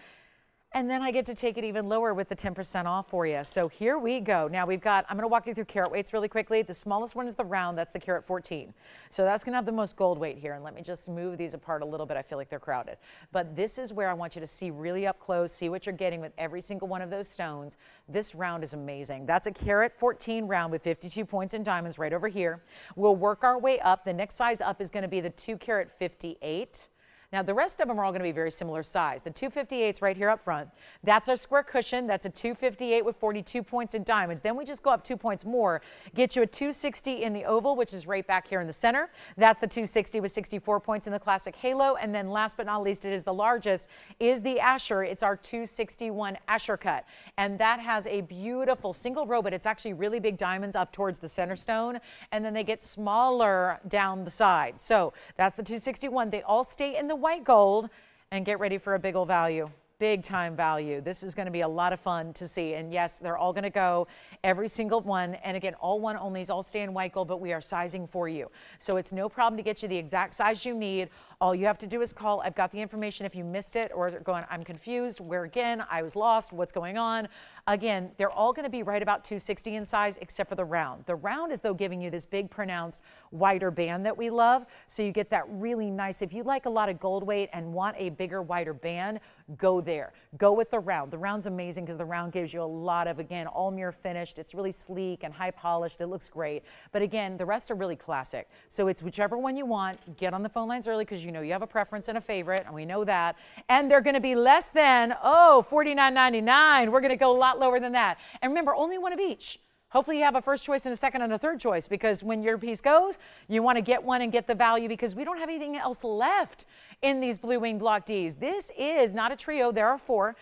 Speaker 1: And then I get to take it even lower with the 10% off for you. So here we go. Now we've got, I'm going to walk you through carat weights really quickly. The smallest one is the round. That's the carat 14. So that's going to have the most gold weight here. And let me just move these apart a little bit. I feel like they're crowded. But this is where I want you to see really up close, see what you're getting with every single one of those stones. This round is amazing. That's a carat 14 round with 52 points in diamonds right over here. We'll work our way up. The next size up is going to be the 2 carat 58. Now, the rest of them are all going to be very similar size. The 258's right here up front. That's our square cushion. That's a 258 with 42 points in diamonds. Then we just go up 2 points more, get you a 260 in the oval, which is right back here in the center. That's the 260 with 64 points in the classic halo. And then last but not least, it is the largest, is the Asher. It's our 261 Asher cut. And that has a beautiful single row, but it's actually really big diamonds up towards the center stone. And then they get smaller down the side. So that's the 261. They all stay in the white gold, and get ready for a big old value. Big time value. This is going to be a lot of fun to see. And yes, they're all going to go, every single one. And again, all one onlys all stay in white gold, but we are sizing for you. So it's no problem to get you the exact size you need. All you have to do is call. I've got the information if you missed it or going, I'm confused. Where again? I was lost. What's going on? Again, they're all going to be right about 260 in size except for the round. The round is though giving you this big pronounced wider band that we love. So you get that really nice, if you like a lot of gold weight and want a bigger, wider band, go there. Go with the round. The round's amazing because the round gives you a lot of, again, all mirror finished. It's really sleek and high polished. It looks great. But again, the rest are really classic. So it's whichever one you want. Get on the phone lines early because you know you have a preference and a favorite, and we know that. And they're going to be less than, $49.99. We're going to go a lot lower than that. And remember, only one of each. Hopefully you have a first choice and a second and a third choice, because when your piece goes, you want to get one and get the value because we don't have anything else left in these Blue Wing Block Ds. This is not a trio. There are four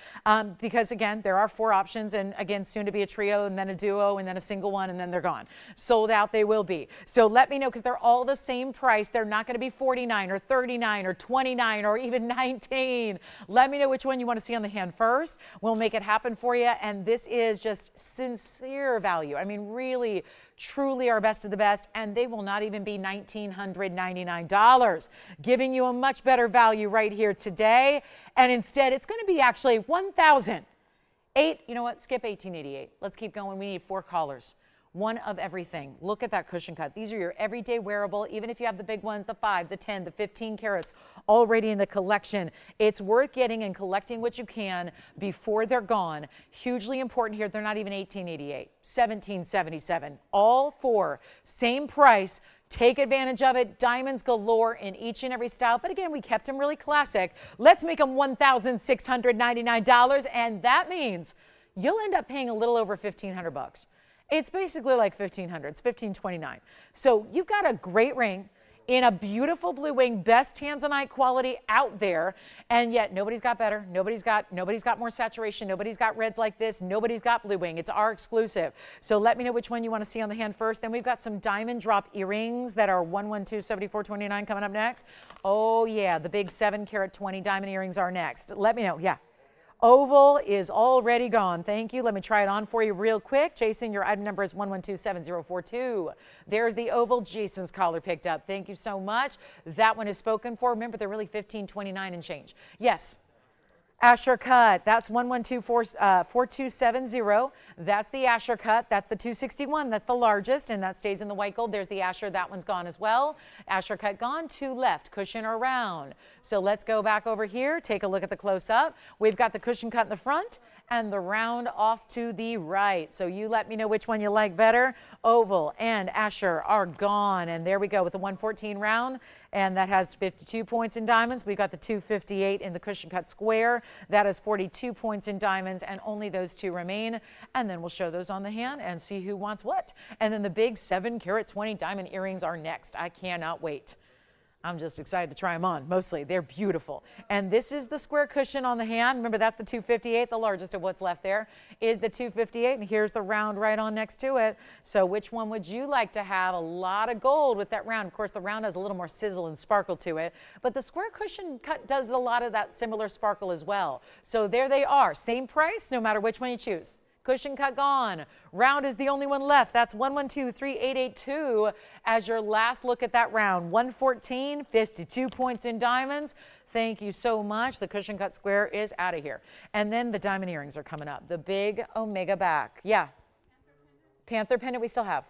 Speaker 1: because, again, there are four options, and again, soon to be a trio and then a duo and then a single one, and then they're gone. Sold out they will be. So let me know, because they're all the same price. They're not going to be $49 or $39 or $29 or even $19. Let me know which one you want to see on the hand first. We'll make it happen for you, and this is just sincere value. I mean, really, truly our best of the best, and they will not even be $1,999, giving you a much better value right here today. And instead, it's going to be actually $1,008. You know what? Skip $1,888. Let's keep going. We need 4 callers. One of everything. Look at that cushion cut. These are your everyday wearable, even if you have the big ones, the 5, the 10, the 15 carats already in the collection. It's worth getting and collecting what you can before they're gone. Hugely important here. They're not even $1,888, $1,777. All 4, same price. Take advantage of it. Diamonds galore in each and every style. But again, we kept them really classic. Let's make them $1,699. And that means you'll end up paying a little over $1,500. It's basically like $1,500. It's $1,529. So you've got a great ring in a beautiful blue wing, best Tanzanite quality out there, and yet nobody's got better. Nobody's got more saturation. Nobody's got reds like this. Nobody's got blue wing. It's our exclusive. So let me know which one you want to see on the hand first. Then we've got some diamond drop earrings that are 1127429 coming up next. Oh yeah, the big 7-carat 20 diamond earrings are next. Let me know. Yeah. Oval is already gone. Thank you. Let me try it on for you real quick. Jason, your item number is 1127042. There's the oval. Jason's collar picked up. Thank you so much. That one is spoken for. Remember, they're really $15.29 and change. Yes. Asher cut. That's 1124270. That's the Asher cut. That's the 261. That's the largest, and that stays in the white gold. There's the Asher. That one's gone as well. Asher cut gone. 2 left. Cushion around. So let's go back over here. Take a look at the close-up. We've got the cushion cut in the front and the round off to the right. So you let me know which one you like better. Oval and Asher are gone. And there we go with the 114 round. And that has 52 points in diamonds. We've got the 258 in the cushion cut square. That is 42 points in diamonds, and only those 2 remain. And then we'll show those on the hand and see who wants what. And then the big 7-carat 20 diamond earrings are next. I cannot wait. I'm just excited to try them on. Mostly, they're beautiful. And this is the square cushion on the hand. Remember, that's the 258. The largest of what's left there is the 258. And here's the round right on next to it. So which one would you like to have? A lot of gold with that round. Of course, the round has a little more sizzle and sparkle to it. But the square cushion cut does a lot of that similar sparkle as well. So there they are. Same price, no matter which one you choose. Cushion cut gone. Round is the only one left. That's 1123882 as your last look at that round. 114, 52 points in diamonds. Thank you so much. The cushion cut square is out of here. And then the diamond earrings are coming up. The big Omega back. Yeah. Panther pendant we still have.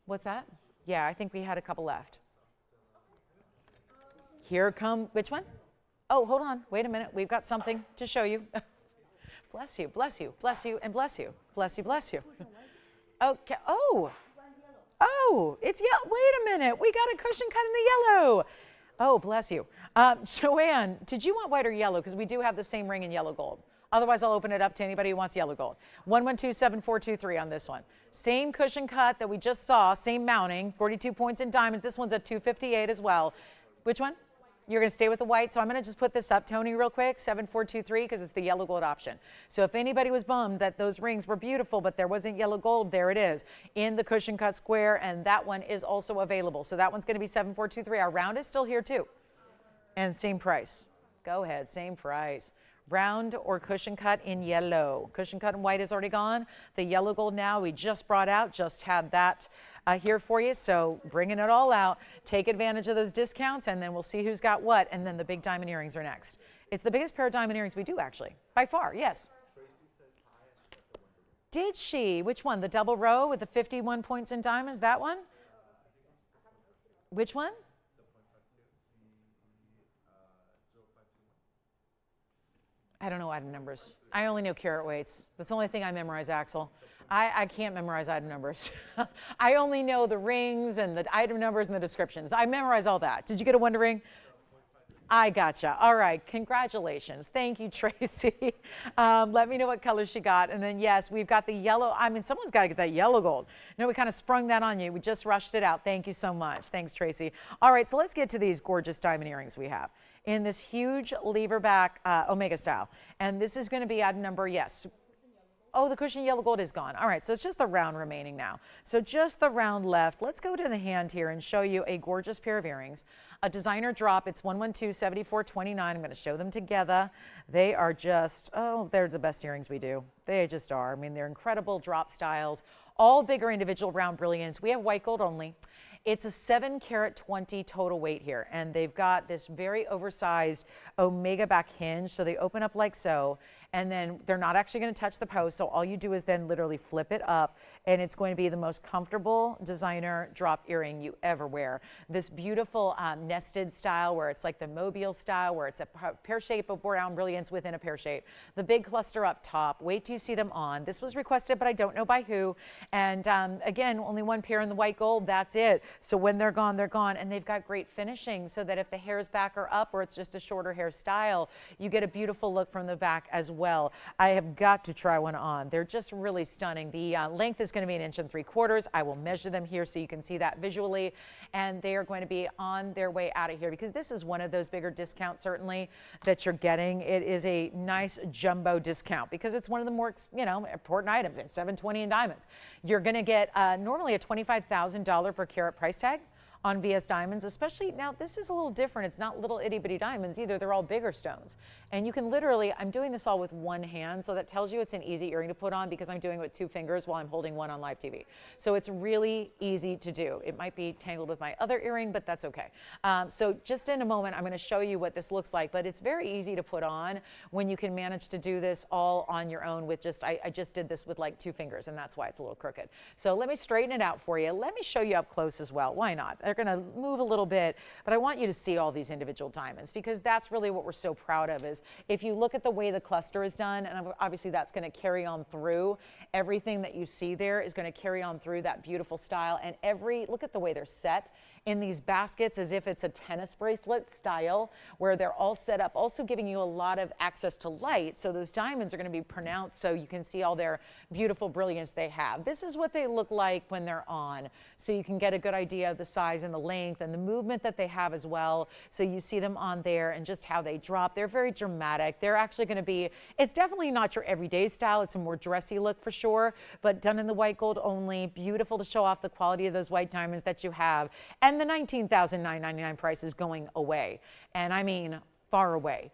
Speaker 1: What's that? Yeah, I think we had a couple left. Here come, which one? Oh, hold on. Wait a minute. We've got something to show you. Bless you, bless you, bless you, and bless you. Bless you, bless you. Okay. Oh, Oh, it's yellow. Wait a minute. We got a cushion cut in the yellow. Oh, bless you. Joanne, did you want white or yellow? Because we do have the same ring in yellow gold. Otherwise, I'll open it up to anybody who wants yellow gold. 1127423 on this one. Same cushion cut that we just saw, same mounting, 42 points in diamonds. This one's at 258 as well. Which one? You're going to stay with the white. So I'm going to just put this up, Tony, real quick, 7423, because it's the yellow gold option. So if anybody was bummed that those rings were beautiful, but there wasn't yellow gold, there it is in the cushion cut square. And that one is also available. So that one's going to be 7423. Our round is still here too. And same price. Go ahead, same price. Round or cushion cut in yellow. Cushion cut in white is already gone. The yellow gold now we just brought out, just had that here for you. So bringing it all out, take advantage of those discounts, and then we'll see who's got what. And then the big diamond earrings are next. It's the biggest pair of diamond earrings we do, actually, by far. Yes. Did she? Which one? The double row with the 51 points in diamonds? That one? Which one? I don't know item numbers. I only know carat weights. That's the only thing I memorize, Axel. I can't memorize item numbers. I only know the rings and the item numbers and the descriptions. I memorize all that. Did you get a wonder ring? I gotcha. All right. Congratulations. Thank you, Tracy. Let me know what color she got. And then, yes, we've got the yellow. I mean, someone's got to get that yellow gold. You know, we kind of sprung that on you. We just rushed it out. Thank you so much. Thanks, Tracy. All right. So let's get to these gorgeous diamond earrings we have in this huge lever back Omega style. And this is going to be item number, yes. Oh, the cushion yellow gold is gone. All right, so it's just the round remaining now. So just the round left. Let's go to the hand here and show you a gorgeous pair of earrings. A designer drop. It's 1127429. I'm going to show them together. They are just, oh, they're the best earrings we do. They just are. I mean, they're incredible drop styles. All bigger individual round brilliance. We have white gold only. It's a 7 carat 20 total weight here, and they've got this very oversized Omega back hinge, so they open up like so, and then they're not actually going to touch the post, so all you do is then literally flip it up, and it's going to be the most comfortable designer drop earring you ever wear. This beautiful nested style where it's like the mobile style, where it's a pear shape of round brilliance within a pear shape. The big cluster up top. Wait till you see them on. This was requested, but I don't know by who. And again, only one pair in the white gold. That's it. So when they're gone, they're gone. And they've got great finishing so that if the hair's back or up, or it's just a shorter hairstyle, you get a beautiful look from the back as well. I have got to try one on. They're just really stunning. The length is going to be 1 3/4. I will measure them here so you can see that visually. And they are going to be on their way out of here because this is one of those bigger discounts, certainly, that you're getting. It is a nice jumbo discount because it's one of the more, you know, important items. It's $720 in diamonds. You're going to get normally a $25,000 per carat price tag on VS Diamonds, especially now this is a little different. It's not little itty bitty diamonds either. They're all bigger stones. And you can literally, I'm doing this all with one hand, so that tells you it's an easy earring to put on because I'm doing it with 2 fingers while I'm holding one on live TV. So it's really easy to do. It might be tangled with my other earring, but that's okay. So just in a moment, I'm gonna show you what this looks like, but it's very easy to put on when you can manage to do this all on your own with just, I just did this with like 2 fingers, and that's why it's a little crooked. So let me straighten it out for you. Let me show you up close as well. Why not? They're going to move a little bit, but I want you to see all these individual diamonds because that's really what we're so proud of is if you look at the way the cluster is done, and obviously that's going to carry on through, everything that you see there is going to carry on through that beautiful style, and look at the way they're set in these baskets as if it's a tennis bracelet style where they're all set up, also giving you a lot of access to light, so those diamonds are going to be pronounced so you can see all their beautiful brilliance they have. This is what they look like when they're on, so you can get a good idea of the size and the length and the movement that they have as well. So you see them on there and just how they drop. They're very dramatic. They're actually going to be, it's definitely not your everyday style. It's a more dressy look for sure, but done in the white gold only. Beautiful to show off the quality of those white diamonds that you have. And the $19,999 price is going away. And I mean, far away.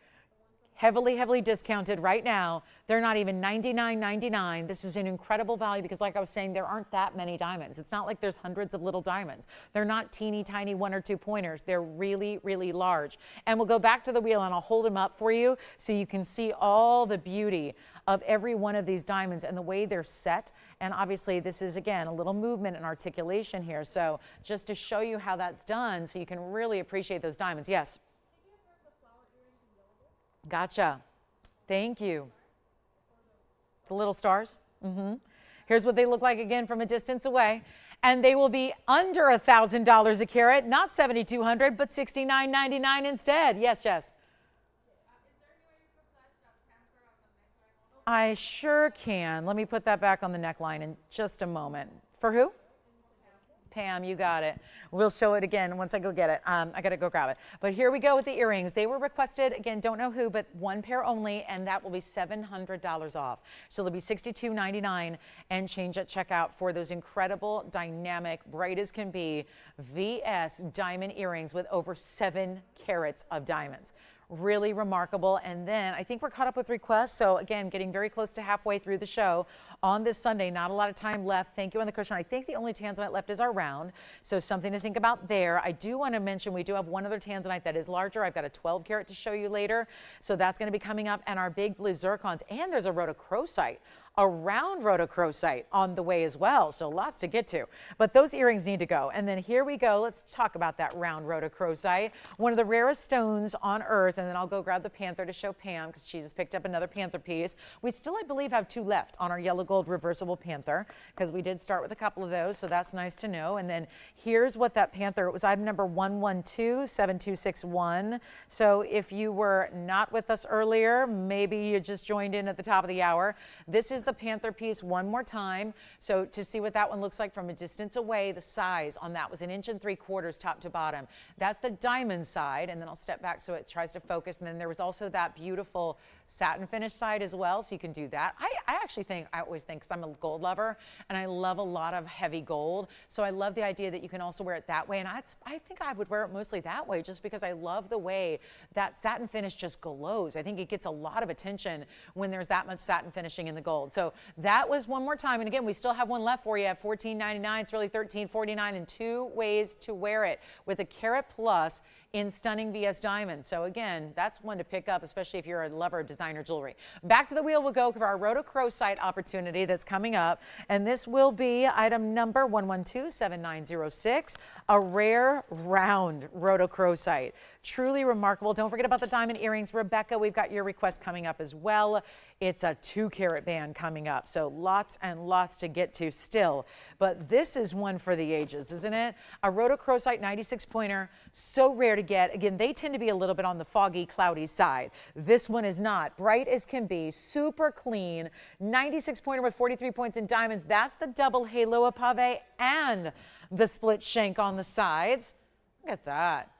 Speaker 1: Heavily, heavily discounted right now. They're not even $99.99. This is an incredible value because like I was saying, there aren't that many diamonds. It's not like there's hundreds of little diamonds. They're not teeny tiny 1 or 2 pointers. They're really, really large. And we'll go back to the wheel and I'll hold them up for you so you can see all the beauty of every one of these diamonds and the way they're set. And obviously this is, again, a little movement and articulation here. So just to show you how that's done so you can really appreciate those diamonds. Yes? Gotcha. Thank you. The little stars. Here's what they look like again from a distance away. And they will be under $1,000 a carat, not $7,200, but $69.99 instead. Yes, Jess. I sure can. Let me put that back on the neckline in just a moment. For who? Pam, you got it. We'll show it again once I go get it. I got to go grab it. But here we go with the earrings. They were requested, again, don't know who, but one pair only, and that will be $700 off. So they'll be $62.99 and change at checkout for those incredible, dynamic, bright as can be VS diamond earrings with over 7 carats of diamonds. Really remarkable. And then I think we're caught up with requests. So again, getting very close to halfway through the show on this Sunday. Not a lot of time left. Thank you on the cushion. I think the only Tanzanite left is our round. So something to think about there. I do want to mention we do have one other Tanzanite that is larger. I've got a 12 carat to show you later. So that's going to be coming up, and our big blue zircons. And there's a rhodochrosite, a round rhodochrosite on the way as well. So lots to get to. But those earrings need to go. And then here we go. Let's talk about that round rhodochrosite. One of the rarest stones on earth. And then I'll go grab the panther to show Pam because she just picked up another panther piece. We still, I believe, have 2 left on our yellow gold reversible panther because we did start with a couple of those. So that's nice to know. And then here's what that panther, it was item number 1127261. So if you were not with us earlier, maybe you just joined in at the top of the hour. This is the panther piece one more time. So to see what that one looks like from a distance away, the size on that was 1 3/4 inches top to bottom. That's the diamond side. And then I'll step back so it tries to focus. And then there was also that beautiful satin finish side as well. So you can do that. I actually think, I always think, because I'm a gold lover and I love a lot of heavy gold. So I love the idea that you can also wear it that way. And I think I would wear it mostly that way just because I love the way that satin finish just glows. I think it gets a lot of attention when there's that much satin finishing in the gold. So that was one more time. And again, we still have one left for you at $14.99. It's really $13.49 and 2 ways to wear it with a carat plus in stunning VS diamonds. So again, that's one to pick up, especially if you're a lover of designer jewelry. Back to the wheel we'll go for our rhodochrosite opportunity that's coming up. And this will be item number 1127906, a rare round rhodochrosite. Truly remarkable. Don't forget about the diamond earrings. Rebecca, we've got your request coming up as well. It's a 2 carat band coming up. So lots and lots to get to still. But this is one for the ages, isn't it? A rhodochrosite 96 pointer. So rare to get. Again, they tend to be a little bit on the foggy, cloudy side. This one is not. Bright as can be. Super clean. 96 pointer with 43 points in diamonds. That's the double halo pave and the split shank on the sides. Look at that.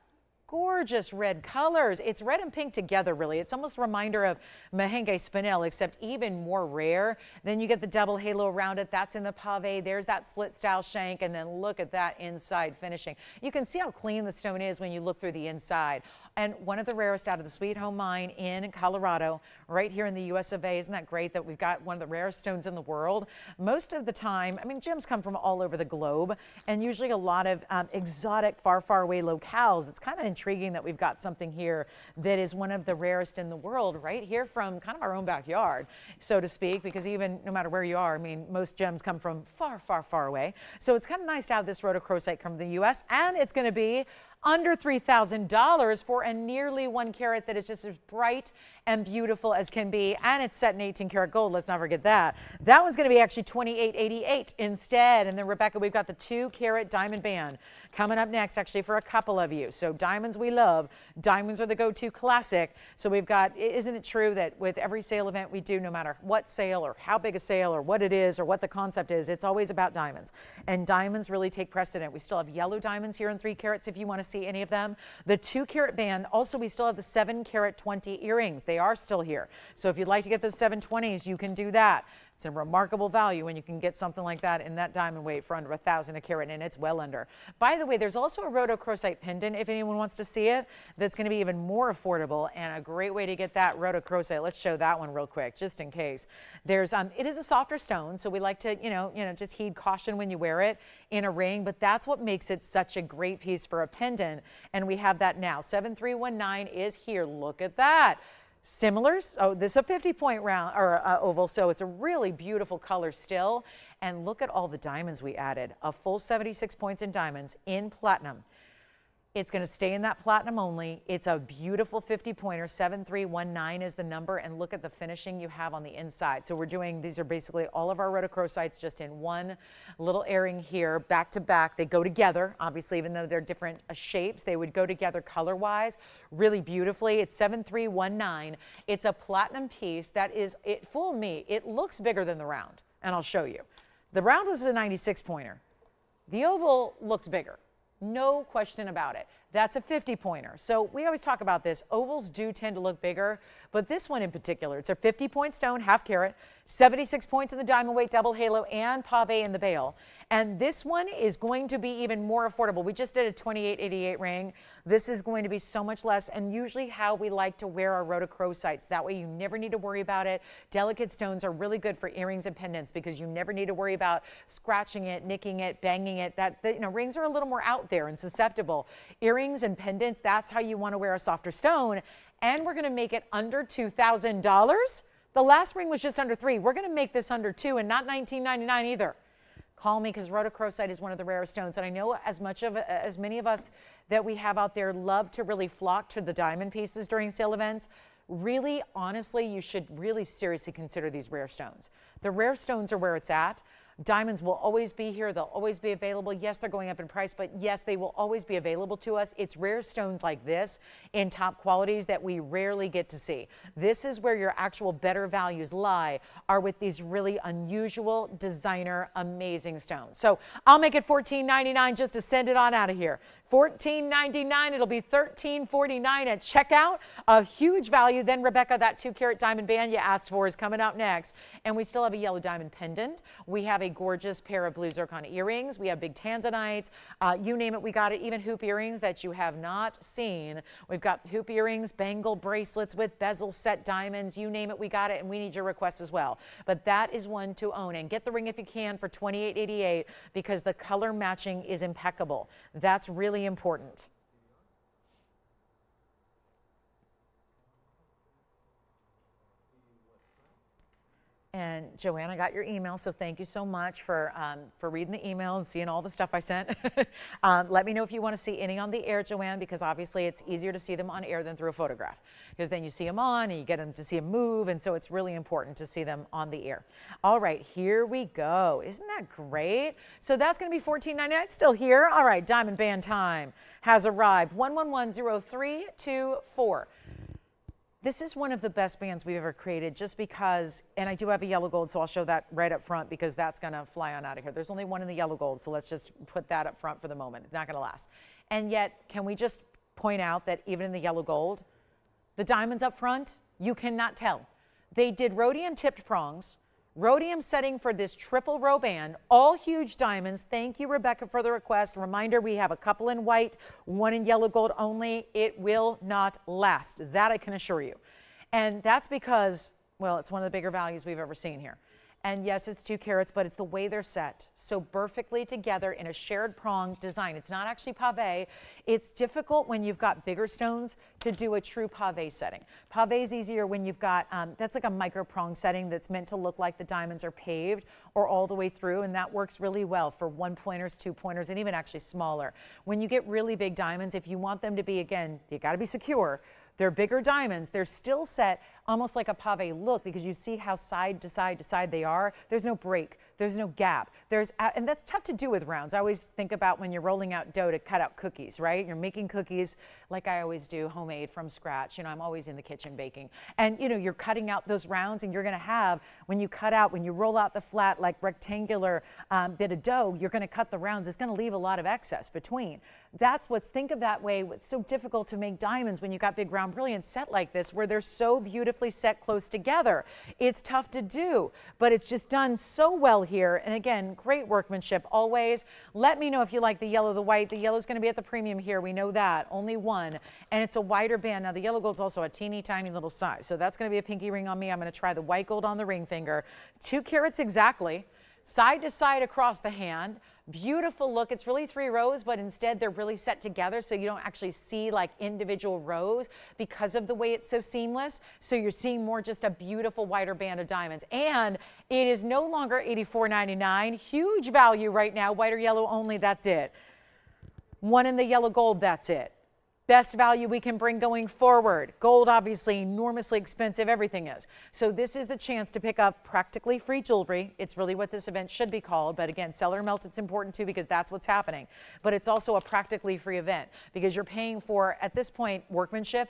Speaker 1: Gorgeous red colors. It's red and pink together, really. It's almost a reminder of Mahenge Spinel, except even more rare. Then you get the double halo around it. That's in the pave. There's that split style shank. And then look at that inside finishing. You can see how clean the stone is when you look through the inside. And one of the rarest out of the Sweet Home Mine in Colorado, right here in the US of A. Isn't that great that we've got one of the rarest stones in the world? Most of the time, I mean, gems come from all over the globe, and usually a lot of exotic, far, far away locales. It's kind of intriguing that we've got something here that is one of the rarest in the world, right here from kind of our own backyard, so to speak, because even no matter where you are, I mean, most gems come from far, far, far away. So it's kind of nice to have this rhodochrosite come from the US, and it's going to be under $3,000 for a nearly 1 carat that is just as bright and beautiful as can be. And it's set in 18 karat gold. Let's not forget that. That one's going to be actually $28.88 instead. And then, Rebecca, we've got the 2 carat diamond band coming up next, actually, for a couple of you. So diamonds we love. Diamonds are the go-to classic. So we've got, isn't it true that with every sale event we do, no matter what sale or how big a sale or what it is or what the concept is, it's always about diamonds. And diamonds really take precedent. We still have yellow diamonds here in 3 carats if you want to see any of them. The 2 carat band, also we still have the 7 carat 20 earrings. They are still here. So if you'd like to get those 720s, you can do that. It's a remarkable value when you can get something like that in that diamond weight for under $1,000 a carat, and it's well under. By the way, there's also a rhodochrosite pendant if anyone wants to see it. That's going to be even more affordable and a great way to get that rhodochrosite. Let's show that one real quick, just in case. There's it is a softer stone, so we like to just heed caution when you wear it in a ring. But that's what makes it such a great piece for a pendant, and we have that now. 7319 is here. Look at that. Similar, oh, this is a 50-point round or oval, so it's a really beautiful color still. And look at all the diamonds we added. A full 76 points in diamonds in platinum. It's going to stay in that platinum only. It's a beautiful 50 pointer. 7319 is the number, and look at the finishing you have on the inside. So we're doing, these are basically all of our rhodochrosites just in one little airing here, back to back. They go together, obviously, even though they're different shapes, they would go together color-wise really beautifully. It's 7319. It's a platinum piece that is, it fooled me. It looks bigger than the round, and I'll show you. The round was a 96 pointer. The oval looks bigger. No question about it. That's a 50 pointer. So we always talk about this. Ovals do tend to look bigger, but this one in particular, it's a 50 point stone, half carat, 76 points in the diamond weight, double halo, and pave in the bail. And this one is going to be even more affordable. We just did a 2888 ring. This is going to be so much less, and usually how we like to wear our rhodochrosites. That way you never need to worry about it. Delicate stones are really good for earrings and pendants because you never need to worry about scratching it, nicking it, banging it. Rings are a little more out there and susceptible. Earrings and pendants, that's how you want to wear a softer stone. And we're going to make it under $2,000. The last ring was just under $3,000. We're going to make this under $2,000 and not $19.99 either. Call me, because rhodochrosite is one of the rarest stones. And I know as many of us that we have out there love to really flock to the diamond pieces during sale events. Really, honestly, you should really seriously consider these rare stones. The rare stones are where it's at. Diamonds will always be here. They'll always be available. Yes, they're going up in price, but yes, they will always be available to us. It's rare stones like this in top qualities that we rarely get to see. This is where your actual better values lie, are with these really unusual, designer, amazing stones. So I'll make it $14.99 just to send it on out of here. $14.99. It'll be $13.49 at checkout. A huge value. Then, Rebecca, that 2-carat diamond band you asked for is coming out next. And we still have a yellow diamond pendant. We have a gorgeous pair of blue zircon earrings. We have big Tanzanites. You name it, we got it. Even hoop earrings that you have not seen. We've got hoop earrings, bangle bracelets with bezel set diamonds. You name it, we got it, and we need your requests as well. But that is one to own. And get the ring if you can for $28.88 because the color matching is impeccable. That's really important. And Joanne, I got your email, so thank you so much for reading the email and seeing all the stuff I sent. Let me know if you want to see any on the air, Joanne, because obviously it's easier to see them on air than through a photograph, because then you see them on and you get them to see them move, and so it's really important to see them on the air. All right, here we go. Isn't that great? So that's going to be $14.99. It's still here. All right, diamond band time has arrived. 1110324. This is one of the best bands we've ever created just because, and I do have a yellow gold, so I'll show that right up front because that's going to fly on out of here. There's only one in the yellow gold, so let's just put that up front for the moment. It's not going to last. And yet, can we just point out that even in the yellow gold, the diamonds up front, you cannot tell. They did rhodium tipped prongs, rhodium setting for this triple row band, all huge diamonds. Thank you, Rebecca, for the request. Reminder, we have a couple in white, one in yellow gold only. It will not last. That I can assure you. And that's because, well, it's one of the bigger values we've ever seen here. And yes, it's 2 carats, but it's the way they're set so perfectly together in a shared prong design. It's not actually pave. It's difficult when you've got bigger stones to do a true pave setting. Pave is easier when you've got, that's like a micro prong setting that's meant to look like the diamonds are paved or all the way through, and that works really well for 1-pointers, 2-pointers, and even actually smaller. When you get really big diamonds, if you want them to be, again, you got to be secure. They're bigger diamonds. They're still set almost like a pave look because you see how side to side they are. There's no break. There's no gap. And that's tough to do with rounds. I always think about when you're rolling out dough to cut out cookies, right? You're making cookies like I always do, homemade from scratch. You know, I'm always in the kitchen baking. And, you know, you're cutting out those rounds and you're going to have, when you roll out the flat, like rectangular bit of dough, you're going to cut the rounds. It's going to leave a lot of excess between. Think of that way. It's so difficult to make diamonds when you've got big round brilliance set like this, where they're so beautifully set close together. It's tough to do, but it's just done so well here. And again, great workmanship always. Let me know if you like the yellow, the white. The yellow is going to be at the premium here. We know that. Only one. And it's a wider band. Now, the yellow gold's also a teeny tiny little size. So that's going to be a pinky ring on me. I'm going to try the white gold on the ring finger. 2 carats exactly. Side to side across the hand. Beautiful look. It's really 3 rows, but instead they're really set together so you don't actually see like individual rows because of the way it's so seamless. So you're seeing more just a beautiful wider band of diamonds. And it is no longer $84.99. Huge value right now. White or yellow only. That's it. One in the yellow gold, that's it. Best value we can bring going forward. Gold, obviously, enormously expensive, everything is. So this is the chance to pick up practically free jewelry. It's really what this event should be called. But again, cellular melt, it's important too because that's what's happening. But it's also a practically free event because you're paying for, at this point, workmanship,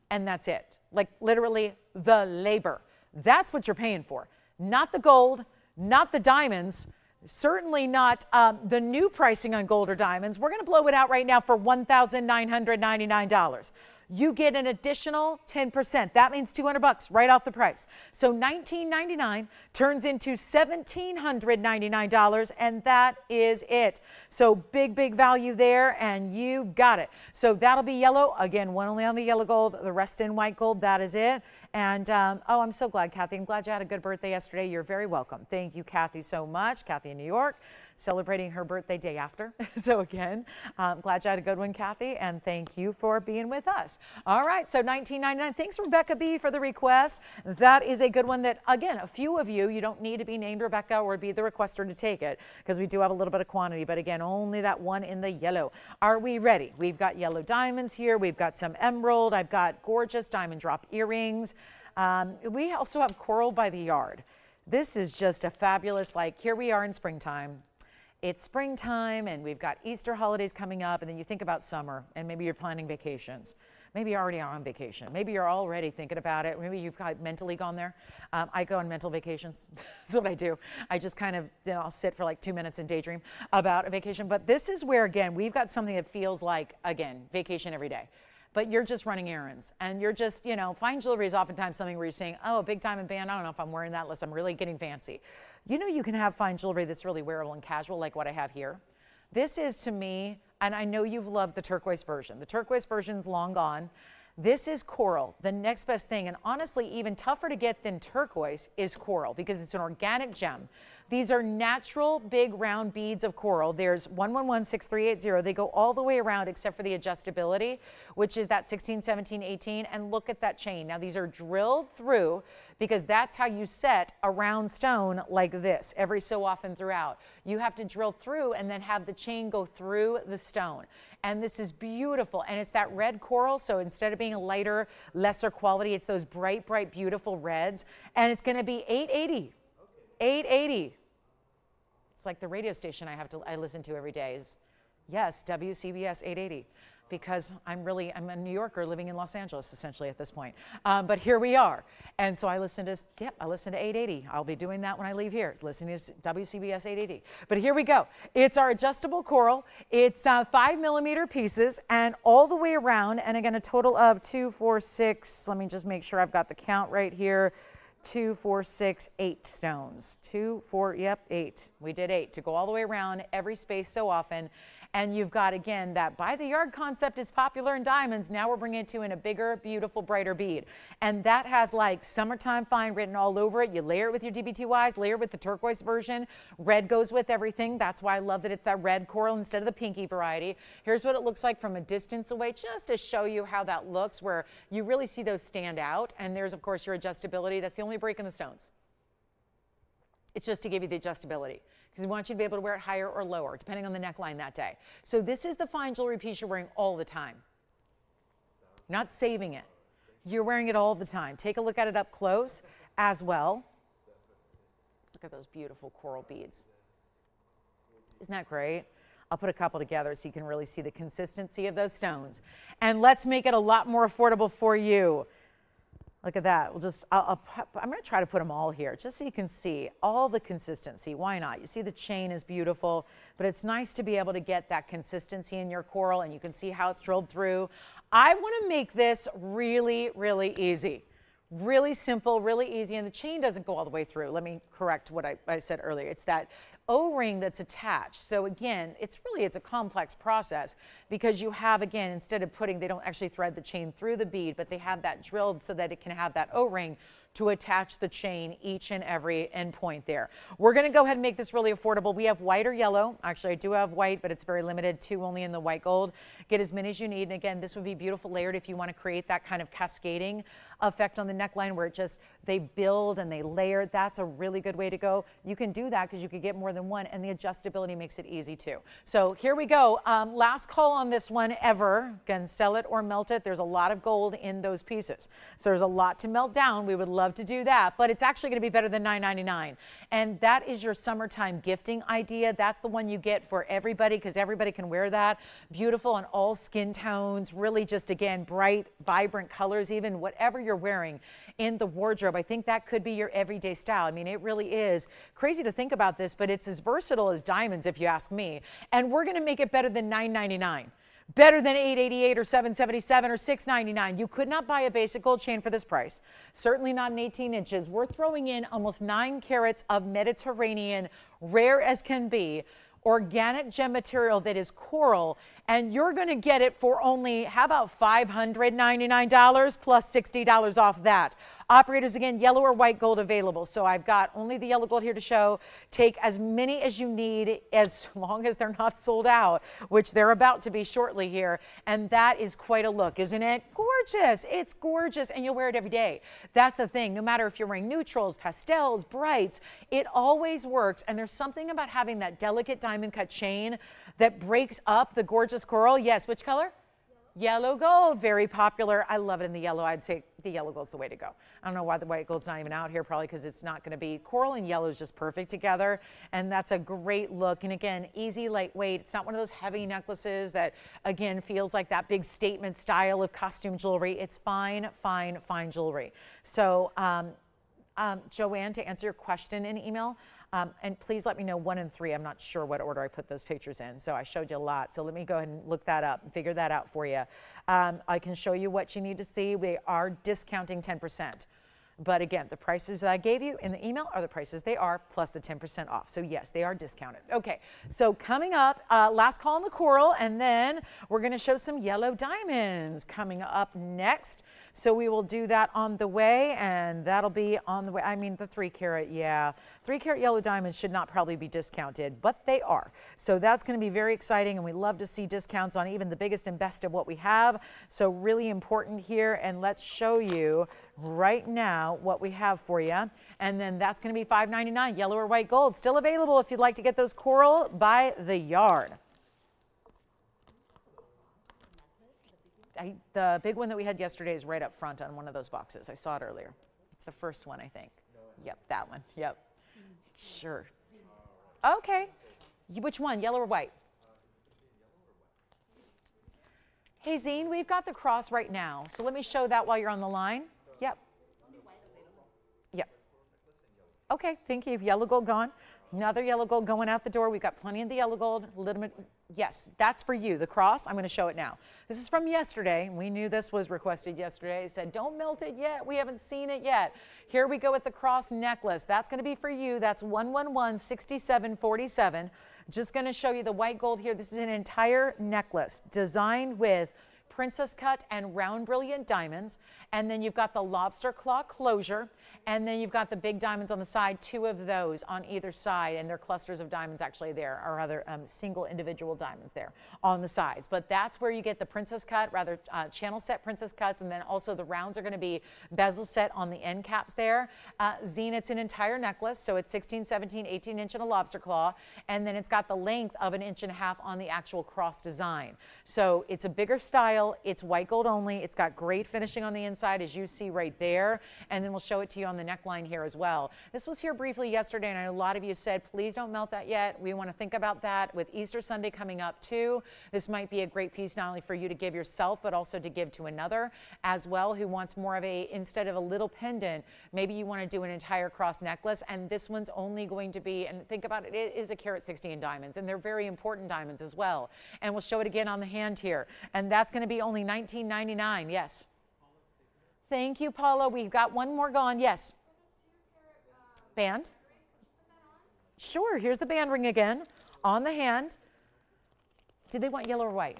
Speaker 1: and that's it. Like literally the labor. That's what you're paying for. Not the gold, not the diamonds, certainly not the new pricing on gold or diamonds. We're going to blow it out right now for $1,999. You get an additional 10%. That means $200 right off the price. So $1,999 turns into $1,799, and that is it. So big, big value there, and you got it. So that'll be yellow. Again, one only on the yellow gold, the rest in white gold. That is it. And oh, I'm so glad, Kathy. I'm glad you had a good birthday yesterday. You're very welcome. Thank you, Kathy, so much. Kathy in New York, celebrating her birthday day after. So again, glad you had a good one, Kathy, and thank you for being with us. All right, so $19.99. Thanks, Rebecca B, for the request. That is a good one that, again, a few of you don't need to be named Rebecca or be the requester to take it because we do have a little bit of quantity, but again, only that one in the yellow. Are we ready? We've got yellow diamonds here. We've got some emerald. I've got gorgeous diamond drop earrings. We also have coral by the yard. This is just a fabulous, like, here we are in springtime. It's springtime and we've got Easter holidays coming up, and then you think about summer and maybe you're planning vacations. Maybe you already are on vacation. Maybe you're already thinking about it. Maybe you've mentally gone there. I go on mental vacations. That's what I do. I just kind of, I'll sit for like 2 minutes and daydream about a vacation. But this is where, again, we've got something that feels like, again, vacation every day. But you're just running errands and you're just, fine jewelry is oftentimes something where you're saying, oh, a big diamond band, I don't know if I'm wearing that unless I'm really getting fancy. You can have fine jewelry that's really wearable and casual like what I have here. This is, to me, and I know you've loved the turquoise version. The turquoise version's long gone. This is coral, the next best thing. And honestly, even tougher to get than turquoise is coral because it's an organic gem. These are natural big round beads of coral. There's 1116380. They go all the way around except for the adjustability, which is that 16, 17, 18. And look at that chain. Now these are drilled through because that's how you set a round stone like this every so often throughout. You have to drill through and then have the chain go through the stone. And this is beautiful. And it's that red coral. So instead of being a lighter, lesser quality, it's those bright, bright, beautiful reds. And it's going to be $880. $880. It's like the radio station I listen to every day is, yes, WCBS 880, because I'm a New Yorker living in Los Angeles essentially at this point. But here we are. And so I listen to 880. I'll be doing that when I leave here, listening to WCBS 880. But here we go. It's our adjustable coral. It's 5mm pieces and all the way around. And again, a total of 2, 4, 6. Let me just make sure I've got the count right here. 2, 4, 6, 8 stones. 2, 4, yep, 8. We did 8 to go all the way around every space so often. And you've got, again, that by the yard concept is popular in diamonds. Now we're bringing it to in a bigger, beautiful, brighter bead. And that has like summertime fine written all over it. You layer it with your DBTYs, layer it with the turquoise version. Red goes with everything. That's why I love that it's that red coral instead of the pinky variety. Here's what it looks like from a distance away, just to show you how that looks, where you really see those stand out. And there's, of course, your adjustability. That's the only break in the stones. It's just to give you the adjustability because we want you to be able to wear it higher or lower depending on the neckline that day. So this is the fine jewelry piece you're wearing all the time. You're not saving it. You're wearing it all the time. Take a look at it up close as well. Look at those beautiful coral beads. Isn't that great? I'll put a couple together so you can really see the consistency of those stones. And let's make it a lot more affordable for you. Look at that. I'm going to try to put them all here just so you can see all the consistency. Why not? You see the chain is beautiful, but it's nice to be able to get that consistency in your coral, and you can see how it's drilled through. I want to make this really, really easy. Really simple, really easy, and the chain doesn't go all the way through. Let me correct what I said earlier. It's that O-ring that's attached. So again, it's a complex process because you have, again, instead of they don't actually thread the chain through the bead, but they have that drilled so that it can have that O-ring to attach the chain each and every endpoint there. We're going to go ahead and make this really affordable. We have white or yellow. Actually, I do have white, but it's very limited, 2 only in the white gold. Get as many as you need. And again, this would be beautiful layered if you want to create that kind of cascading effect on the neckline where it just, they build and they layer. That's a really good way to go. You can do that because you could get more than one, and the adjustability makes it easy too. So here we go. Last call on this one ever. Again, sell it or melt it. There's a lot of gold in those pieces. So there's a lot to melt down. We would love to do that, but it's actually going to be better than $9.99. And that is your summertime gifting idea. That's the one you get for everybody because everybody can wear that. Beautiful on all skin tones, really just, again, bright, vibrant colors, even whatever you're wearing in the wardrobe. I think that could be your everyday style. I mean, it really is crazy to think about this, but it's as versatile as diamonds, if you ask me. And we're going to make it better than $9.99. Better than $888 or $777 or $699. You could not buy a basic gold chain for this price. Certainly not in 18 inches. We're throwing in almost 9 carats of Mediterranean, rare as can be, organic gem material that is coral, and you're going to get it for only, how about $599 plus $60 off that. Operators, again, yellow or white gold available. So I've got only the yellow gold here to show. Take as many as you need as long as they're not sold out, which they're about to be shortly here. And that is quite a look, isn't it? Gorgeous. It's gorgeous, and you'll wear it every day. That's the thing. No matter if you're wearing neutrals, pastels, brights, it always works. And there's something about having that delicate diamond cut chain that breaks up the gorgeous coral. Yes, which color? Yellow gold, very popular. I love it in the yellow. I'd say the yellow gold's the way to go. I don't know why the white gold's not even out here, probably because it's not going to be. Coral and yellow is just perfect together, and that's a great look. And again, easy, lightweight. It's not one of those heavy necklaces that, again, feels like that big statement style of costume jewelry. It's fine, fine, fine jewelry. So, Joanne, to answer your question in email, and please let me know 1 and 3. I'm not sure what order I put those pictures in, so I showed you a lot. So let me go ahead and look that up and figure that out for you. I can show you what you need to see. We are discounting 10%. But again, the prices that I gave you in the email are the prices they are, plus the 10% off. So yes, they are discounted. Okay, so coming up, last call on the coral, and then we're going to show some yellow diamonds coming up next. So we will do that on the way, and that'll be on the way. I mean, the 3 carat, yeah. 3 carat yellow diamonds should not probably be discounted, but they are. So that's going to be very exciting, and we love to see discounts on even the biggest and best of what we have. So really important here, and let's show you right now what we have for you. And then that's going to be $5.99, yellow or white gold. Still available if you'd like to get those coral by the yard. The big one that we had yesterday is right up front on one of those boxes. I saw it earlier. It's the first one, I think. Yep, that one. Yep. Sure. Okay. Which one, yellow or white? Hey, Zine, we've got the cross right now. So let me show that while you're on the line. Yep. Yep. Okay, thank you. Yellow gold gone. Another yellow gold going out the door. We've got plenty of the yellow gold. Yes, that's for you. The cross, I'm going to show it now. This is from yesterday. We knew this was requested yesterday. It said, don't melt it yet. We haven't seen it yet. Here we go with the cross necklace. That's going to be for you. That's 111-6747. Just going to show you the white gold here. This is an entire necklace designed with princess cut and round brilliant diamonds, and then you've got the lobster claw closure, and then you've got the big diamonds on the side, 2 of those on either side, and they're clusters of diamonds actually there, or rather single individual diamonds there on the sides. But that's where you get the princess cut, rather channel set princess cuts, and then also the rounds are going to be bezel set on the end caps there. Zine, it's an entire necklace, so it's 16, 17, 18 inch in a lobster claw, and then it's got the length of 1.5 inches on the actual cross design. So it's a bigger style. It's white gold only. It's got great finishing on the inside, as you see right there. And then we'll show it to you on the neckline here as well. This was here briefly yesterday, and I know a lot of you said, please don't melt that yet. We want to think about that with Easter Sunday coming up too. This might be a great piece not only for you to give yourself, but also to give to another as well who wants more of a, instead of a little pendant, maybe you want to do an entire cross necklace. And this one's only going to be, and think about it, it is a carat 60 in diamonds, and they're very important diamonds as well. And we'll show it again on the hand here. And that's going to be only $19.99. Yes. Thank you, Paula. We've got one more gone. Yes. Band. Sure. Here's the band ring again on the hand. Did they want yellow or white?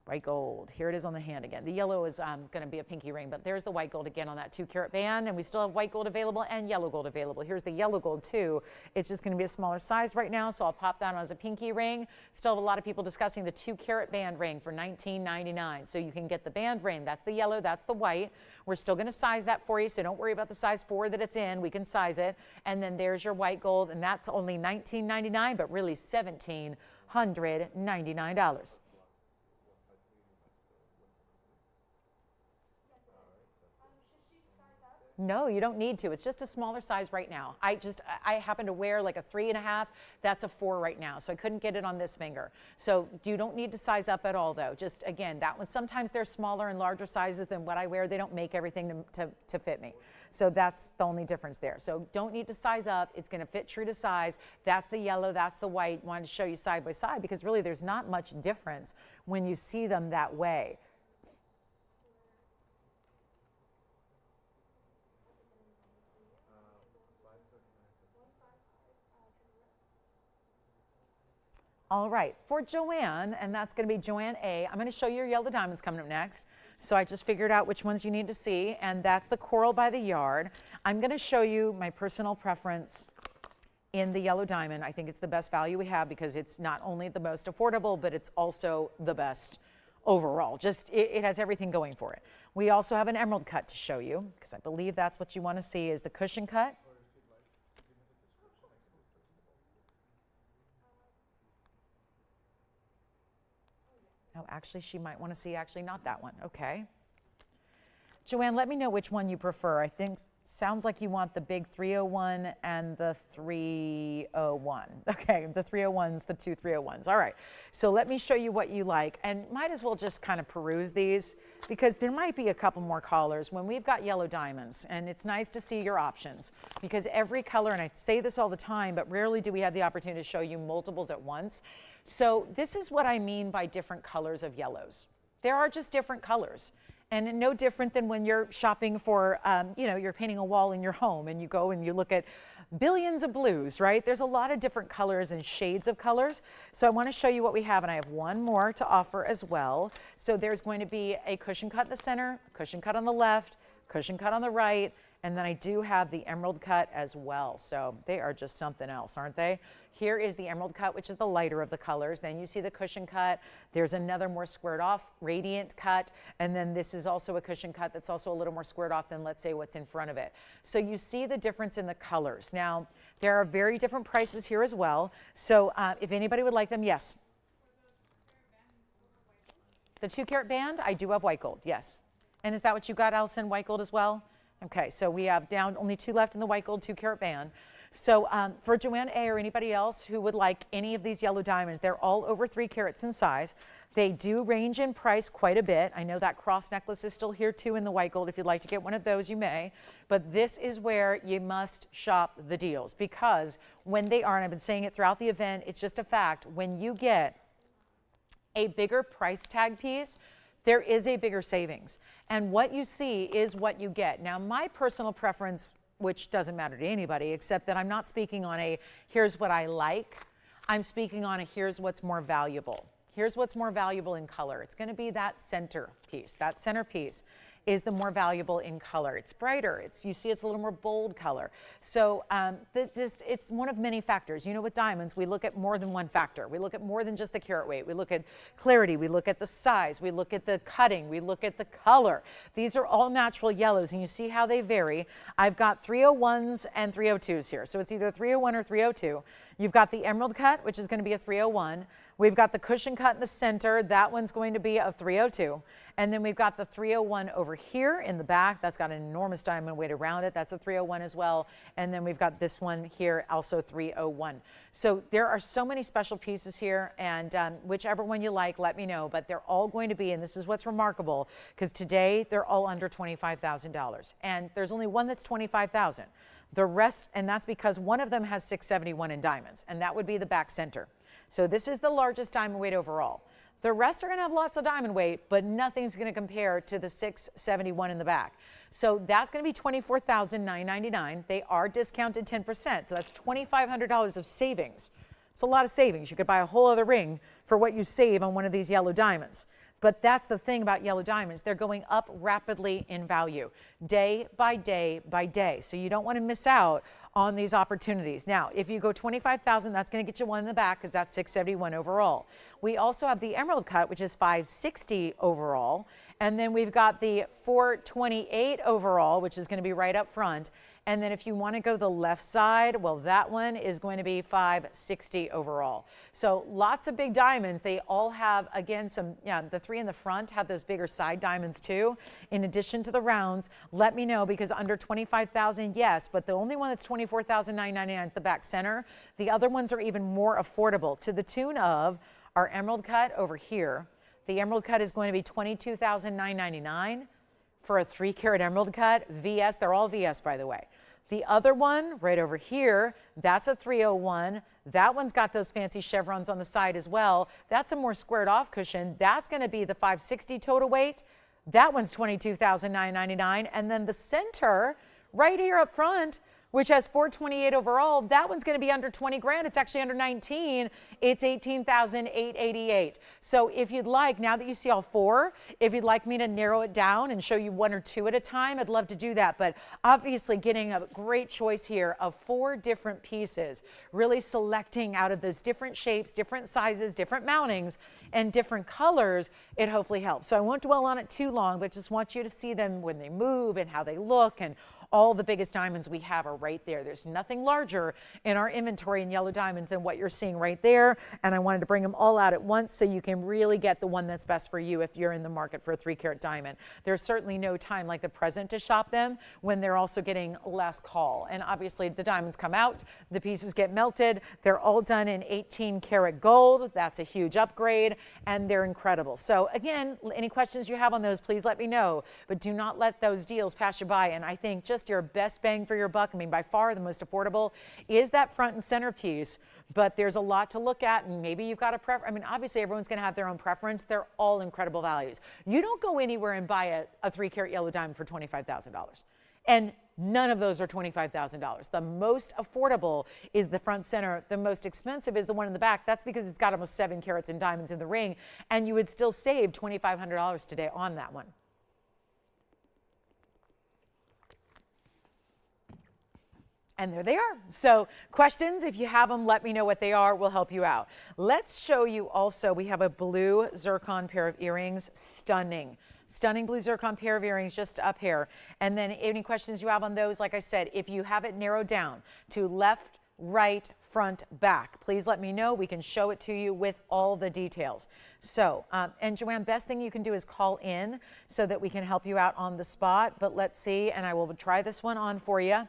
Speaker 1: White gold, here it is on the hand again. The yellow is going to be a pinky ring, but there's the white gold again on that 2-carat band, and we still have white gold available and yellow gold available. Here's the yellow gold too. It's just going to be a smaller size right now, so I'll pop that on as a pinky ring. Still have a lot of people discussing the 2-carat band ring for $19.99. So you can get the band ring. That's the yellow, that's the white. We're still going to size that for you, so don't worry about the size 4 that it's in. We can size it. And then there's your white gold, and that's only $19.99, but really $1,799. No, you don't need to. It's just a smaller size right now. I happen to wear like a 3.5. That's a 4 right now, so I couldn't get it on this finger. So you don't need to size up at all, though. Just again, that one. Sometimes they're smaller and larger sizes than what I wear. They don't make everything to fit me. So that's the only difference there. So don't need to size up. It's going to fit true to size. That's the yellow. That's the white. Wanted to show you side by side because really there's not much difference when you see them that way. All right, for Joanne, and that's going to be Joanne A. I'm going to show you your yellow diamonds coming up next. So I just figured out which ones you need to see, and that's the coral by the yard. I'm going to show you my personal preference in the yellow diamond. I think it's the best value we have because it's not only the most affordable, but it's also the best overall. Just it has everything going for it. We also have an emerald cut to show you because I believe that's what you want to see is the cushion cut. Oh, actually, she might want to see actually not that one. Okay. Joanne, let me know which one you prefer. I think sounds like you want the big 301 and the 301. Okay, the 301s, the 2 301s. All right. So let me show you what you like, and might as well just kind of peruse these because there might be a couple more colors when we've got yellow diamonds, and it's nice to see your options because every color, and I say this all the time, but rarely do we have the opportunity to show you multiples at once. So this is what I mean by different colors of yellows. There are just different colors. And no different than when you're shopping for, you know, you're painting a wall in your home and you go and you look at billions of blues, right? There's a lot of different colors and shades of colors. So I want to show you what we have, and I have one more to offer as well. So there's going to be a cushion cut in the center, cushion cut on the left, cushion cut on the right, and then I do have the emerald cut as well. So they are just something else, aren't they? Here is the emerald cut, which is the lighter of the colors. Then you see the cushion cut. There's another more squared off radiant cut. And then this is also a cushion cut that's also a little more squared off than, let's say, what's in front of it. So you see the difference in the colors. Now, there are very different prices here as well. So if anybody would like them, yes. The 2-carat band, I do have white gold, yes. And is that what you got, Allison, white gold as well? Okay, so we have down only 2 left in the white gold 2-carat band. So for Joanne A or anybody else who would like any of these yellow diamonds, they're all over 3 carats in size. They do range in price quite a bit. I know that cross necklace is still here too in the white gold. If you'd like to get one of those, you may. But this is where you must shop the deals because when they are, and I've been saying it throughout the event, it's just a fact, when you get a bigger price tag piece, there is a bigger savings. And what you see is what you get. Now, my personal preference, which doesn't matter to anybody, except that I'm not speaking on a here's what I like. I'm speaking on a here's what's more valuable. Here's what's more valuable in color. It's going to be that center piece. That center piece is the more valuable in color. It's brighter. You see it's a little more bold color. So it's one of many factors. You know, with diamonds, we look at more than one factor. We look at more than just the carat weight. We look at clarity. We look at the size. We look at the cutting. We look at the color. These are all natural yellows, and you see how they vary. I've got 301s and 302s here. So it's either 301 or 302. You've got the emerald cut, which is going to be a 301. We've got the cushion cut in the center. That one's going to be a 302. And then we've got the 301 over here in the back. That's got an enormous diamond weight around it. That's a 301 as well. And then we've got this one here, also 301. So there are so many special pieces here, and whichever one you like, let me know. But they're all going to be, and this is what's remarkable, because today they're all under $25,000. And there's only one that's $25,000. The rest, and that's because one of them has 671 in diamonds, and that would be the back center. So this is the largest diamond weight overall. The rest are going to have lots of diamond weight, but nothing's going to compare to the 671 in the back. So that's going to be $24,999. They are discounted 10%, so that's $2,500 of savings. It's a lot of savings. You could buy a whole other ring for what you save on one of these yellow diamonds. But that's the thing about yellow diamonds. They're going up rapidly in value, day by day by day. So you don't want to miss out on these opportunities. Now, if you go 25,000, that's going to get you one in the back because that's 671 overall. We also have the emerald cut, which is 560 overall. And then we've got the 428 overall, which is going to be right up front. And then if you want to go the left side, well, that one is going to be 560 overall. So lots of big diamonds. They all have, again, some, the three in the front have those bigger side diamonds too. In addition to the rounds, let me know, because under 25,000, yes, but the only one that's 24,999 is the back center. The other ones are even more affordable, to the tune of our emerald cut over here. The emerald cut is going to be 22,999 for a 3-carat emerald cut. VS, they're all VS, by the way. The other one right over here, that's a 301. That one's got those fancy chevrons on the side as well. That's a more squared off cushion. That's going to be the 560 total weight. That one's 22,999. And then the center right here up front, which has 428 overall, that one's going to be under 20 grand. It's actually under 19. It's 18,888. So if you'd like, now that you see all four, if you'd like me to narrow it down and show you one or two at a time, I'd love to do that. But obviously getting a great choice here of 4 different pieces, really selecting out of those different shapes, different sizes, different mountings, and different colors, it hopefully helps. So I won't dwell on it too long, but just want you to see them when they move and how they look, and all the biggest diamonds we have are right there. There's nothing larger in our inventory in yellow diamonds than what you're seeing right there. And I wanted to bring them all out at once so you can really get the one that's best for you if you're in the market for a 3-carat diamond. There's certainly no time like the present to shop them when they're also getting less call. And obviously the diamonds come out, the pieces get melted. They're all done in 18-karat gold. That's a huge upgrade, and they're incredible. So again, any questions you have on those, please let me know. But do not let those deals pass you by. And I think just your best bang for your buck, I mean, by far the most affordable is that front and center piece, but there's a lot to look at, and maybe you've got a preference. I mean, obviously everyone's going to have their own preference. They're all incredible values. You don't go anywhere and buy a 3-carat yellow diamond for $25,000. And none of those are $25,000. The most affordable is the front center. The most expensive is the one in the back. That's because it's got almost 7 carats in diamonds in the ring, and you would still save $2,500 today on that one. And there they are. So questions, if you have them, let me know what they are. We'll help you out. Let's show you also, we have a blue zircon pair of earrings. Stunning. Stunning blue zircon pair of earrings just up here. And then any questions you have on those, like I said, if you have it narrowed down to left, right, front, back, please let me know. We can show it to you with all the details. So, and Joanne, best thing you can do is call in so that we can help you out on the spot. But let's see, and I will try this one on for you,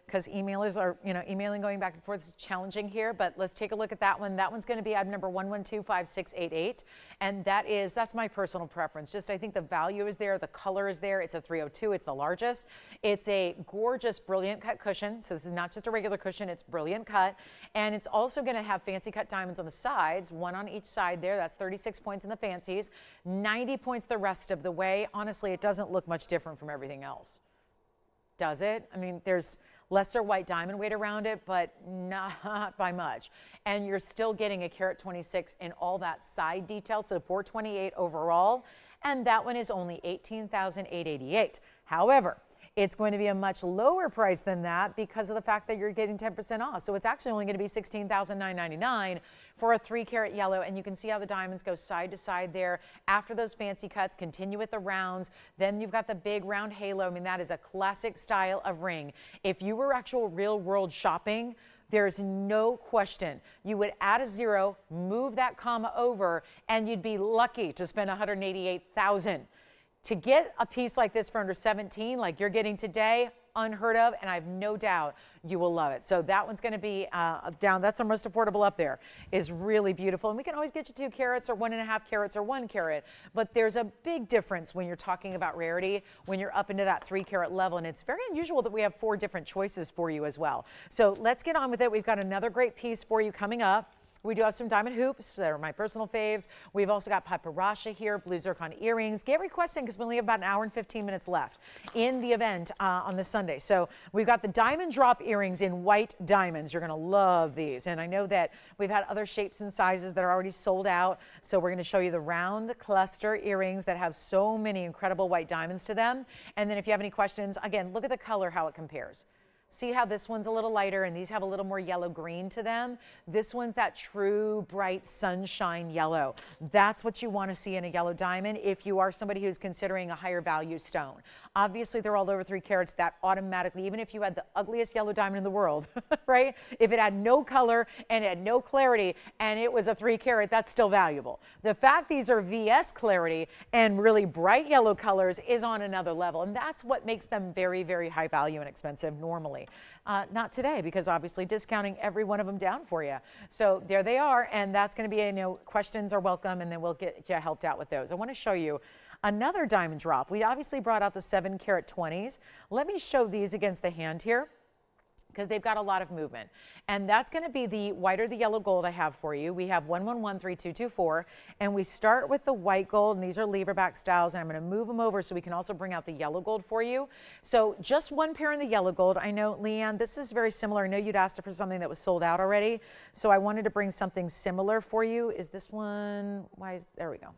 Speaker 1: because emailers are, emailing going back and forth is challenging here, but let's take a look at that one. That one's going to be item number 1125688, and that's my personal preference. Just I think the value is there, the color is there. It's a 302, it's the largest. It's a gorgeous brilliant cut cushion, so this is not just a regular cushion, it's brilliant cut, and it's also going to have fancy cut diamonds on the sides, one on each side there. That's 36 points in the fancies, 90 points the rest of the way. Honestly, it doesn't look much different from everything else, does it? I mean, there's lesser white diamond weight around it, but not by much. And you're still getting a carat 26 in all that side detail, so 428 overall. And that one is only 18,888. However, it's going to be a much lower price than that because of the fact that you're getting 10% off. So it's actually only going to be 16,999 for a 3-carat yellow. And you can see how the diamonds go side to side there. After those fancy cuts, continue with the rounds. Then you've got the big round halo. I mean, that is a classic style of ring. If you were actual real world shopping, there's no question. You would add a 0, move that comma over, and you'd be lucky to spend $188,000. To get a piece like this for under 17, like you're getting today, unheard of, and I have no doubt you will love it. So that one's going to be down. That's our most affordable up there. Is really beautiful, and we can always get you 2 carats or 1.5 carats or 1 carat. But there's a big difference when you're talking about rarity when you're up into that 3-carat level, and it's very unusual that we have 4 different choices for you as well. So let's get on with it. We've got another great piece for you coming up. We do have some diamond hoops that are my personal faves. We've also got paparasha here, blue zircon earrings. Get requests in because we only have about an hour and 15 minutes left in the event on this Sunday. So we've got the diamond drop earrings in white diamonds. You're going to love these. And I know that we've had other shapes and sizes that are already sold out. So we're going to show you the round cluster earrings that have so many incredible white diamonds to them. And then if you have any questions, again, look at the color, how it compares. See how this one's a little lighter and these have a little more yellow green to them? This one's that true bright sunshine yellow. That's what you want to see in a yellow diamond if you are somebody who's considering a higher value stone. Obviously, they're all over 3 carats. That automatically, even if you had the ugliest yellow diamond in the world, right? If it had no color and it had no clarity and it was a 3 carat, that's still valuable. The fact these are VS clarity and really bright yellow colors is on another level. And that's what makes them very, very high value and expensive normally. Not today, because obviously discounting every one of them down for you. So there they are, and that's going to be, questions are welcome, and then we'll get you helped out with those. I want to show you another diamond drop. We obviously brought out the 7 carat 20s. Let me show these against the hand here, because they've got a lot of movement. And that's going to be the white or the yellow gold I have for you. We have 1113224, and we start with the white gold, and these are lever back styles, and I'm going to move them over so we can also bring out the yellow gold for you. So just 1 pair in the yellow gold. I know, Leanne, this is very similar. I know you'd asked for something that was sold out already, so I wanted to bring something similar for you. Is this one, there we go.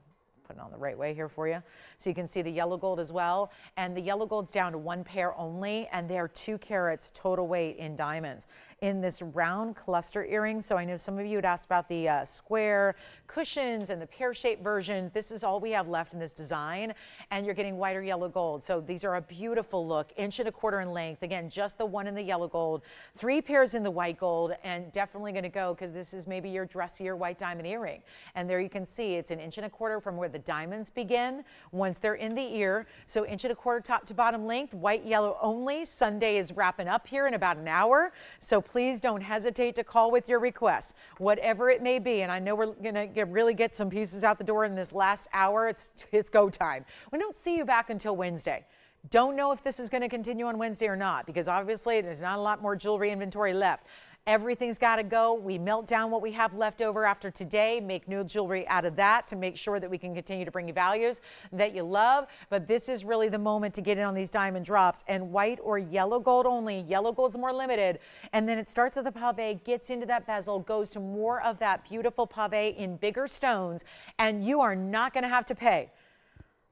Speaker 1: Put it on the right way here for you. So you can see the yellow gold as well. And the yellow gold's down to 1 pair only, and they're 2 carats total weight in diamonds in this round cluster earring. So I know some of you had asked about the square cushions and the pear-shaped versions. This is all we have left in this design, and you're getting white or yellow gold. So these are a beautiful look, 1.25 inches in length. Again, just the 1 in the yellow gold, 3 pairs in the white gold, and definitely going to go because this is maybe your dressier white diamond earring. And there you can see it's 1.25 inches from where the diamonds begin once they're in the ear. So 1.25 inches top to bottom length, white, yellow only. Sunday is wrapping up here in about an hour. So please don't hesitate to call with your requests, whatever it may be. And I know we're going to really get some pieces out the door in this last hour. It's go time. We don't see you back until Wednesday. Don't know if this is going to continue on Wednesday or not, because obviously there's not a lot more jewelry inventory left. Everything's got to go. We melt down what we have left over after today, make new jewelry out of that to make sure that we can continue to bring you values that you love. But this is really the moment to get in on these diamond drops, and white or yellow gold only. Yellow gold's more limited. And then it starts with the pave, gets into that bezel, goes to more of that beautiful pave in bigger stones, and you are not going to have to pay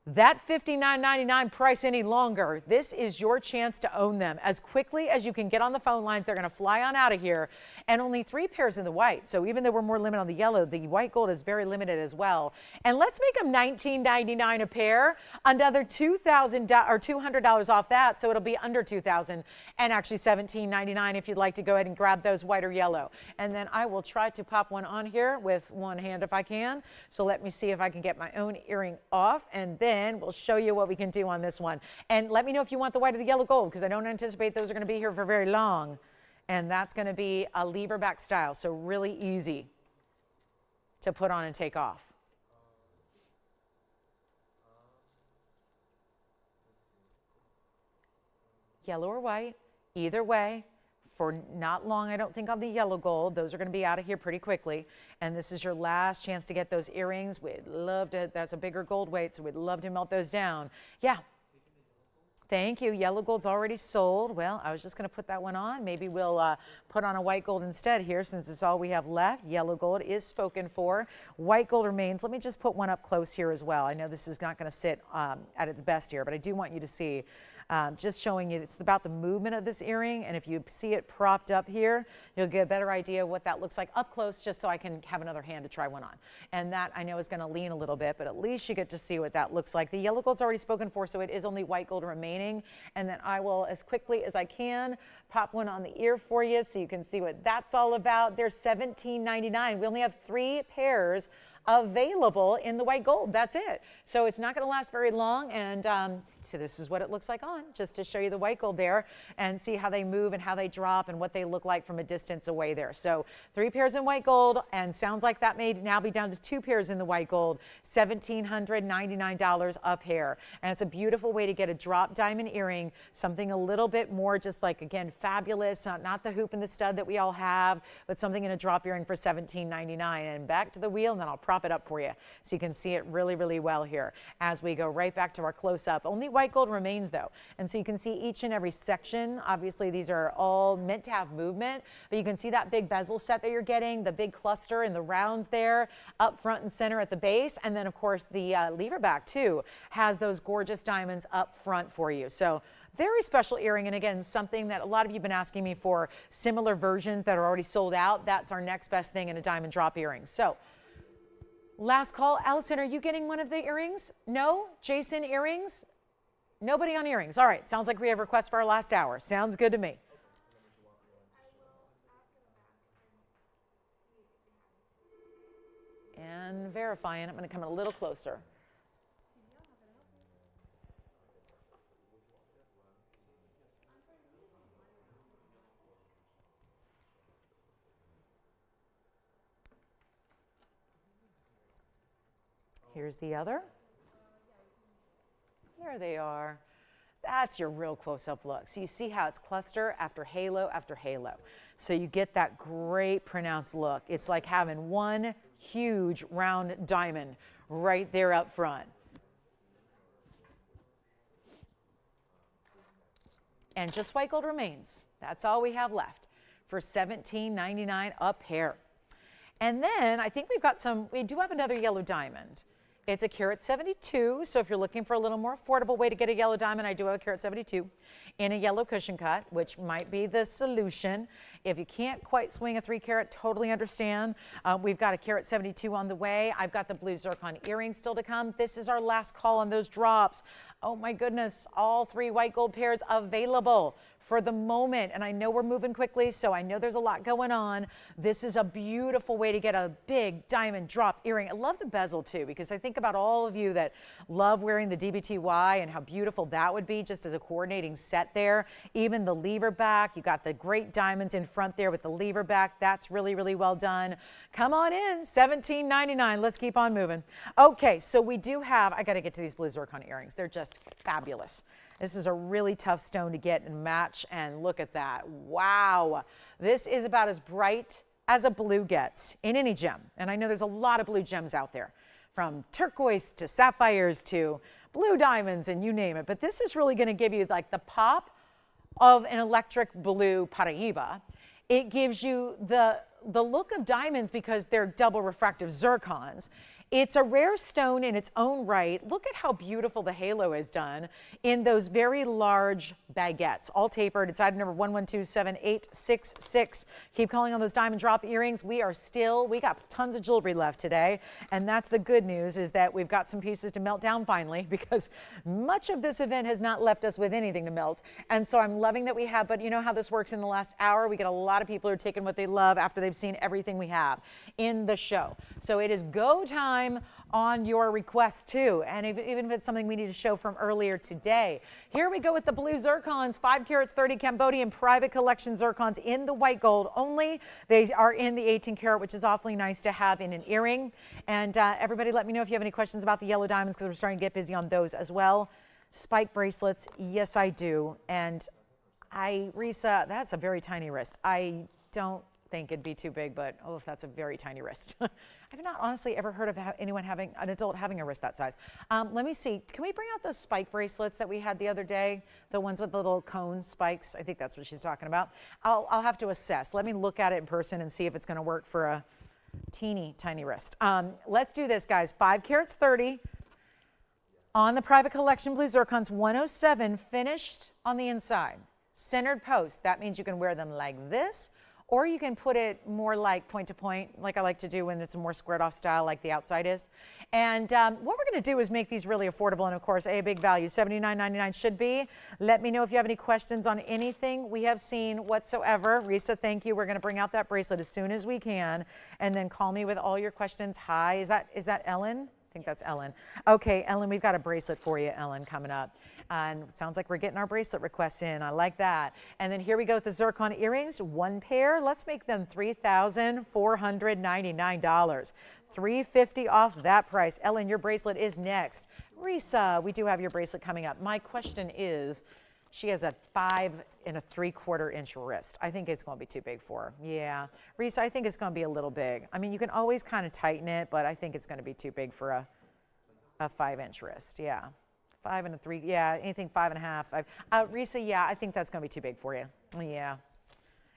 Speaker 1: that $59.99 price any longer. This is your chance to own them. As quickly as you can get on the phone lines, they're going to fly on out of here. And only 3 pairs in the white. So even though we're more limited on the yellow, the white gold is very limited as well. And let's make them $19.99 a pair. Another $2,000 or $200 off that. So it'll be under $2,000 and actually $17.99 if you'd like to go ahead and grab those white or yellow. And then I will try to pop one on here with one hand if I can. So let me see if I can get my own earring off, and then we'll show you what we can do on this one. And let me know if you want the white or the yellow gold, because I don't anticipate those are going to be here for very long. And that's going to be a lever back style, so really easy to put on and take off. Yellow or white, either way. For not long, I don't think, on the yellow gold. Those are going to be out of here pretty quickly. And this is your last chance to get those earrings. We'd love to, that's a bigger gold weight, so we'd love to melt those down. Yeah. Thank you. Yellow gold's already sold. Well, I was just going to put that one on. Maybe we'll put on a white gold instead here, since it's all we have left. Yellow gold is spoken for. White gold remains. Let me just put one up close here as well. I know this is not going to sit at its best here, but I do want you to see. Just showing you, it's about the movement of this earring, and if you see it propped up here, you'll get a better idea of what that looks like up close, just so I can have another hand to try one on. And that I know is going to lean a little bit, but at least you get to see what that looks like. The yellow gold's already spoken for, so it is only white gold remaining. And then I will, as quickly as I can, pop one on the ear for you so you can see what that's all about. They're $17.99. We only have 3 pairs available in the white gold. That's it. So it's not going to last very long, and so this is what it looks like on. on just to show you the white gold there and see how they move and how they drop and what they look like from a distance away there. So 3 pairs in white gold, and sounds like that may now be down to 2 pairs in the white gold, $1,799 a pair. And it's a beautiful way to get a drop diamond earring, something a little bit more just like, again, fabulous, not the hoop and the stud that we all have, but something in a drop earring for $17.99. And back to the wheel, and then I'll prop it up for you so you can see it really, really well here as we go right back to our close-up. Only white gold remains though, and so you can see each and every section. Obviously these are all meant to have movement, but you can see that big bezel set that you're getting, the big cluster and the rounds there up front and center at the base, and then of course the lever back too has those gorgeous diamonds up front for you. So very special earring, and again, something that a lot of you have been asking me for, similar versions that are already sold out. That's our next best thing in a diamond drop earring. So last call. Allison, are you getting one of the earrings? No? Jason, earrings? Nobody on earrings. All right, sounds like we have requests for our last hour. Sounds good to me. And verifying, I'm going to come a little closer. Here's the other. There they are. That's your real close-up look. So you see how it's cluster after halo after halo. So you get that great pronounced look. It's like having one huge round diamond right there up front. And just white gold remains. That's all we have left for $17.99 a pair. And then I think we've got we do have another yellow diamond. It's a carat 72, so if you're looking for a little more affordable way to get a yellow diamond, I do have a carat 72 in a yellow cushion cut, which might be the solution. If you can't quite swing a 3 carat, totally understand. We've got a carat 72 on the way. I've got the blue zircon earrings still to come. This is our last call on those drops. Oh my goodness, all 3 white gold pairs available for the moment. And I know we're moving quickly, so I know there's a lot going on. This is a beautiful way to get a big diamond drop earring. I love the bezel too, because I think about all of you that love wearing the DBTY and how beautiful that would be just as a coordinating set there. Even the lever back, you got the great diamonds in front there with the lever back. That's really, really well done. Come on in, $17.99. Let's keep on moving. Okay, so we do have, I got to get to these blue zircon earrings. They're just fabulous. This is a really tough stone to get and match, and look at that. Wow. This is about as bright as a blue gets in any gem. And I know there's a lot of blue gems out there, from turquoise to sapphires to blue diamonds and you name it. But this is really going to give you like the pop of an electric blue Paraíba. It gives you the look of diamonds because they're double refractive zircons. It's a rare stone in its own right. Look at how beautiful the halo is done in those very large baguettes, all tapered. It's item number 11278666. Keep calling on those diamond drop earrings. We got tons of jewelry left today. And that's the good news, is that we've got some pieces to melt down finally, because much of this event has not left us with anything to melt. And so I'm loving that we have, but you know how this works in the last hour? We get a lot of people who are taking what they love after they've seen everything we have in the show. So it is go time on your request too, and even if it's something we need to show from earlier today. Here we go with the blue zircons, 5 carats 30 Cambodian private collection zircons in the white gold only. They are in the 18 karat, which is awfully nice to have in an earring. And everybody let me know if you have any questions about the yellow diamonds, because we're starting to get busy on those as well. Spike bracelets, yes I do. And Risa, that's a very tiny wrist. I don't think it'd be too big, but oh, if that's a very tiny wrist. I've not honestly ever heard of anyone having, an adult having a wrist that size. Let me see, can we bring out those spike bracelets that we had the other day? The ones with the little cone spikes? I think that's what she's talking about. I'll have to assess. Let me look at it in person and see if it's gonna work for a teeny tiny wrist. Let's do this, guys. 5 carats 30 on the private collection blue zircons, 107 finished on the inside. Centered post, that means you can wear them like this, or you can put it more like point to point, like I like to do when it's a more squared off style like the outside is. And what we're gonna do is make these really affordable, and of course, a big value, $79.99 should be. Let me know if you have any questions on anything we have seen whatsoever. Risa, thank you. We're gonna bring out that bracelet as soon as we can, and then call me with all your questions. Hi, is that Ellen? think that's Ellen. Okay, Ellen, we've got a bracelet for you, Ellen, coming up. And it sounds like we're getting our bracelet requests in. I like that. And then here we go with the Zircon earrings, one pair. Let's make them $3,499. $350 off that price. Ellen, your bracelet is next. Risa, we do have your bracelet coming up. My question is, she has a 5 3/4 inch wrist. I think it's going to be too big for her. Yeah. Risa, I think it's going to be a little big. I mean, you can always kind of tighten it, but I think it's going to be too big for a 5-inch wrist. Yeah. 5 3. Yeah. Anything 5 1/2. Risa, yeah, I think that's going to be too big for you. Yeah.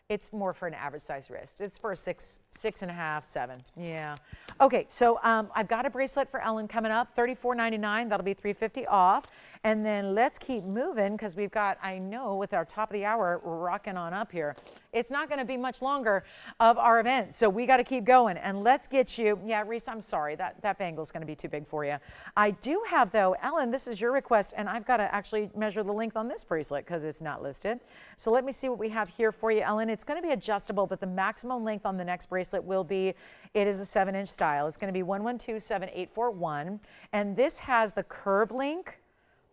Speaker 1: It's more for an average size wrist. It's for a 6 1/2, 7. Yeah. Okay, so I've got a bracelet for Ellen coming up, $34.99. That'll be $350 off. And then let's keep moving because we've got, I know, with our top of the hour rocking on up here, it's not going to be much longer of our event. So we got to keep going. And let's get you, yeah, Reese, I'm sorry, that bangle's going to be too big for you. I do have, though, Ellen, this is your request, and I've got to actually measure the length on this bracelet because it's not listed. So let me see what we have here for you, Ellen. It's going to be adjustable, but the maximum length on the next bracelet will be, it is a 7-inch style. It's going to be 1127-841. And this has the curb link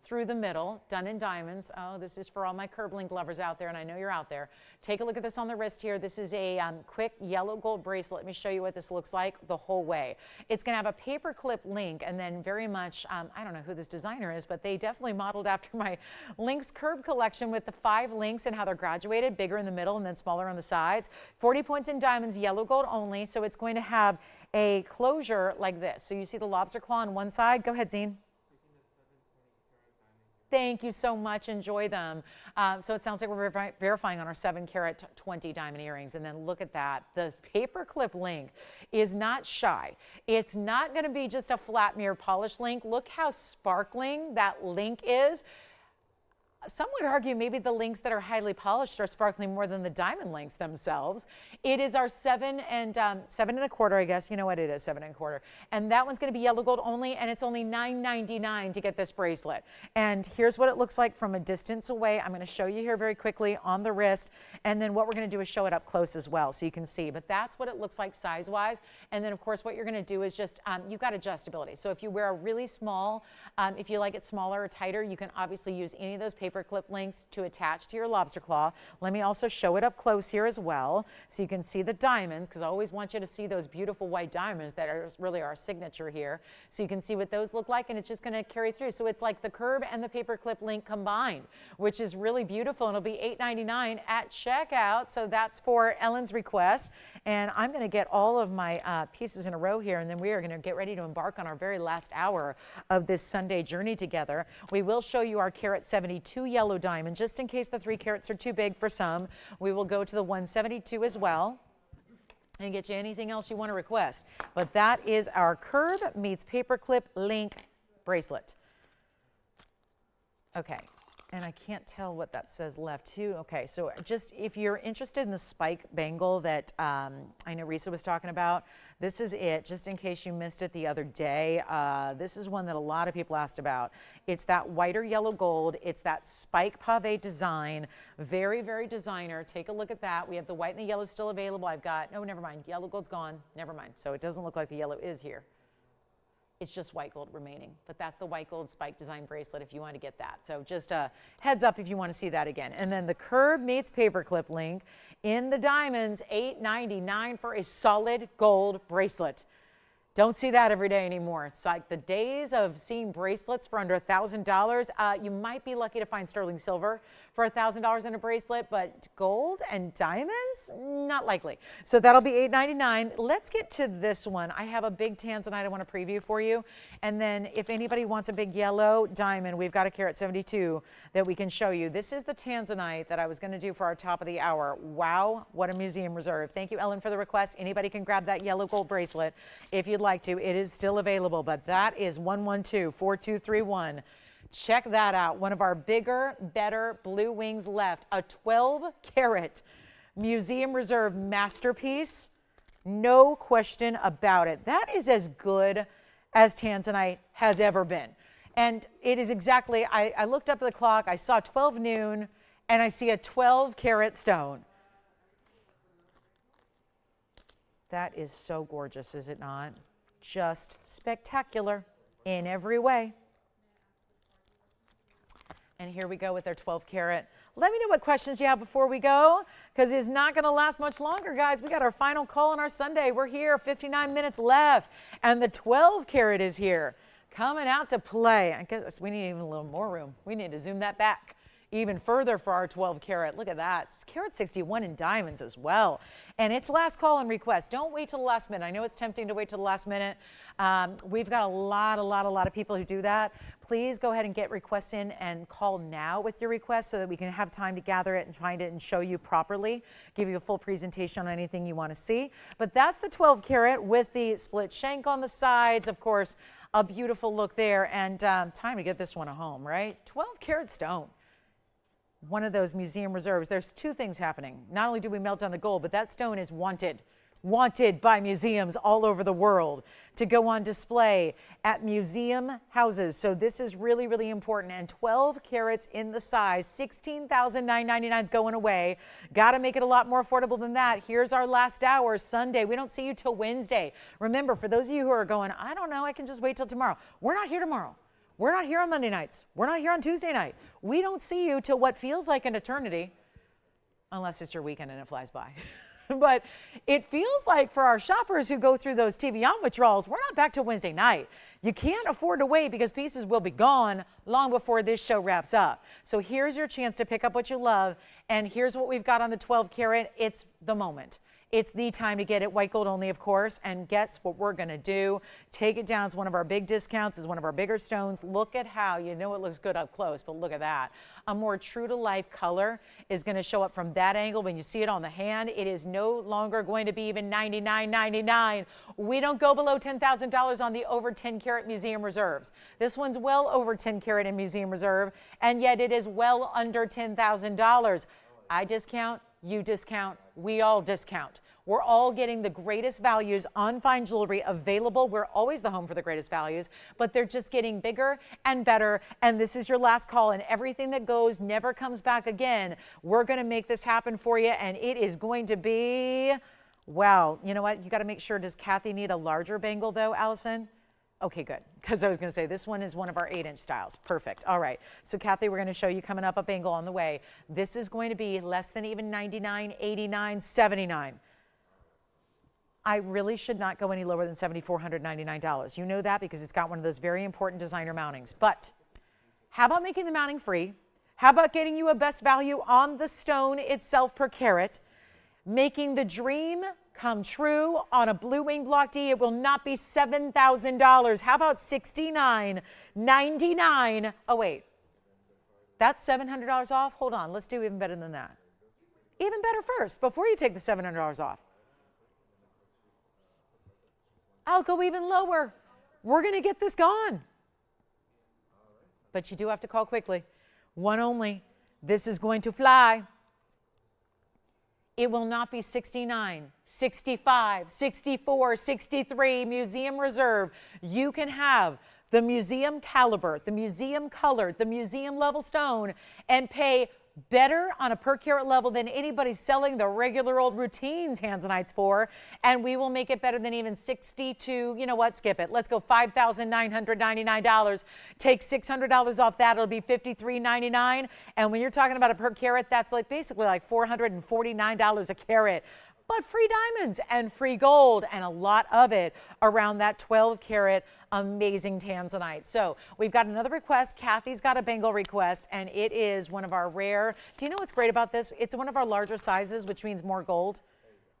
Speaker 1: through the middle, done in diamonds. Oh, this is for all my curb link lovers out there, and I know you're out there. Take a look at this on the wrist here. This is a quick yellow gold bracelet. Let me show you what this looks like the whole way. It's going to have a paper clip link, and then very much, I don't know who this designer is, but they definitely modeled after my links curb collection with the 5 links and how they're graduated, bigger in the middle and then smaller on the sides. 40 points in diamonds, yellow gold only, so it's going to have a closure like this. So you see the lobster claw on one side. Go ahead, Zine. Thank you so much. Enjoy them. So it sounds like we're verifying on our 7-carat 20 diamond earrings. And then look at that. The paper clip link is not shy. It's not going to be just a flat mirror polish link. Look how sparkling that link is. Some would argue maybe the links that are highly polished are sparkling more than the diamond links themselves. It is our 7 1/4, I guess. You know what it is, 7 1/4. And that one's going to be yellow gold only, and it's only $9.99 to get this bracelet. And here's what it looks like from a distance away. I'm going to show you here very quickly on the wrist, and then what we're going to do is show it up close as well so you can see. But that's what it looks like size-wise. And then, of course, what you're going to do is just, you've got adjustability. So if you wear a really small, if you like it smaller or tighter, you can obviously use any of those paper clip links to attach to your lobster claw. Let me also show it up close here as well so you can see the diamonds, because I always want you to see those beautiful white diamonds that are really our signature here. So you can see what those look like, and it's just going to carry through. So it's like the curb and the paper clip link combined, which is really beautiful, and it'll be $8.99 at checkout. So that's for Ellen's request. And I'm going to get all of my pieces in a row here, and then we are going to get ready to embark on our very last hour of this Sunday journey together. We will show you our carat 72 yellow diamond, just in case the 3 carats are too big for some. We will go to the 172 as well and get you anything else you want to request. But that is our curb meets paperclip link bracelet. Okay. And I can't tell what that says left too. Okay, so just if you're interested in the spike bangle that I know Risa was talking about, this is it, just in case you missed it the other day. This is one that a lot of people asked about. It's that whiter yellow gold. It's that spike pave design. Very, very designer. Take a look at that. We have the white and the yellow still available. I've got, no, never mind. Yellow gold's gone. Never mind. So it doesn't look like the yellow is here. It's just white gold remaining, but that's the white gold spike design bracelet if you want to get that. So just a heads up if you want to see that again. And then the curb meets paperclip link in the diamonds, $8.99 for a solid gold bracelet. Don't see that every day anymore. It's like the days of seeing bracelets for under $1,000. You might be lucky to find sterling silver for $1,000 in a bracelet, but gold and diamonds, not likely. So that'll be $8.99. Let's get to this one. I have a big Tanzanite I want to preview for you. And then if anybody wants a big yellow diamond, we've got a carat 72 that we can show you. This is the Tanzanite that I was going to do for our top of the hour. Wow, what a museum reserve. Thank you, Ellen, for the request. Anybody can grab that yellow gold bracelet if you'd like to. It is still available, but that is 112-4231. Check that out. One of our bigger, better blue wings left. A 12-carat museum reserve masterpiece. No question about it. That is as good as Tanzanite has ever been. And it is exactly, I looked up at the clock, I saw 12 noon, and I see a 12-carat stone. That is so gorgeous, is it not? Just spectacular. in every way. And here we go with our 12 karat. Let me know what questions you have before we go, because it's not going to last much longer, guys. We got our final call on our Sunday. We're here, 59 minutes left, and the 12 karat is here, coming out to play. I guess we need even a little more room. We need to zoom that back even further for our 12 karat. Look at that. It's carat 61 in diamonds as well. And it's last call and request. Don't wait till the last minute. I know it's tempting to wait till the last minute. We've got a lot of people who do that. Please go ahead and get requests in and call now with your request so that we can have time to gather it and find it and show you properly, give you a full presentation on anything you want to see. But that's the 12 karat with the split shank on the sides, of course, a beautiful look there. And time to get this one a home, right? 12 karat stone. One of those museum reserves. There's two things happening. Not only do we melt down the gold, but that stone is wanted by museums all over the world to go on display at museum houses. So this is really, really important. And 12 carats in the size, $16,999 is going away. Got to make it a lot more affordable than that. Here's our last hour, Sunday. We don't see you till Wednesday. Remember, for those of you who are going, I don't know, I can just wait till tomorrow. We're not here tomorrow. We're not here on Monday nights. We're not here on Tuesday night. We don't see you till what feels like an eternity, unless it's your weekend and it flies by. But it feels like for our shoppers who go through those TVON withdrawals, we're not back till Wednesday night. You can't afford to wait because pieces will be gone long before this show wraps up. So here's your chance to pick up what you love. And here's what we've got on the 12 karat. It's the moment. It's the time to get it, white gold only, of course, and guess what we're going to do? Take it down. It's one of our big discounts. It's one of our bigger stones. Look at how, you know it looks good up close, but look at that. A more true-to-life color is going to show up from that angle. When you see it on the hand, it is no longer going to be even $99.99. We don't go below $10,000 on the over 10 karat museum reserves. This one's well over 10 karat in museum reserve, and yet it is well under $10,000. I discount, you discount, we all discount. We're all getting the greatest values on fine jewelry available. We're always the home for the greatest values, but they're just getting bigger and better. And this is your last call, and everything that goes never comes back again. We're going to make this happen for you, and it is going to be, wow. You know what? You got to make sure, does Kathy need a larger bangle though, Allison? Okay, good. Because I was going to say this one is one of our 8-inch styles. Perfect. All right. So Kathy, we're going to show you coming up a bangle on the way. This is going to be less than even $99, $89, $79. I really should not go any lower than $7,499. You know that because it's got one of those very important designer mountings. But how about making the mounting free? How about getting you a best value on the stone itself per carat? Making the dream come true on a blue wing block D. It will not be $7,000. How about $69.99? Oh, wait. That's $700 off? Hold on. Let's do even better than that. Even better first, before you take the $700 off. I'll go even lower. We're going to get this gone. But you do have to call quickly. One only. This is going to fly. It will not be 69, 65, 64, 63, museum reserve. You can have the museum caliber, the museum color, the museum level stone, and pay better on a per carat level than anybody's selling the regular old routine Tanzanites for, and we will make it better than even 62, you know what, skip it. Let's go $5,999. Take $600 off that, it'll be $53.99. And when you're talking about a per carat, that's like basically like $449 a carat. But free diamonds and free gold, and a lot of it around that 12 karat amazing Tanzanite. So we've got another request. Kathy's got a bangle request, and it is one of our rare. Do you know what's great about this? It's one of our larger sizes, which means more gold,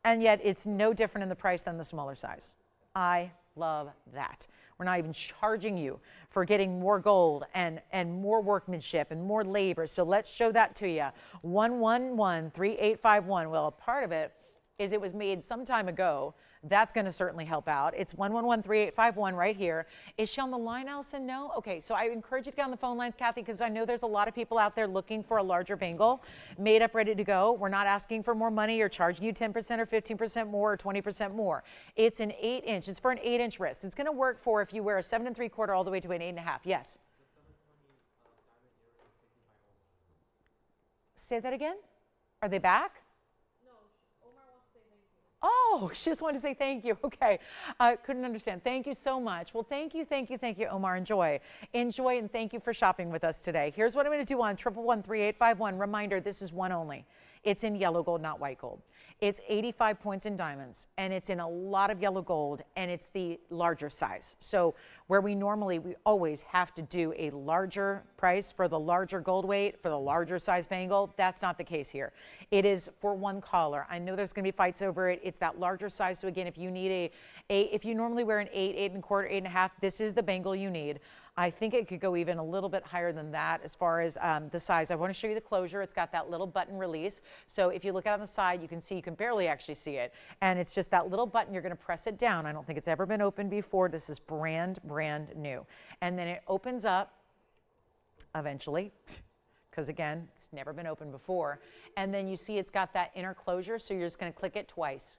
Speaker 1: and yet it's no different in the price than the smaller size. I love that. We're not even charging you for getting more gold and more workmanship and more labor. So let's show that to you. 111-3851. Well, a part of it is it was made some time ago. That's going to certainly help out. It's 111-3851 right here. Is she on the line, Allison? No? Okay, so I encourage you to get on the phone lines, Kathy, because I know there's a lot of people out there looking for a larger bangle, made up, ready to go. We're not asking for more money or charging you 10% or 15% more or 20% more. It's an 8-inch. It's for an 8-inch wrist. It's going to work for if you wear a 7 3/4 all the way to an 8 1/2. Yes? Say that again? Are they back? Oh, she just wanted to say thank you. Okay. Couldn't understand. Thank you so much. Well, thank you, Omar. Enjoy. Enjoy, and thank you for shopping with us today. Here's what I'm going to do on 1113851. Reminder, this is one only. It's in yellow gold, not white gold. It's 85 points in diamonds, and it's in a lot of yellow gold, and it's the larger size. So where we always have to do a larger price for the larger gold weight, for the larger size bangle, that's not the case here. It is for one collar. I know there's going to be fights over it. It's that larger size. So again, if you need if you normally wear an 8, 8 1/4, 8 1/2, this is the bangle you need. I think it could go even a little bit higher than that as far as the size. I want to show you the closure. It's got that little button release. So if you look out on the side, you can see, you can barely actually see it. And it's just that little button. You're going to press it down. I don't think it's ever been opened before. This is brand new. And then it opens up eventually, because again, it's never been opened before. And then you see it's got that inner closure. So you're just going to click it twice,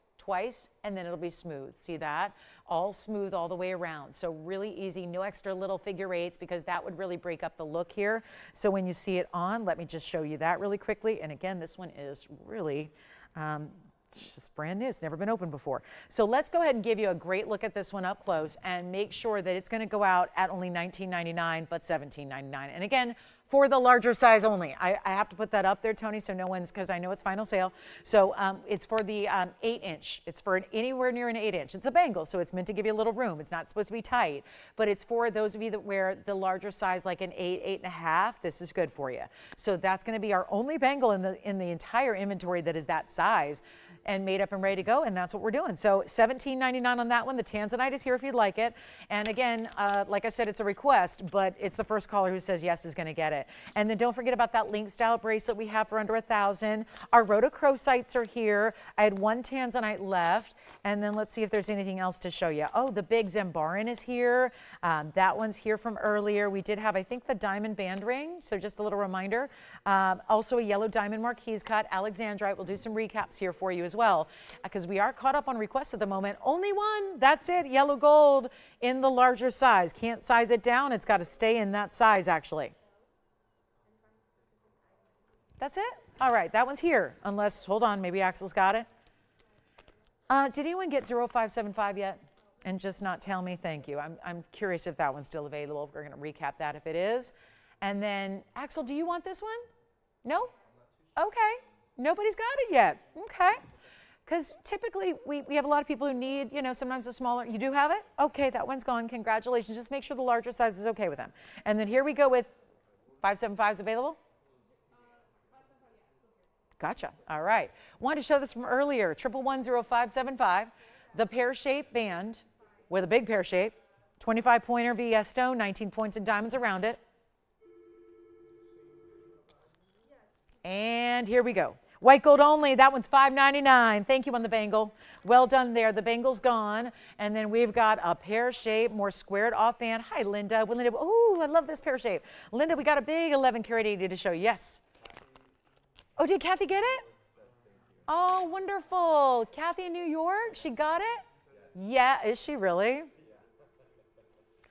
Speaker 1: and then it'll be smooth. See that? All smooth all the way around. So really easy, no extra little figure eights, because that would really break up the look here. So when you see it on, let me just show you that really quickly. And again, this one is really, it's just brand new. It's never been opened before. So let's go ahead and give you a great look at this one up close and make sure that it's going to go out at only $19.99, but $17.99. And again, for the larger size only. I have to put that up there, Tony, so no one's, because I know it's final sale. So it's for the 8-inch. It's for anywhere near an 8-inch. It's a bangle, so it's meant to give you a little room. It's not supposed to be tight, but it's for those of you that wear the larger size, like an 8, 8 1/2. This is good for you. So that's going to be our only bangle in the entire inventory that is that size and made up and ready to go, and that's what we're doing. So $17.99 on that one. The Tanzanite is here if you'd like it. And again, like I said, it's a request, but it's the first caller who says yes is going to get it. And then don't forget about that link style bracelet we have for under $1,000. Our rhodochrosites are here. I had one Tanzanite left. And then let's see if there's anything else to show you. Oh, the big Zambaran is here. That one's here from earlier. We did have, I think, the diamond band ring. So just a little reminder. Also a yellow diamond marquise cut. Alexandrite. We'll do some recaps here for you as well, because we are caught up on requests at the moment. Only one. That's it. Yellow gold in the larger size. Can't size it down. It's got to stay in that size, actually. That's it? All right. That one's here. Unless, hold on, maybe Axel's got it. Did anyone get 0575 yet and just not tell me? Thank you. I'm curious if that one's still available. We're going to recap that if it is. And then, Axel, do you want this one? No? Okay. Nobody's got it yet. Okay. Because typically we have a lot of people who need, you know, sometimes a smaller. You do have it? Okay, that one's gone. Congratulations. Just make sure the larger size is okay with them. And then here we go with 575 is available? Gotcha. All right. Wanted to show this from earlier. 1110575. The pear-shaped band with a big pear shape. 25-pointer VS stone, 19 points in diamonds around it. And here we go. White gold only. That one's $5.99. Thank you on the bangle. Well done there. The bangle's gone. And then we've got a pear shape, more squared off band. Hi, Linda. Well, Linda. Oh, I love this pear shape. Linda, we got a big 11-karat 80 to show you. Yes. Oh, did Kathy get it? Oh, wonderful. Kathy in New York, she got it? Yeah, is she really?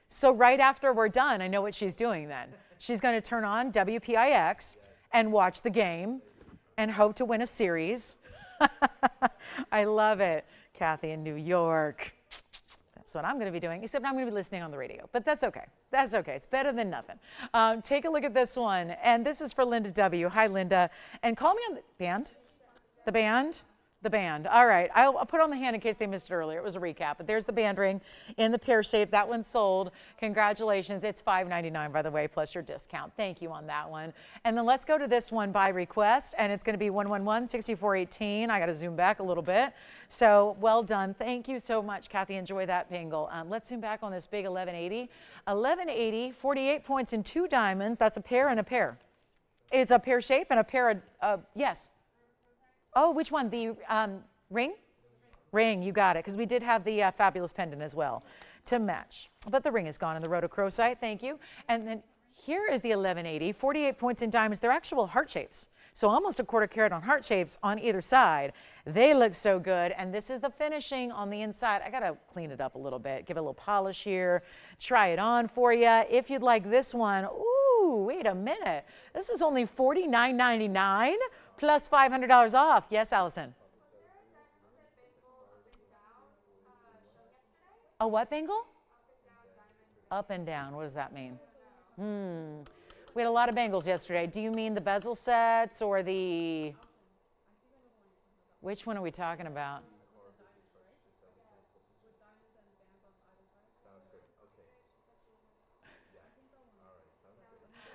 Speaker 1: So right after we're done, I know what she's doing then. She's going to turn on WPIX and watch the game and hope to win a series. I love it. Kathy in New York. That's what I'm going to be doing, except I'm going to be listening on the radio. But that's okay. That's okay. It's better than nothing. Take a look at this one. And this is for Linda W. Hi, Linda. And call me on the band. The band? The band. All right. I'll put on the hand in case they missed it earlier. It was a recap. But there's the band ring in the pear shape. That one's sold. Congratulations. It's $5.99, by the way, plus your discount. Thank you on that one. And then let's go to this one by request. And it's going to be 111-6418. I got to zoom back a little bit. So well done. Thank you so much, Kathy. Enjoy that bangle. Let's zoom back on this big 1180. 1180, 48 points and 2 diamonds. That's a pair and a pair. It's a pear shape and a pair of, yes. Oh, which one? The ring? Ring, you got it, because we did have the fabulous pendant as well to match. But the ring is gone in the rhodochrosite, thank you. And then here is the 1180, 48 points in diamonds. They're actual heart shapes. So almost a 1/4 carat on heart shapes on either side. They look so good. And this is the finishing on the inside. I got to clean it up a little bit, give it a little polish here, try it on for you. If you'd like this one, ooh, wait a minute. This is only $49.99 plus $500 off. Yes, Allison? A what bangle? Up and down. What does that mean? We had a lot of bangles yesterday. Do you mean the bezel sets or the... Which one are we talking about?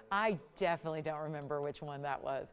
Speaker 1: I definitely don't remember which one that was.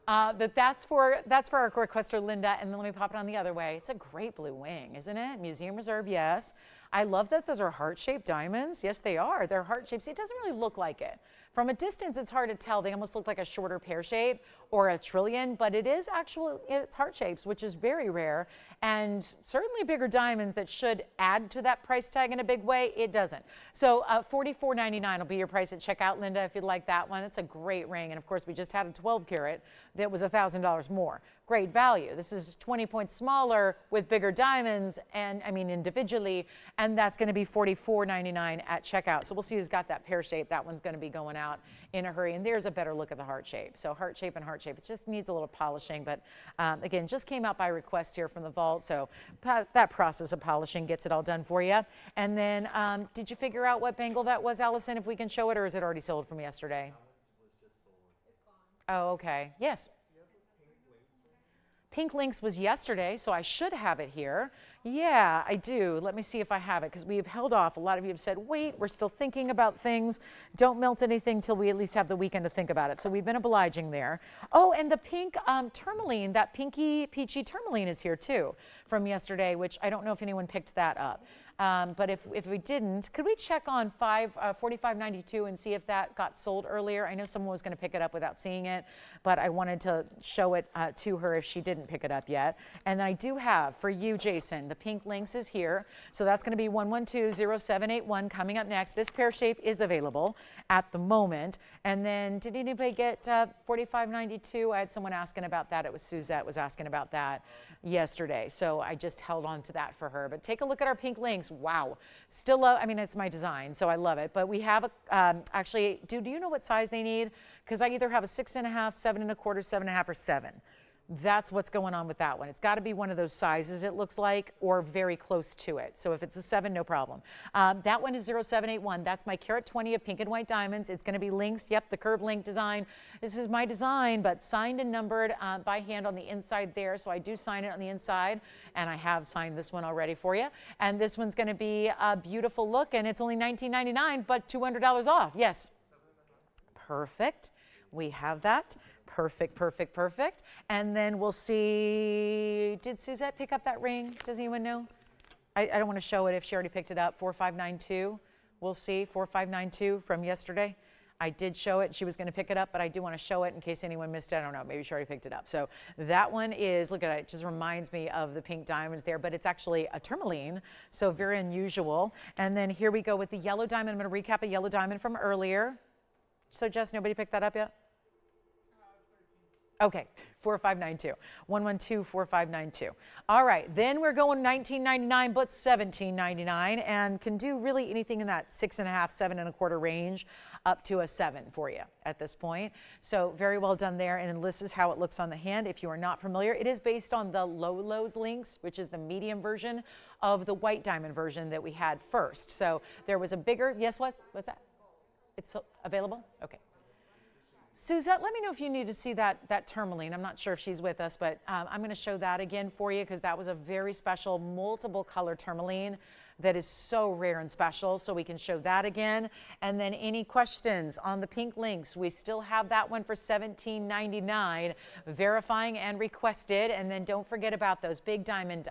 Speaker 1: But that's for our requester Linda, and then let me pop it on the other way. It's a great blue wing, isn't it? Museum Reserve, yes. I love that those are heart-shaped diamonds. Yes, they are. They're heart-shaped. See, it doesn't really look like it. From a distance, it's hard to tell. They almost look like a shorter pear shape or a trillion, but it is actually, it's heart shapes, which is very rare, and certainly bigger diamonds that should add to that price tag in a big way. It doesn't. So $44.99 will be your price at checkout, Linda, if you'd like that one. It's a great ring, and of course, we just had a 12 karat that was $1,000 more. Great value. This is 20 points smaller with bigger diamonds, and I mean individually, and that's going to be $44.99 at checkout. So we'll see who's got that pear shape. That one's going to be going out in a hurry, and there's a better look at the heart shape. So heart shape and heart shape. It just needs a little polishing, but again, just came out by request here from the vault, so that process of polishing gets it all done for you. And then, did you figure out what bangle that was, Allison, if we can show it, or is it already sold from yesterday? Oh, okay. Yes. Pink Lynx was yesterday, so I should have it here. Yeah, I do. Let me see if I have it, because we have held off. A lot of you have said, wait, we're still thinking about things. Don't melt anything till we at least have the weekend to think about it. So we've been obliging there. Oh, and the pink tourmaline, that pinky peachy tourmaline is here too from yesterday, which I don't know if anyone picked that up. But if we didn't, could we check on 4592 and see if that got sold earlier? I know someone was going to pick it up without seeing it, but I wanted to show it to her if she didn't pick it up yet. And I do have for you, Jason, the pink lynx is here. So that's going to be 1120781 coming up next. This pear shape is available at the moment. And then did anybody get 4592? I had someone asking about that. It was Suzette was asking about that yesterday. So I just held on to that for her. But take a look at our pink lynx. Wow. Still love, I mean, it's my design, so I love it. But we have, actually, do you know what size they need? Because I either have a 6.5, 7.25, 7.5, or 7. That's what's going on with that one. It's got to be one of those sizes, it looks like, or very close to it. So if it's a 7, no problem. That one is 0781. That's my carat 20 of pink and white diamonds. It's going to be linked. Yep, the curved link design. This is my design, but signed and numbered by hand on the inside there. So I do sign it on the inside, and I have signed this one already for you. And this one's going to be a beautiful look, and it's only $19.99, but $200 off. Yes. Perfect. We have that. Perfect, perfect, perfect. And then we'll see, did Suzette pick up that ring? Does anyone know? I don't want to show it if she already picked it up. 4592. We'll see. 4592 from yesterday. I did show it. She was going to pick it up, but I do want to show it in case anyone missed it. I don't know. Maybe she already picked it up. So that one is, look at it. It just reminds me of the pink diamonds there, but it's actually a tourmaline, so very unusual. And then here we go with the yellow diamond. I'm going to recap a yellow diamond from earlier. So Jess, nobody picked that up yet? Okay, 4592, 1124592. All right, then we're going $19.99, but $17.99, and can do really anything in that 6.5, 7.25 range, up to a 7 for you at this point. So very well done there, and this is how it looks on the hand. If you are not familiar, it is based on the Lolo's links, which is the medium version of the white diamond version that we had first. So there was a bigger, yes, what was that? It's available? Okay. Suzette, let me know if you need to see that tourmaline. I'm not sure if she's with us, but I'm going to show that again for you because that was a very special multiple color tourmaline that is so rare and special. So we can show that again. And then any questions on the pink links, we still have that one for $17.99, verifying and requested. And then don't forget about those big diamond.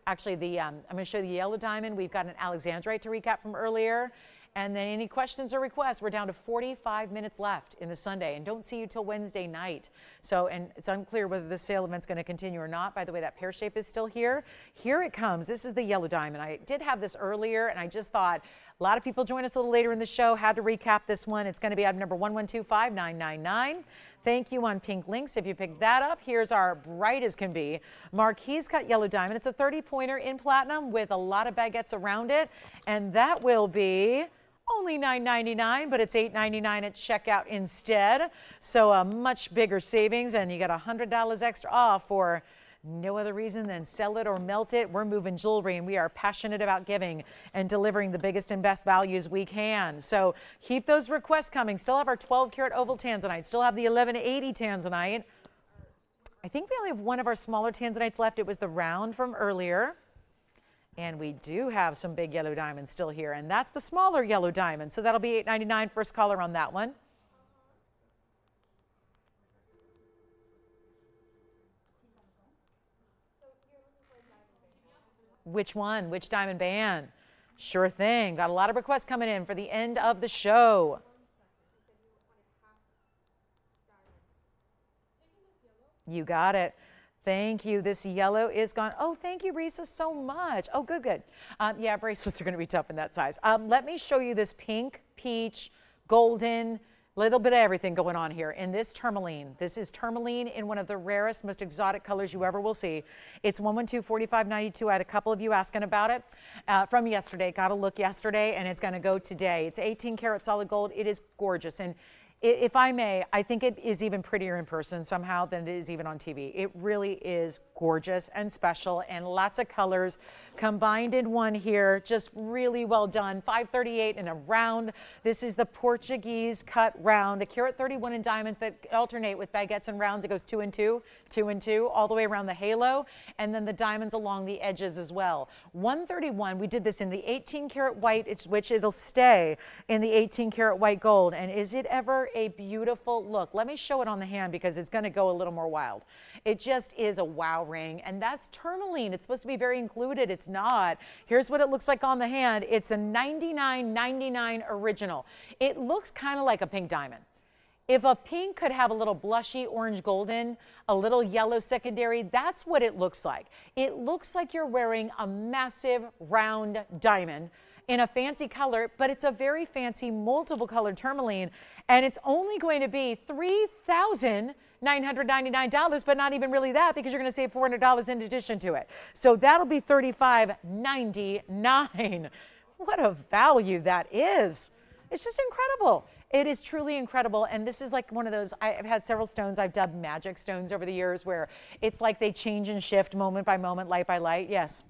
Speaker 1: Actually, I'm going to show you the yellow diamond. We've got an Alexandrite to recap from earlier. And then any questions or requests, we're down to 45 minutes left in the Sunday, and don't see you till Wednesday night. So, and it's unclear whether the sale event's going to continue or not. By the way, that pear shape is still here. Here it comes. This is the yellow diamond. I did have this earlier, and I just thought a lot of people join us a little later in the show. Had to recap this one. It's going to be item number 1125999. Thank you on Pink Links. If you picked that up, here's our bright as can be Marquise cut yellow diamond. It's a 30-pointer in platinum with a lot of baguettes around it, and that will be only $9.99, but it's $8.99 at checkout instead. So a much bigger savings, and you got $100 extra off for No other reason than sell it or melt it. We're moving jewelry, and we are passionate about giving and delivering the biggest and best values we can. So keep those requests coming. Still have our 12 karat oval Tanzanite. Still have the 1180 Tanzanite. I think we only have one of our smaller Tanzanites left. It was the round from earlier. And we do have some big yellow diamonds still here, and that's the smaller yellow diamond. So that'll be $8.99. First caller on that one. Which one? Which diamond band? Sure thing. Got a lot of requests coming in for the end of the show. You got it. Thank you. This yellow is gone. Oh, thank you, Risa, so much. Oh, good, good. Yeah, bracelets are going to be tough in that size. Let me show you this pink, peach, golden, little bit of everything going on here in this tourmaline. This is tourmaline in one of the rarest, most exotic colors you ever will see. It's 112-4592. I had a couple of you asking about it from yesterday. Got a look yesterday, and it's going to go today. It's 18 karat solid gold. It is gorgeous. And if I may, I think it is even prettier in person somehow than it is even on TV. It really is gorgeous and special, and lots of colors combined in one here. Just really well done. 538 in a round. This is the Portuguese cut round, a karat 31 in diamonds that alternate with baguettes and rounds. It goes 2 and 2, 2 and 2, all the way around the halo, and then the diamonds along the edges as well. 131, we did this in the 18 karat white, which it'll stay in the 18 karat white gold. And is it ever a beautiful look? Let me show it on the hand because it's going to go a little more wild. It just is a wow ring, and that's tourmaline. It's supposed to be very included. It's not. Here's what it looks like on the hand. It's a $99.99 original. It looks kind of like a pink diamond. If a pink could have a little blushy orange golden, a little yellow secondary, that's what it looks like. It looks like you're wearing a massive round diamond in a fancy color, but it's a very fancy multiple colored tourmaline, and it's only going to be $3,999, but not even really that, because you're going to save $400 in addition to it. So that'll be $35.99. What a value that is. It's just incredible. It is truly incredible, and this is like one of those, I've had several stones I've dubbed magic stones over the years, where it's like they change and shift moment by moment, light by light. Yes.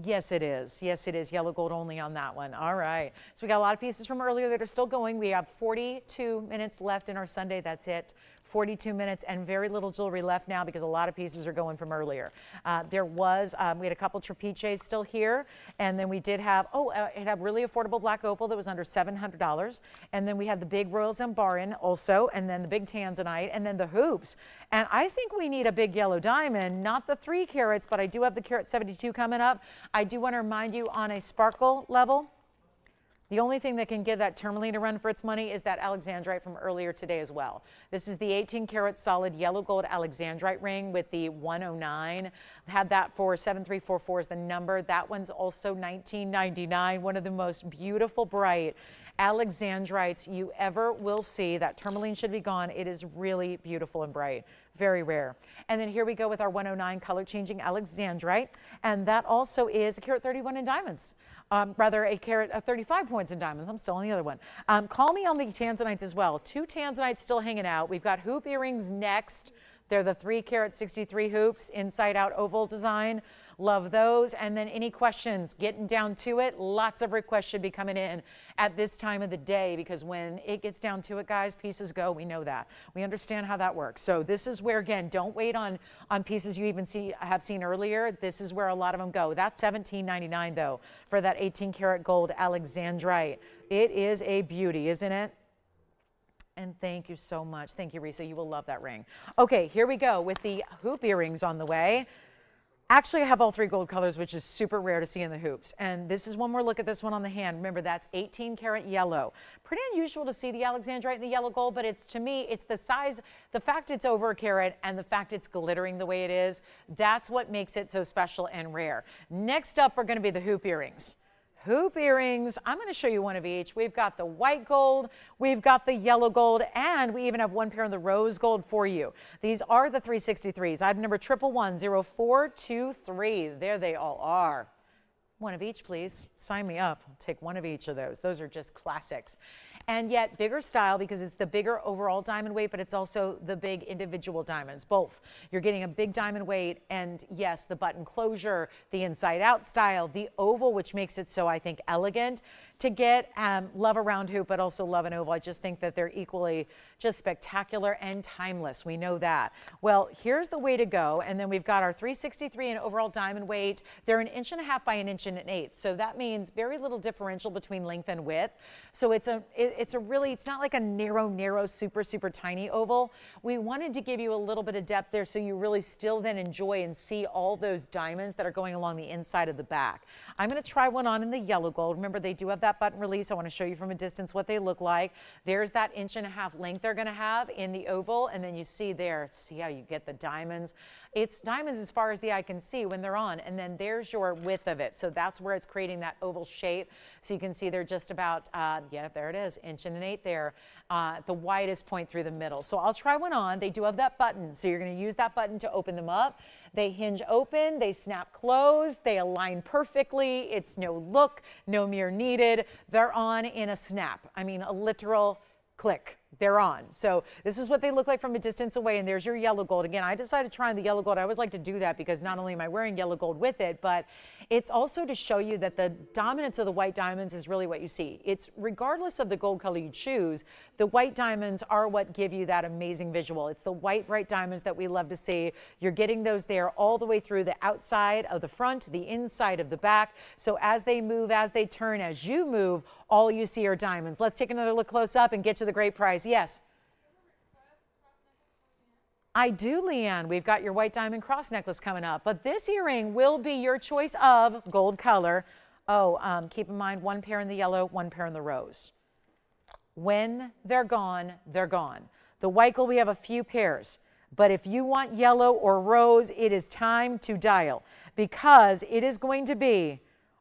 Speaker 1: Yes, it is. Yes, it is. Yellow gold only on that one. All right. So we got a lot of pieces from earlier that are still going. We have 42 minutes left in our Sunday. That's it. 42 minutes and very little jewelry left now because a lot of pieces are going from earlier. We had a couple trapezoids still here. And then we did have, it had really affordable black opal that was under $700. And then we had the big Royal Zambaran also, and then the big Tanzanite, and then the hoops. And I think we need a big yellow diamond, not the 3 carats, but I do have the karat 72 coming up. I do want to remind you on a sparkle level, the only thing that can give that tourmaline a run for its money is that Alexandrite from earlier today as well. This is the 18 karat solid yellow gold Alexandrite ring with the 109. Had that for 7344 is the number. That one's also $19.99. One of the most beautiful bright Alexandrites you ever will see. That tourmaline should be gone. It is really beautiful and bright. Very rare. And then here we go with our 109 color changing Alexandrite. And that also is a karat 31 in diamonds. Rather a karat 35 points in diamonds. I'm still on the other one. Call me on the Tanzanites as well. 2 Tanzanites still hanging out. We've got hoop earrings next. They're the 3 karat 63 hoops, inside out oval design. Love those. And then any questions, getting down to it, lots of requests should be coming in at this time of the day, because when it gets down to it, guys, pieces go. We know that. We understand how that works. So this is where, again, don't wait on pieces you even have seen earlier. This is where a lot of them go. That's $17.99 though for that 18 karat gold Alexandrite. It is a beauty, isn't it? And thank you so much. Thank you, Risa. You will love that ring. Okay, here we go with the hoop earrings on the way. Actually, I have all 3 gold colors, which is super rare to see in the hoops. And this is one more look at this one on the hand. Remember, that's 18 karat yellow. Pretty unusual to see the Alexandrite in the yellow gold, but to me, it's the size, the fact it's over a carat, and the fact it's glittering the way it is. That's what makes it so special and rare. Next up are going to be the hoop earrings. Hoop earrings. I'm going to show you one of each. We've got the white gold, we've got the yellow gold, and we even have one pair of the rose gold for you. These are the 363s. Item number 1110423. There they all are. One of each, please. Sign me up. I'll take one of each of those. Those are just classics. And yet bigger style because it's the bigger overall diamond weight, but it's also the big individual diamonds, both. You're getting a big diamond weight and yes, the button closure, the inside out style, the oval, which makes it so I think elegant to get. Love a round hoop, but also love an oval. I just think that they're equally just spectacular and timeless. We know that. Well, here's the way to go. And then we've got our 363 in overall diamond weight. They're 1.5 inches by 1 1/8 inch. So that means very little differential between length and width. So it's not like a narrow, super tiny oval. We wanted to give you a little bit of depth there so you really still then enjoy and see all those diamonds that are going along the inside of the back. I'm going to try one on in the yellow gold. Remember, they do have that button release. I want to show you from a distance what they look like. There's that 1.5 inch length they're going to have in the oval, and then you see there, see how you get the diamonds. It's diamonds as far as the eye can see when they're on, and then there's your width of it. So that's where it's creating that oval shape. So you can see they're just about, yeah, there it is, 1.8 inches there, the widest point through the middle. So I'll try one on. They do have that button, so you're going to use that button to open them up. They hinge open, they snap closed, they align perfectly. It's no look, no mirror needed. They're on in a snap. I mean, a literal click. They're on. So this is what they look like from a distance away, and there's your yellow gold. Again, I decided to try on the yellow gold. I always like to do that because not only am I wearing yellow gold with it, but it's also to show you that the dominance of the white diamonds is really what you see. It's regardless of the gold color you choose, the white diamonds are what give you that amazing visual. It's the white bright diamonds that we love to see. You're getting those there all the way through the outside of the front, the inside of the back. So as they move, as they turn, as you move, all you see are diamonds. Let's take another look close up and get to the great prize. Yes. I do, Leanne. We've got your white diamond cross necklace coming up, but this earring will be your choice of gold color. Oh, keep in mind, one pair in the yellow, one pair in the rose. When they're gone, they're gone. The white gold, we have a few pairs, but if you want yellow or rose, it is time to dial because it is going to be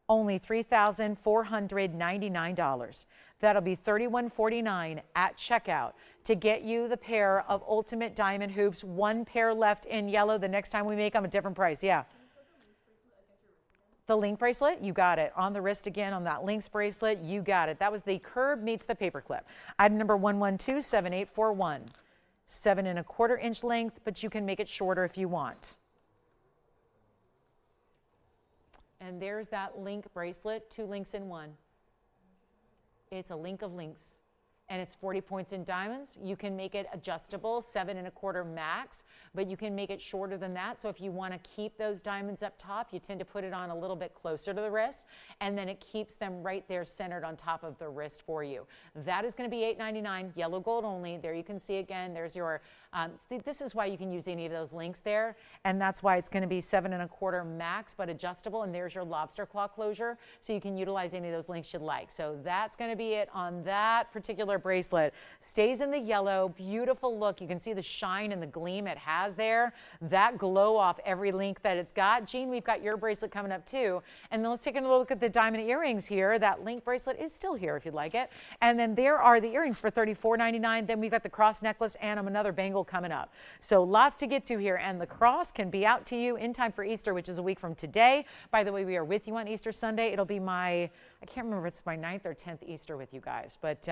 Speaker 1: only $3,499. That'll be $31.49 at checkout to get you the pair of ultimate diamond hoops. One pair left in yellow. The next time we make them, a different price. Yeah. The link bracelet, you got it. On the wrist again, on that links bracelet, you got it. That was the curb meets the paperclip. Item number 1127841. 7.25 inch length, but you can make it shorter if you want. And there's that link bracelet, 2 links in one. It's a link of links. And it's 40 points in diamonds. You can make it adjustable, 7.25 max, but you can make it shorter than that. So if you want to keep those diamonds up top, you tend to put it on a little bit closer to the wrist, and then it keeps them right there centered on top of the wrist for you. That is going to be $8.99, yellow gold only. There you can see again, there's your, this is why you can use any of those links there, and that's why it's going to be 7.25 max, but adjustable, and there's your lobster claw closure, so you can utilize any of those links you'd like. So that's going to be it on that particular bracelet. Stays in the yellow, beautiful look. You can see the shine and the gleam it has there. That glow off every link that it's got. Jean, we've got your bracelet coming up too. And then let's take a look at the diamond earrings here. That link bracelet is still here if you'd like it. And then there are the earrings for $34.99. Then we've got the cross necklace and another bangle coming up. So lots to get to here. And the cross can be out to you in time for Easter, which is a week from today. By the way, we are with you on Easter Sunday. It'll be my, I can't remember if it's my 9th or 10th Easter with you guys, but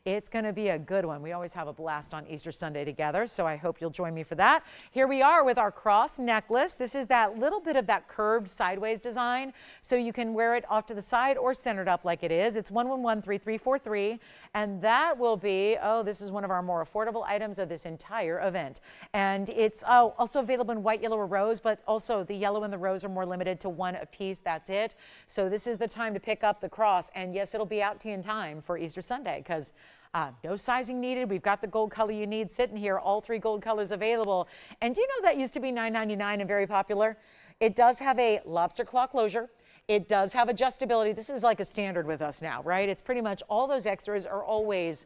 Speaker 1: it's going to be a good one. We always have a blast on Easter Sunday together, so I hope you'll join me for that. Here we are with our cross necklace. This is that little bit of that curved sideways design, so you can wear it off to the side or centered up like it is. It's 1113343, and that will be, oh, this is one of our more affordable items of this entire event. And it's also available in white, yellow, or rose, but also the yellow and the rose are more limited to one a piece. That's it. So this is the time to pick up the cross, and yes, it'll be out to you in time for Easter Sunday because no sizing needed. We've got the gold color you need sitting here, all 3 gold colors available. And do you know that used to be $9.99 and very popular? It does have a lobster claw closure. It does have adjustability. This is like a standard with us now, right? It's pretty much all those extras are always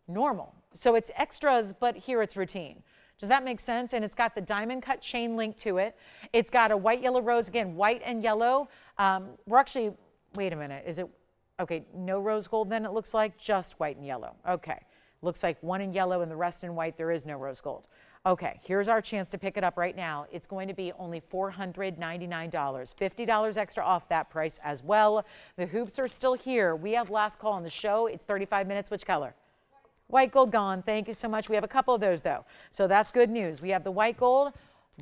Speaker 1: normal. So it's extras, but here it's routine. Does that make sense? And it's got the diamond cut chain link to it. It's got a white, yellow, rose, again, white and yellow. We're actually, wait a minute, is it? Okay, no rose gold then it looks like, just white and yellow. Okay, looks like one in yellow and the rest in white. There is no rose gold. Okay, here's our chance to pick it up right now. It's going to be only $499, $50 extra off that price as well. The hoops are still here. We have last call on the show. It's 35 minutes. Which color? White gold gone. Thank you so much. We have a couple of those though. So that's good news. We have the white gold.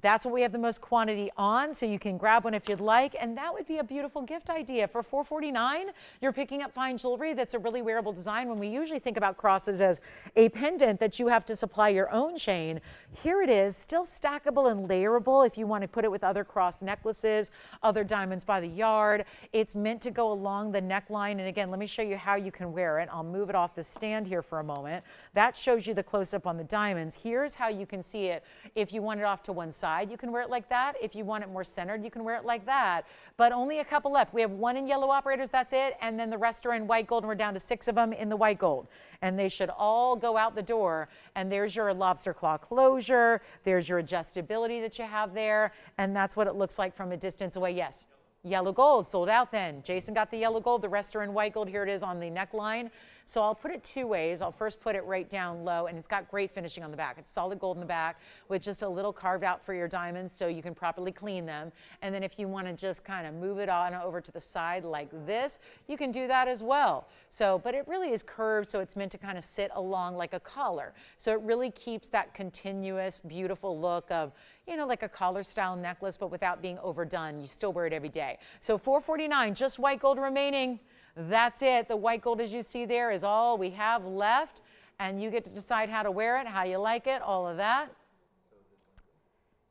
Speaker 1: That's what we have the most quantity on, so you can grab one if you'd like, and that would be a beautiful gift idea. For $449, you're picking up fine jewelry that's a really wearable design. When we usually think about crosses as a pendant that you have to supply your own chain, here it is, still stackable and layerable if you want to put it with other cross necklaces, other diamonds by the yard. It's meant to go along the neckline, and again, let me show you how you can wear it. I'll move it off the stand here for a moment. That shows you the close-up on the diamonds. Here's how you can see it if you want it off to one side. You can wear it like that. If you want it more centered, you can wear it like that. But only a couple left. We have one in yellow operators, that's it, and then the rest are in white gold, and we're down to 6 of them in the white gold. And they should all go out the door. And there's your lobster claw closure. There's your adjustability that you have there. And that's what it looks like from a distance away. Yes. Yellow gold sold out then. Jason got the yellow gold. The rest are in white gold. Here it is on the neckline. So I'll put it two ways. I'll first put it right down low, and it's got great finishing on the back. It's solid gold in the back with just a little carved out for your diamonds so you can properly clean them. And then if you want to just kind of move it on over to the side like this, you can do that as well. So, but it really is curved, so it's meant to kind of sit along like a collar. So it really keeps that continuous, beautiful look of, you know, like a collar style necklace, but without being overdone. You still wear it every day. So $449, just white gold remaining. That's it. The white gold, as you see there, is all we have left. And you get to decide how to wear it, how you like it, all of that.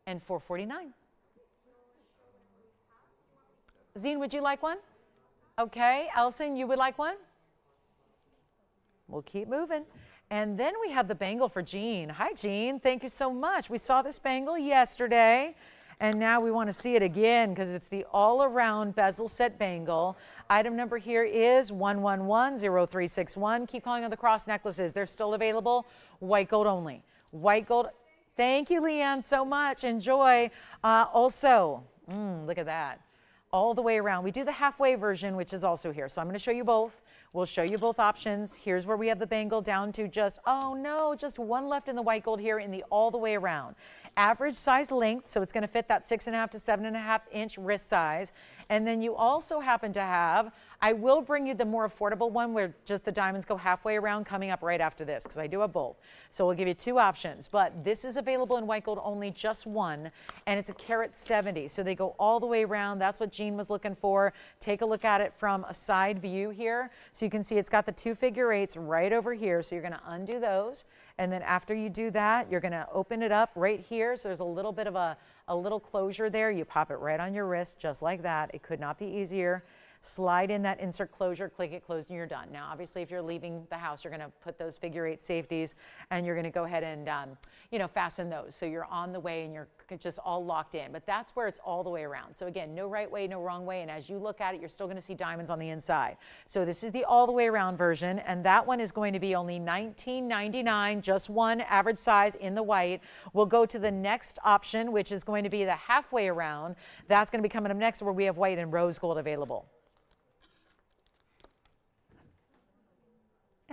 Speaker 1: And $449. Zine, would you like one? Okay. Elson, you would like one? We'll keep moving. And then we have the bangle for Jean. Hi, Jean. Thank you so much. We saw this bangle yesterday, and now we want to see it again because it's the all-around bezel set bangle. Item number here is 1110361. Keep calling on the cross necklaces. They're still available. White gold only. White gold. Thank you, Leanne, so much. Enjoy. Also, look at that. All the way around. We do the halfway version, which is also here. So I'm going to show you both. We'll show you both options. Here's where we have the bangle down to just, oh no, just one left in the white gold here in the all the way around. Average size length, so it's going to fit that 6.5 to 7.5 inch wrist size. And then you also happen to have, I will bring you the more affordable one where just the diamonds go halfway around coming up right after this because I do have both. So we'll give you two options, but this is available in white gold only, just one, and it's a carat 70. So they go all the way around. That's what Jean was looking for. Take a look at it from a side view here. So you can see it's got the 2 figure 8s right over here. So you're going to undo those. And then after you do that, you're going to open it up right here. So there's a little bit of a little closure there. You pop it right on your wrist just like that. It could not be easier. Slide in that insert closure, click it closed, and you're done. Now, obviously, if you're leaving the house, you're going to put those figure 8 safeties, and you're going to go ahead and, you know, fasten those. So you're on the way, and you're just all locked in. But that's where it's all the way around. So again, no right way, no wrong way. And as you look at it, you're still going to see diamonds on the inside. So this is the all the way around version, and that one is going to be only $19.99, just one, average size in the white. We'll go to the next option, which is going to be the halfway around. That's going to be coming up next, where we have white and rose gold available.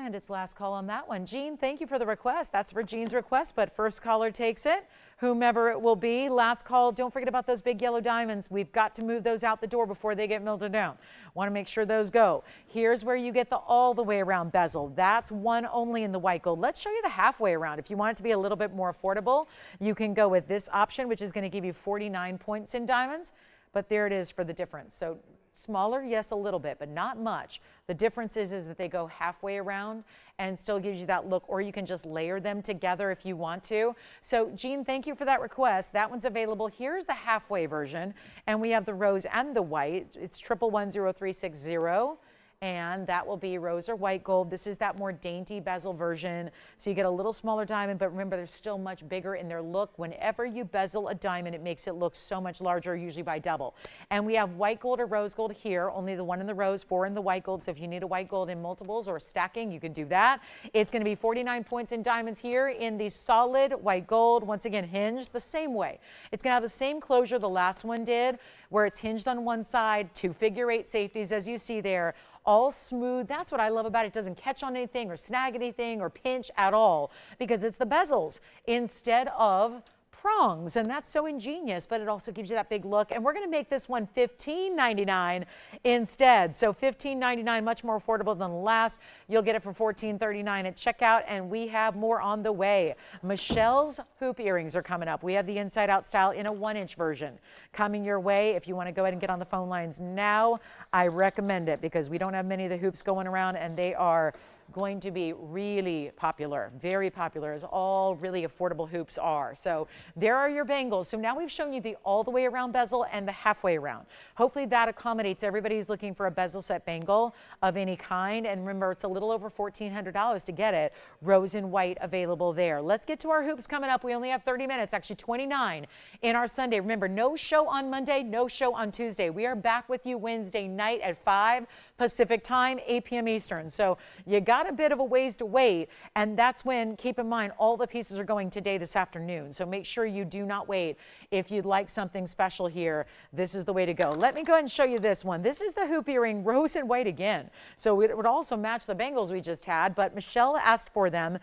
Speaker 1: And it's last call on that one. Jean, thank you for the request. That's for Jean's request, but first caller takes it, whomever it will be. Last call. Don't forget about those big yellow diamonds. We've got to move those out the door before they get melted down. Want to make sure those go. Here's where you get the all the way around bezel. That's one only in the white gold. Let's show you the halfway around. If you want it to be a little bit more affordable, you can go with this option, which is going to give you 49 points in diamonds. But there it is for the difference. So smaller, yes, a little bit, but not much. The difference is that they go halfway around and still gives you that look, or you can just layer them together if you want to. So Jean, thank you for that request. That one's available. Here's the halfway version, and we have the rose and the white. It's 1110360. And that will be rose or white gold. This is that more dainty bezel version. So you get a little smaller diamond, but remember, they're still much bigger in their look. Whenever you bezel a diamond, it makes it look so much larger, usually by double. And we have white gold or rose gold here, only the one in the rose, 4 in the white gold. So if you need a white gold in multiples or stacking, you can do that. It's going to be 49 points in diamonds here in the solid white gold. Once again, hinged the same way. It's going to have the same closure the last one did, where it's hinged on one side, 2 figure 8 safeties, as you see there. all smooth. That's what I love about it. It doesn't catch on anything or snag anything or pinch at all because it's the bezels instead of prongs, and that's so ingenious, but it also gives you that big look. And we're going to make this one $15.99 instead. So $15.99, much more affordable than the last. You'll get it for $14.39 at checkout, and we have more on the way. Michelle's hoop earrings are coming up. We have the inside out style in a 1-inch version coming your way. If you want to go ahead and get on the phone lines now, I recommend it because we don't have many of the hoops going around, and they are going to be really popular, very popular, as all really affordable hoops are. So there are your bangles. So now we've shown you the all the way around bezel and the halfway around. Hopefully that accommodates everybody who's looking for a bezel set bangle of any kind. And remember, it's a little over $1,400 to get it. Rose and white available there. Let's get to our hoops coming up. We only have 30 minutes, actually 29 in our Sunday. Remember, no show on Monday, no show on Tuesday. We are back with you Wednesday night at 5 Pacific time, 8 p.m. Eastern. So you got a bit of a ways to wait, and that's when, keep in mind, all the pieces are going today this afternoon. So make sure you do not wait. If you'd like something special here, this is the way to go. Let me go ahead and show you this one. This is the hoop earring, rose and white again. So it would also match the bangles we just had, but Michelle asked for them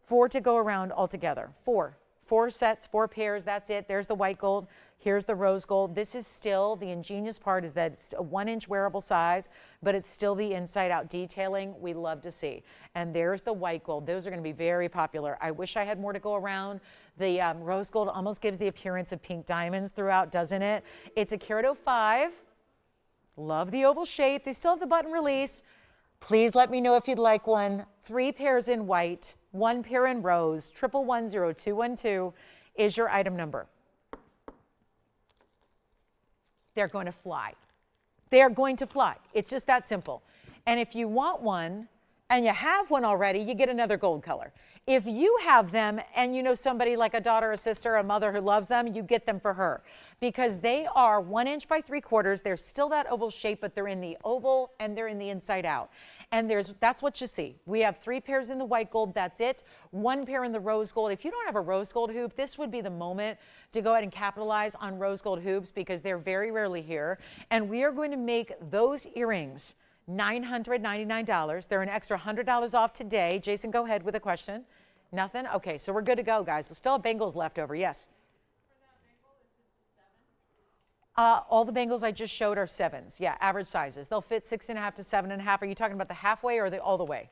Speaker 1: 4 to go around altogether. 4 sets, 4 pairs, that's it. There's the white gold. Here's the rose gold. This is still, the ingenious part is that it's a 1-inch wearable size, but it's still the inside out detailing we love to see. And there's the white gold. Those are going to be very popular. I wish I had more to go around. The rose gold almost gives the appearance of pink diamonds throughout, doesn't it? It's a carat 05. Love the oval shape. They still have the button release. Please let me know if you'd like one. 3 pairs in white, 1 pair in rose. 1110212 is your item number. They're going to fly. They're going to fly. It's just that simple. And if you want one and you have one already, you get another gold color. If you have them and you know somebody like a daughter, a sister, a mother who loves them, you get them for her because they are 1 inch by 3/4. They're still that oval shape, but they're in the oval and they're in the inside out. And that's what you see. We have 3 pairs in the white gold. That's it. 1 pair in the rose gold. If you don't have a rose gold hoop, this would be the moment to go ahead and capitalize on rose gold hoops because they're very rarely here. And we are going to make those earrings $999. They're an extra $100 off today. Jason, go ahead with a question. Nothing? Okay, so we're good to go, guys. There's still bangles left over. Yes? All the bangles I just showed are 7s. Yeah, average sizes. They'll fit 6.5 to 7.5. Are you talking about the halfway or all the way?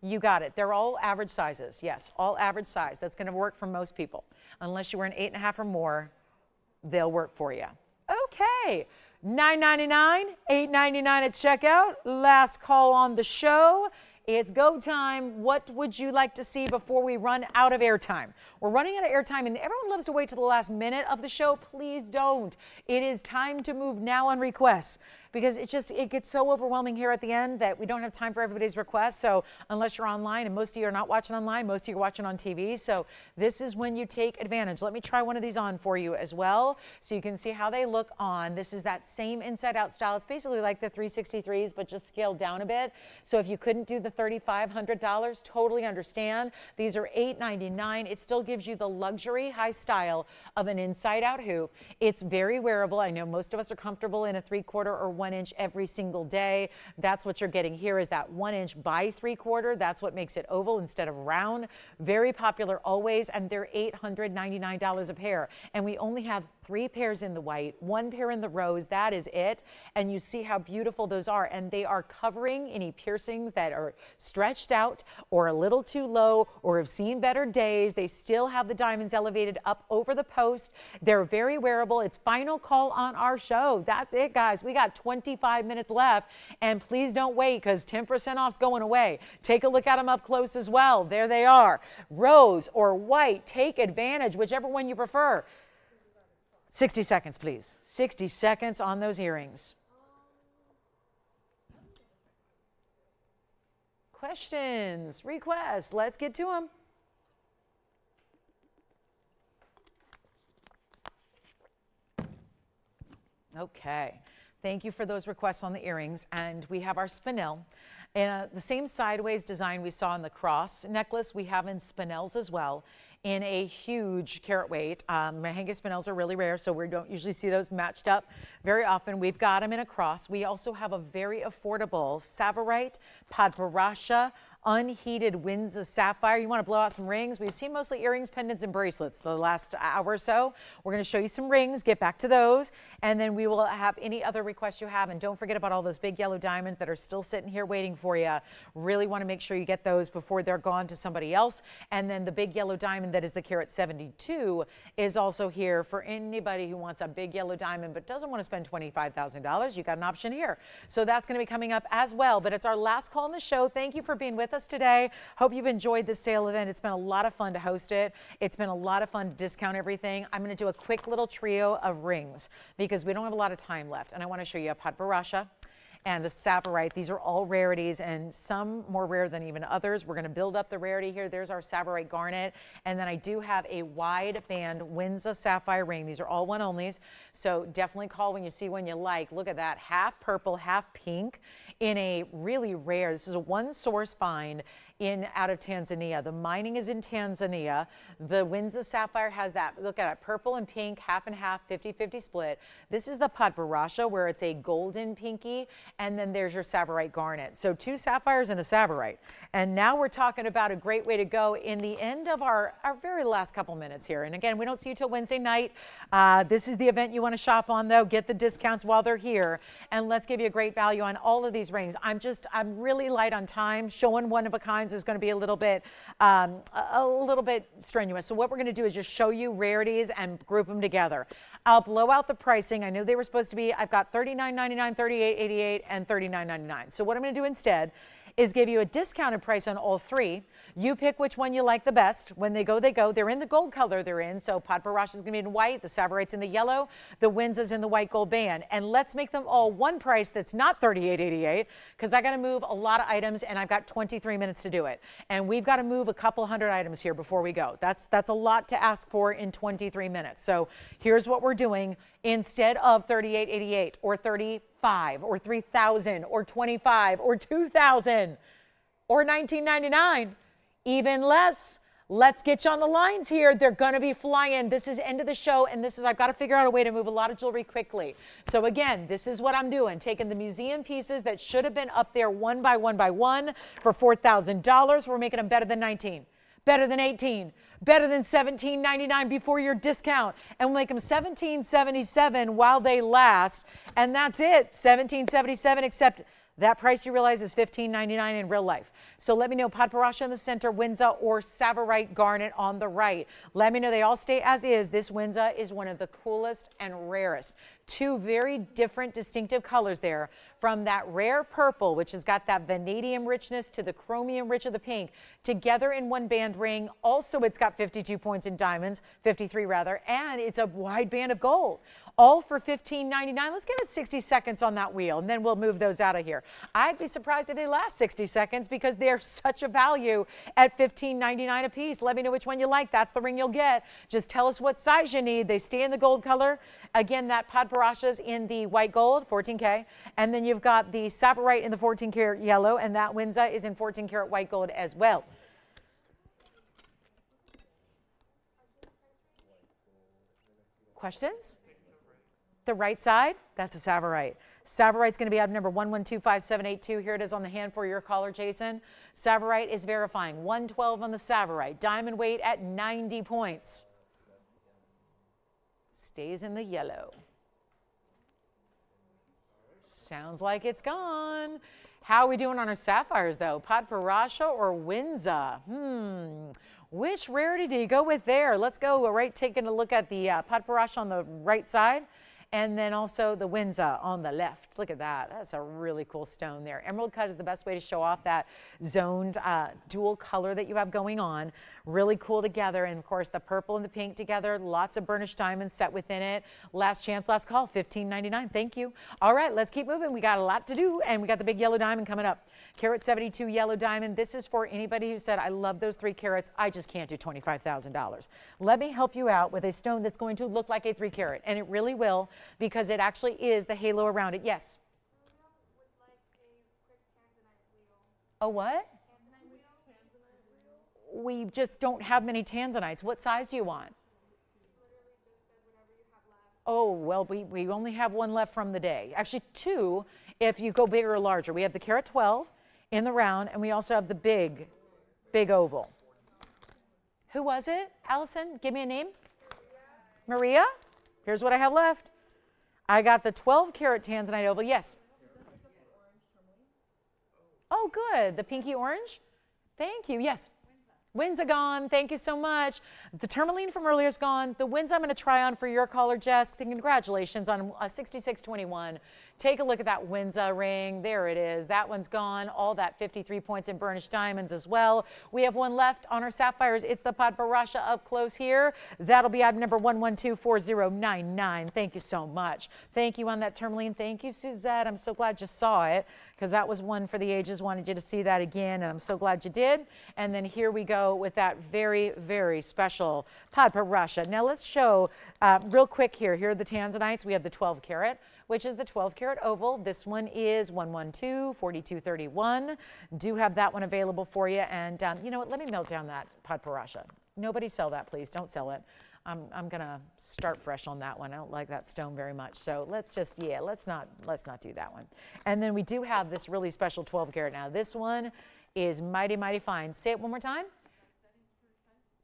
Speaker 1: You got it. They're all average sizes. Yes, all average size. That's going to work for most people. Unless you wear an 8.5 or more, they'll work for you. Okay. $9.99, $8.99 at checkout. Last call on the show. It's go time. What would you like to see before we run out of airtime? We're running out of airtime, and everyone loves to wait to the last minute of the show. Please don't. It is time to move now on requests because it gets so overwhelming here at the end that we don't have time for everybody's requests. So unless you're online, and most of you are not watching online, most of you are watching on TV. So this is when you take advantage. Let me try one of these on for you as well so you can see how they look on. This is that same inside out style. It's basically like the 363s, but just scaled down a bit. So if you couldn't do the $3,500, totally understand. These are $8.99. It still gives you the luxury high style of an inside out hoop. It's very wearable. I know most of us are comfortable in a 3/4 or 1 inch every single day. That's what you're getting here is that 1 inch by 3/4. That's what makes it oval instead of round. Very popular always, and they're $899 a pair. And we only have 3 pairs in the white, 1 pair in the rose. That is it. And you see how beautiful those are. And they are covering any piercings that are stretched out or a little too low or have seen better days. They still have the diamonds elevated up over the post. They're very wearable. It's final call on our show. That's it, guys. We got 25 minutes left, and please don't wait because 10% off's going away. Take a look at them up close as well. There they are. Rose or white. Take advantage, whichever one you prefer. 60 seconds, please. 60 seconds on those earrings. Questions, requests, let's get to them. Okay, thank you for those requests on the earrings. And we have our spinel. The same sideways design we saw in the cross necklace we have in spinels as well. in a huge carat weight. Mahanga spinels are really rare, so we don't usually see those matched up very often. We've got them in a cross. We also have a very affordable Tsavorite, Padparasha, unheated Windsor sapphire. You want to blow out some rings? We've seen mostly earrings, pendants, and bracelets the last hour or so. We're going to show you some rings, get back to those, and then we will have any other requests you have. And don't forget about all those big yellow diamonds that are still sitting here waiting for you. Really want to make sure you get those before they're gone to somebody else. And then the big yellow diamond that is the carat 72 is also here for anybody who wants a big yellow diamond but doesn't want to spend $25,000. You got an option here. So that's going to be coming up as well. But it's our last call in the show. Thank you for being with us today. Hope you've enjoyed this sale event. It's been a lot of fun to host it. It's been a lot of fun to discount everything. I'm going to do a quick little trio of rings because we don't have a lot of time left. And I want to show you a Padparasha and a Tsavorite. These are all rarities, and some more rare than even others. We're going to build up the rarity here. There's our Tsavorite Garnet, and then I do have a wide band Windsor sapphire ring. These are all one onlys, so definitely call when you see one you like. Look at that, half purple, half pink in a really rare, this is a one source find out of Tanzania. The mining is in Tanzania. The Windsor sapphire has that, look at it, purple and pink, half and half, 50-50 split. This is the Padparasha where it's a golden pinky, and then there's your Tsavorite Garnet. So two sapphires and a Tsavorite. And now we're talking about a great way to go in the end of our very last couple minutes here. And again, we don't see you till Wednesday night. This is the event you want to shop on though. Get the discounts while they're here. And let's give you a great value on all of these rings. I'm really light on time. Showing one of a kinds is going to be a little bit strenuous. So what we're going to do is just show you rarities and group them together. I'll blow out the pricing. I know they were supposed to be, I've got $39.99, $38.88, and $39.99. So what I'm going to do instead is give you a discounted price on all three. You pick which one you like the best. When they go, they go. They're in the gold color they're in. So Padparasha is going to be in white. The Tsavorite's in the yellow. The Windsor's in the white gold band. And let's make them all one price that's not $38.88 because I got to move a lot of items and I've got 23 minutes to do it. And we've got to move a couple hundred items here before we go. That's a lot to ask for in 23 minutes. So here's what we're doing. Instead of $38.88 or $35 or $3,000 or $25 or $2,000 or $19.99, even less. Let's get you on the lines here. They're going to be flying. This is end of the show, and I've got to figure out a way to move a lot of jewelry quickly. So again, this is what I'm doing. Taking the museum pieces that should have been up there one by one for $4,000. We're making them better than 19. Better than 18, better than $17.99 before your discount, and we'll make them $17.77 while they last, and that's it, $17.77, except that price you realize is $15.99 in real life. So let me know Padparasha in the center, Windsor, or Tsavorite Garnet on the right. Let me know they all stay as is. This Windsor is one of the coolest and rarest. Two very different distinctive colors there, from that rare purple, which has got that vanadium richness, to the chromium rich of the pink, together in one band ring. Also, it's got 52 points in diamonds, 53 rather, and it's a wide band of gold. All for $15.99. Let's give it 60 seconds on that wheel, and then we'll move those out of here. I'd be surprised if they last 60 seconds because they're such a value at $15.99 a piece. Let me know which one you like. That's the ring you'll get. Just tell us what size you need. They stay in the gold color. Again, that Padparasha's in the white gold, 14K, and then you've got the Tsavorite in the 14 karat yellow, and that Windsor is in 14 karat white gold as well. Questions? The right side, that's a Tsavorite. Tsavorite's going to be item number 1125782. Here it is on the hand for your caller, Jason. Tsavorite is verifying 112 on the Tsavorite. Diamond weight at 90 points. Stays in the yellow. Sounds like it's gone. How are we doing on our sapphires, though? Padparasha or Windsor? Which rarity do you go with there? Let's go taking a look at the Padparasha on the right side, and then also the Windsor on the left. Look at that. That's a really cool stone there. Emerald cut is the best way to show off that zoned dual color that you have going on. Really cool together. And of course, the purple and the pink together. Lots of burnished diamonds set within it. Last chance, last call, $15.99. Thank you. All right, let's keep moving. We got a lot to do, and we got the big yellow diamond coming up. Carat 72 yellow diamond. This is for anybody who said, I love those 3 carats. I just can't do $25,000. Let me help you out with a stone that's going to look like a 3 carat, and it really will, because it actually is the halo around it. Yes? A what? we just don't have many Tanzanites. What size do you want? Oh, well, we only have one left from the day. Actually, two if you go bigger or larger. We have the carat 12 in the round, and we also have the big oval. Who was it? Allison, give me a name. Maria? Here's what I have left. I got the 12 carat Tanzanite oval. Yes. Oh, good. The pinky orange? Thank you. Yes. Winds gone. Thank you so much. The tourmaline from earlier is gone. The winds I'm going to try on for your caller, Jess. Congratulations on a 6621. Take a look at that Windsor ring. There it is. That one's gone. All that 53 points in burnished diamonds as well. We have one left on our sapphires. It's the Padbarasha up close here. That'll be item number 1124099. Thank you so much. Thank you on that tourmaline. Thank you, Suzette. I'm so glad you saw it because that was one for the ages. Wanted you to see that again, and I'm so glad you did. And then here we go with that very, very special Padbarasha. Now let's show real quick here. Here are the Tanzanites. We have the 12 carat, which is the 12 carat oval. This one is 1124231. Do have that one available for you. And you know what? Let me melt down that Padbarasha. Nobody sell that, please. Don't sell it. I'm gonna start fresh on that one. I don't like that stone very much. So let's just, yeah, let's not do that one. And then we do have this really special 12 carat. Now this one is mighty, mighty fine. Say it one more time.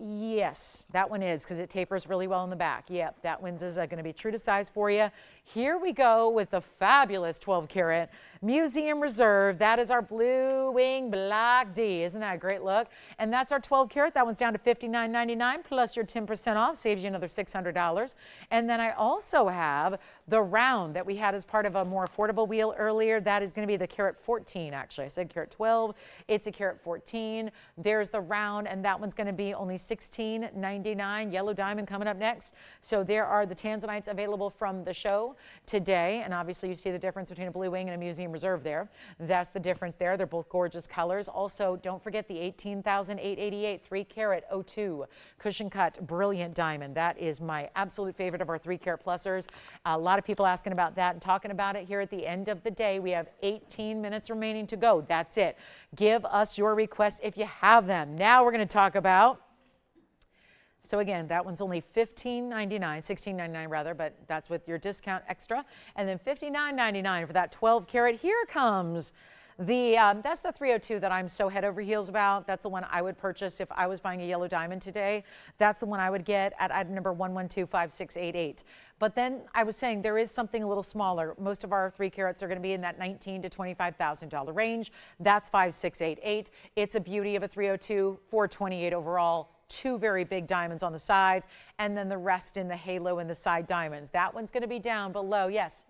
Speaker 1: Yes, that one is because it tapers really well in the back. Yep, that one's is going to be true to size for you. Here we go with the fabulous 12 carat Museum Reserve. That is our blue wing black D. Isn't that a great look? And that's our 12 carat. That one's down to $59.99 plus your 10% off. Saves you another $600. And then I also have the round that we had as part of a more affordable wheel earlier. That is going to be the carat 14, actually. I said carat 12. It's a carat 14. There's the round, and that one's going to be only $16.99. Yellow diamond coming up next. So there are the Tanzanites available from the show today. And obviously you see the difference between a blue wing and a Museum Reserve there. That's the difference there. They're both gorgeous colors. Also, don't forget the 18,888 3 carat 02 cushion cut brilliant diamond. That is my absolute favorite of our 3 carat plusers. A lot of people asking about that and talking about it here at the end of the day. We have 18 minutes remaining to go. That's it. Give us your requests if you have them. Now we're going to talk about, so again, that one's only $15.99, $16.99 rather, but that's with your discount extra. And then $59.99 for that 12 carat. Here comes the, that's the 302 that I'm so head over heels about. That's the one I would purchase if I was buying a yellow diamond today. That's the one I would get at item number 1125688. But then I was saying there is something a little smaller. Most of our 3 carats are going to be in that $19,000 to $25,000 range. That's 5688. It's a beauty of a 302, 428 overall. 2 very big diamonds on the sides, and then the rest in the halo and the side diamonds. That one's going to be down below. Yes.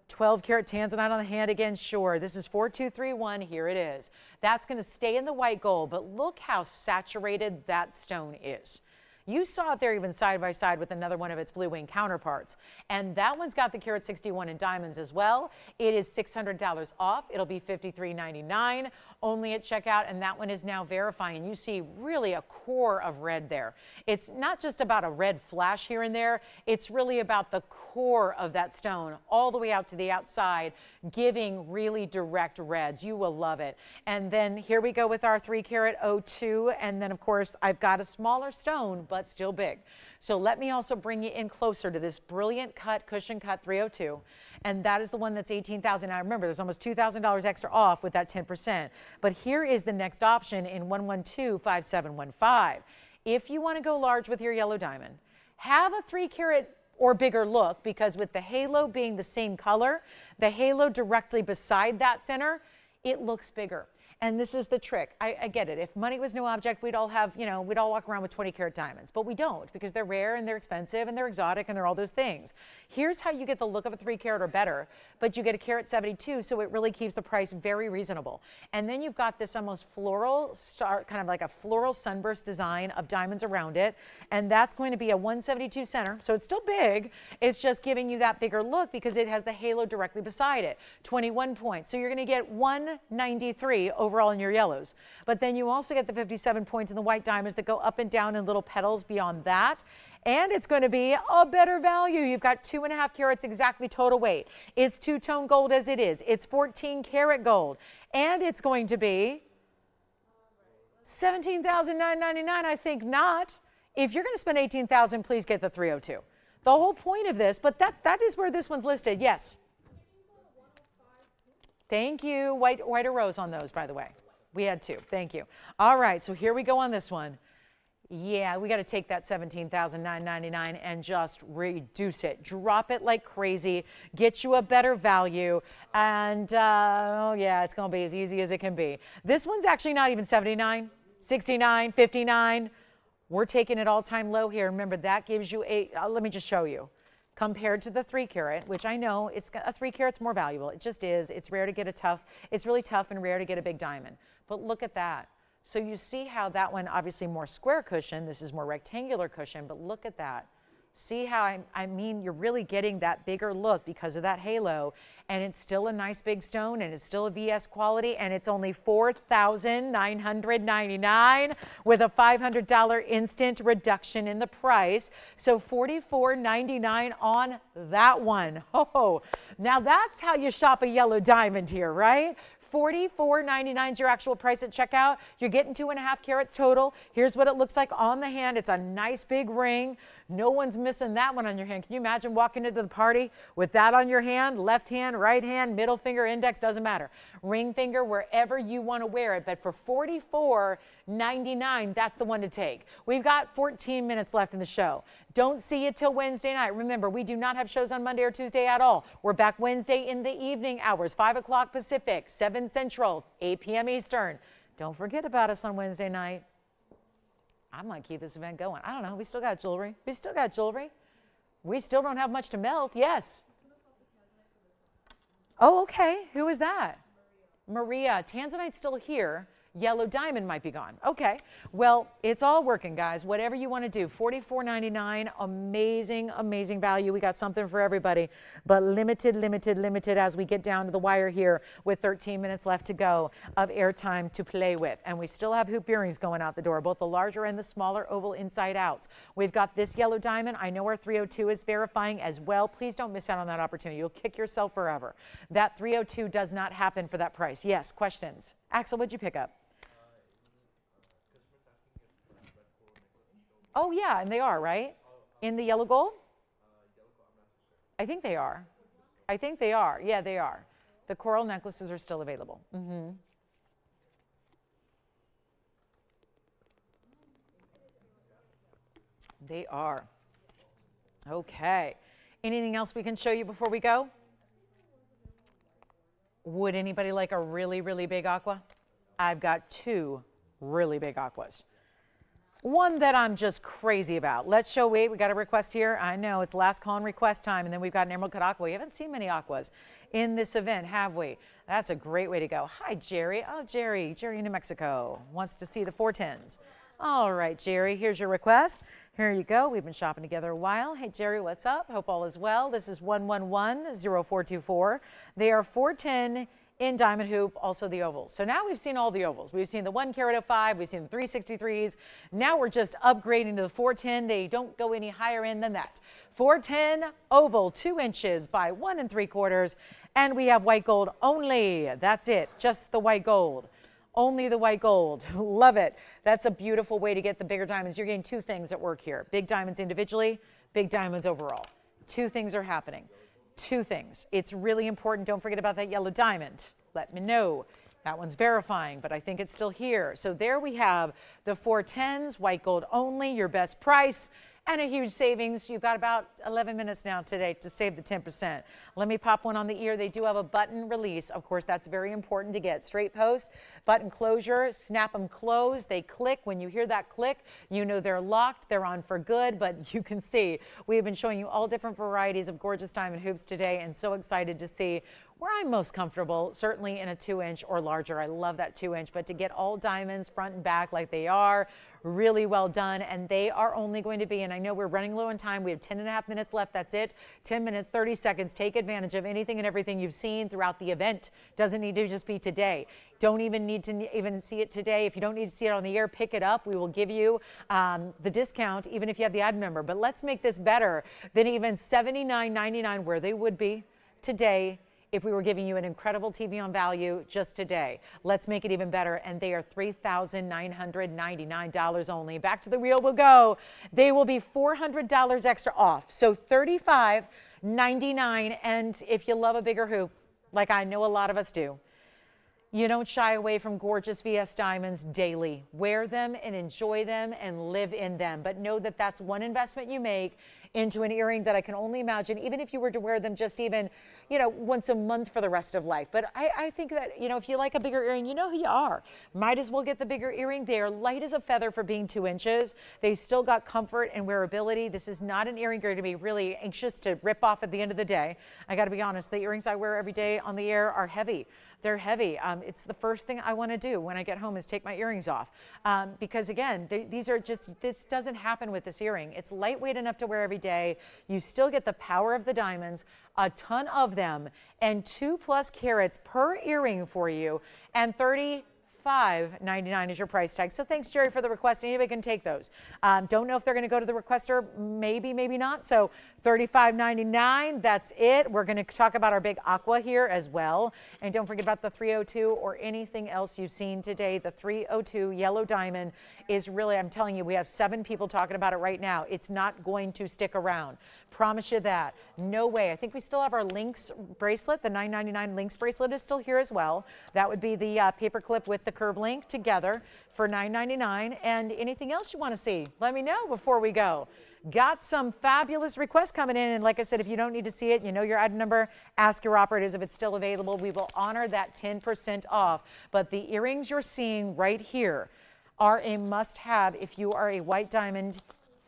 Speaker 1: 12 carat Tanzanite on the hand again. Sure. This is 4231. Here it is. That's going to stay in the white gold, but look how saturated that stone is. You saw it there even side by side with another one of its blue wing counterparts. And that one's got the carat 61 in diamonds as well. It is $600 off. It'll be $53.99 only at checkout. And that one is now verifying. You see really a core of red there. It's not just about a red flash here and there. It's really about the core of that stone all the way out to the outside, giving really direct reds. You will love it. And then here we go with our 3 carat 02. And then of course I've got a smaller stone, but still big. So let me also bring you in closer to this brilliant cut, cushion cut 302. And that is the one that's $18,000. Now remember, there's almost $2,000 extra off with that 10%. But here is the next option in 1125715. If you want to go large with your yellow diamond, have a 3 carat or bigger look, because with the halo being the same color, the halo directly beside that center, it looks bigger. And this is the trick. I get it. If money was no object, we'd all have, you know, we'd all walk around with 20 carat diamonds, but we don't, because they're rare and they're expensive and they're exotic and they're all those things. Here's how you get the look of a 3 carat or better, but you get a carat 72, so it really keeps the price very reasonable. And then you've got this almost floral, kind of like a floral sunburst design of diamonds around it. And that's going to be a 172 center. So it's still big. It's just giving you that bigger look because it has the halo directly beside it. 21 points. So you're going to get 193 overall in your yellows. But then you also get the 57 points in the white diamonds that go up and down in little petals beyond that. And it's going to be a better value. You've got 2.5 carats exactly total weight. It's 2-tone gold as it is. It's 14 karat gold. And it's going to be $17,999, I think not. If you're going to spend $18,000, please get the 302. The whole point of this, but that is where this one's listed. Yes. Thank you. White or rose on those, by the way. We had two. Thank you. All right, so here we go on this one. Yeah, we got to take that $17,999 and just reduce it. Drop it like crazy. Get you a better value. And, oh, yeah, it's going to be as easy as it can be. This one's actually not even $79, $69, $59. We're taking it all-time low here. Remember, that gives you a, let me just show you. Compared to the 3 carat, which I know it's a 3 carat's more valuable. It just is. It's rare to get it's really tough and rare to get a big diamond. But look at that. So you see how that one, obviously more square cushion, this is more rectangular cushion, but look at that. See how, I mean, you're really getting that bigger look because of that halo, and it's still a nice big stone, and it's still a VS quality, and it's only $4,999 with a $500 instant reduction in the price. So $44.99 on that one. Oh, now that's how you shop a yellow diamond here, right? $44.99 is your actual price at checkout. You're getting 2.5 carats total. Here's what it looks like on the hand. It's a nice big ring. No one's missing that one on your hand. Can you imagine walking into the party with that on your hand? Left hand, right hand, middle finger, index, doesn't matter. Ring finger, wherever you want to wear it. But for $44.99, that's the one to take. We've got 14 minutes left in the show. Don't see it till Wednesday night. Remember, we do not have shows on Monday or Tuesday at all. We're back Wednesday in the evening hours, 5 o'clock Pacific, 7 Central, 8 p.m. Eastern. Don't forget about us on Wednesday night. I might keep this event going. I don't know. We still got jewelry. We still got jewelry. We still don't have much to melt. Yes. Oh, okay. Who is that? Maria. Tanzanite's still here. Yellow diamond might be gone. Okay. Well, it's all working, guys. Whatever you want to do. $44.99. Amazing, amazing value. We got something for everybody. But limited, limited, limited as we get down to the wire here with 13 minutes left to go of airtime to play with. And we still have hoop earrings going out the door, both the larger and the smaller oval inside outs. We've got this yellow diamond. I know our 302 is verifying as well. Please don't miss out on that opportunity. You'll kick yourself forever. That 302 does not happen for that price. Yes, questions? Axel, what'd you pick up? Oh, yeah, and they are, right? In the yellow gold? I think they are. I think they are. Yeah, they are. The coral necklaces are still available. Mm-hmm. They are. Okay. Anything else we can show you before we go? Would anybody like a really, really big aqua? I've got 2 really big aquas. One that I'm just crazy about. Let's show, wait, we got a request here. I know, it's last call and request time, and then we've got an emerald cut aqua. We haven't seen many aquas in this event, have we? That's a great way to go. Hi, Jerry. Oh, Jerry in New Mexico wants to see the 410s. All right, Jerry, here's your request. Here you go. We've been shopping together a while. Hey, Jerry, what's up? Hope all is well. This is 111-0424. They are 410 in diamond hoop, also the ovals. So now we've seen all the ovals. We've seen the 1 carat 05, we've seen the 363s. Now we're just upgrading to the 410. They don't go any higher in than that. 410 oval, 2 inches by 1 3/4. And we have white gold only. That's it, just the white gold. Only the white gold. Love it. That's a beautiful way to get the bigger diamonds. You're getting 2 things at work here. Big diamonds individually, big diamonds overall. 2 things are happening. 2 things. It's really important. Don't forget about that yellow diamond. Let me know. That one's verifying, but I think it's still here. So there we have the 410s, white gold only, your best price, and a huge savings. You've got about 11 minutes now today to save the 10%. Let me pop one on the ear. They do have a button release. Of course, that's very important to get. Straight post, button closure, snap them closed. They click. When you hear that click, you know they're locked. They're on for good, but you can see we have been showing you all different varieties of gorgeous diamond hoops today, and so excited to see where I'm most comfortable, certainly in a 2-inch or larger. I love that 2-inch, but to get all diamonds front and back like they are, really well done, and they are only going to be, and I know we're running low on time, we have 10.5 minutes left, that's it, 10 minutes, 30 seconds. Take advantage of anything and everything you've seen throughout the event. Doesn't need to just be today. Don't even need to even see it today. If you don't need to see it on the air, pick it up. We will give you the discount, even if you have the item number, but let's make this better than even $79.99 where they would be today if we were giving you an incredible TVON value just today. Let's make it even better, and they are $3,999 only. Back to the reel we'll go. They will be $400 extra off, so $35.99. And if you love a bigger hoop, like I know a lot of us do, you don't shy away from gorgeous VS diamonds daily. Wear them and enjoy them and live in them. But know that that's one investment you make into an earring that I can only imagine, even if you were to wear them just even, once a month for the rest of life. But I think that, if you like a bigger earring, you know who you are. Might as well get the bigger earring. They are light as a feather for being 2 inches. They still got comfort and wearability. This is not an earring you're going to be really anxious to rip off at the end of the day. I got to be honest, the earrings I wear every day on the air are heavy. They're heavy. It's the first thing I want to do when I get home is take my earrings off. Because again, this doesn't happen with this earring. It's lightweight enough to wear every day. You still get the power of the diamonds, a ton of them, and 2+ carats per earring for you, and $35.99 is your price tag. So thanks, Jerry, for the request. Anybody can take those. Don't know if they're going to go to the requester. Maybe, maybe not. So $35.99, that's it. We're going to talk about our big Aqua here as well. And don't forget about the 302 or anything else you've seen today. The 302 yellow diamond is really, I'm telling you, we have 7 people talking about it right now. It's not going to stick around. Promise you that. No way. I think we still have our Lynx bracelet. The $9.99 Lynx bracelet is still here as well. That would be the paper clip with the curb link together for $9.99. And anything else you want to see, let me know before we go. Got some fabulous requests coming in, and like I said, if you don't need to see it, you know your item number, ask your operators if it's still available. We will honor that 10% off. But the earrings you're seeing right here are a must-have if you are a white diamond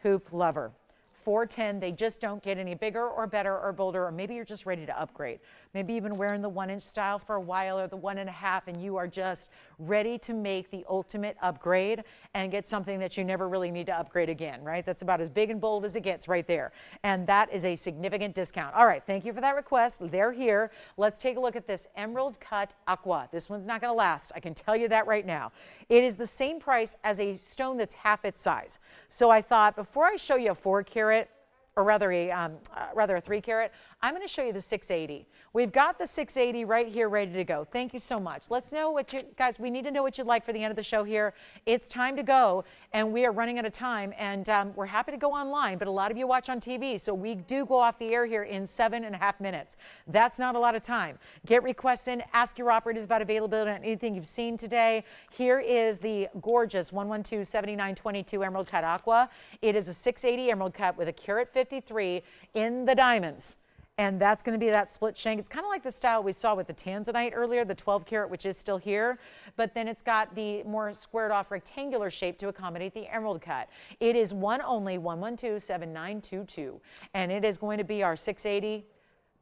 Speaker 1: hoop lover. 410, they just don't get any bigger or better or bolder, or maybe you're just ready to upgrade. Maybe you've been wearing the 1-inch style for a while, or the 1.5, and you are just ready to make the ultimate upgrade and get something that you never really need to upgrade again, right? That's about as big and bold as it gets right there. And that is a significant discount. All right, thank you for that request. They're here. Let's take a look at this emerald cut Aqua. This one's not going to last. I can tell you that right now. It is the same price as a stone that's half its size. So I thought before I show you a 4 carat, or rather a 3 carat, I'm going to show you the 680. We've got the 680 right here ready to go. Thank you so much. Let's know what you guys, we need to know what you'd like for the end of the show here. It's time to go, and we are running out of time, and we're happy to go online, but a lot of you watch on TV, so we do go off the air here in 7.5 minutes. That's not a lot of time. Get requests in, ask your operators about availability on anything you've seen today. Here is the gorgeous 112-7922 Emerald Cut Aqua. It is a 680 Emerald Cut with a carat 53 in the diamonds. And that's going to be that split shank. It's kind of like the style we saw with the Tanzanite earlier, the 12 karat, which is still here. But then it's got the more squared off rectangular shape to accommodate the emerald cut. It is one only 112-7922. And it is going to be our 680.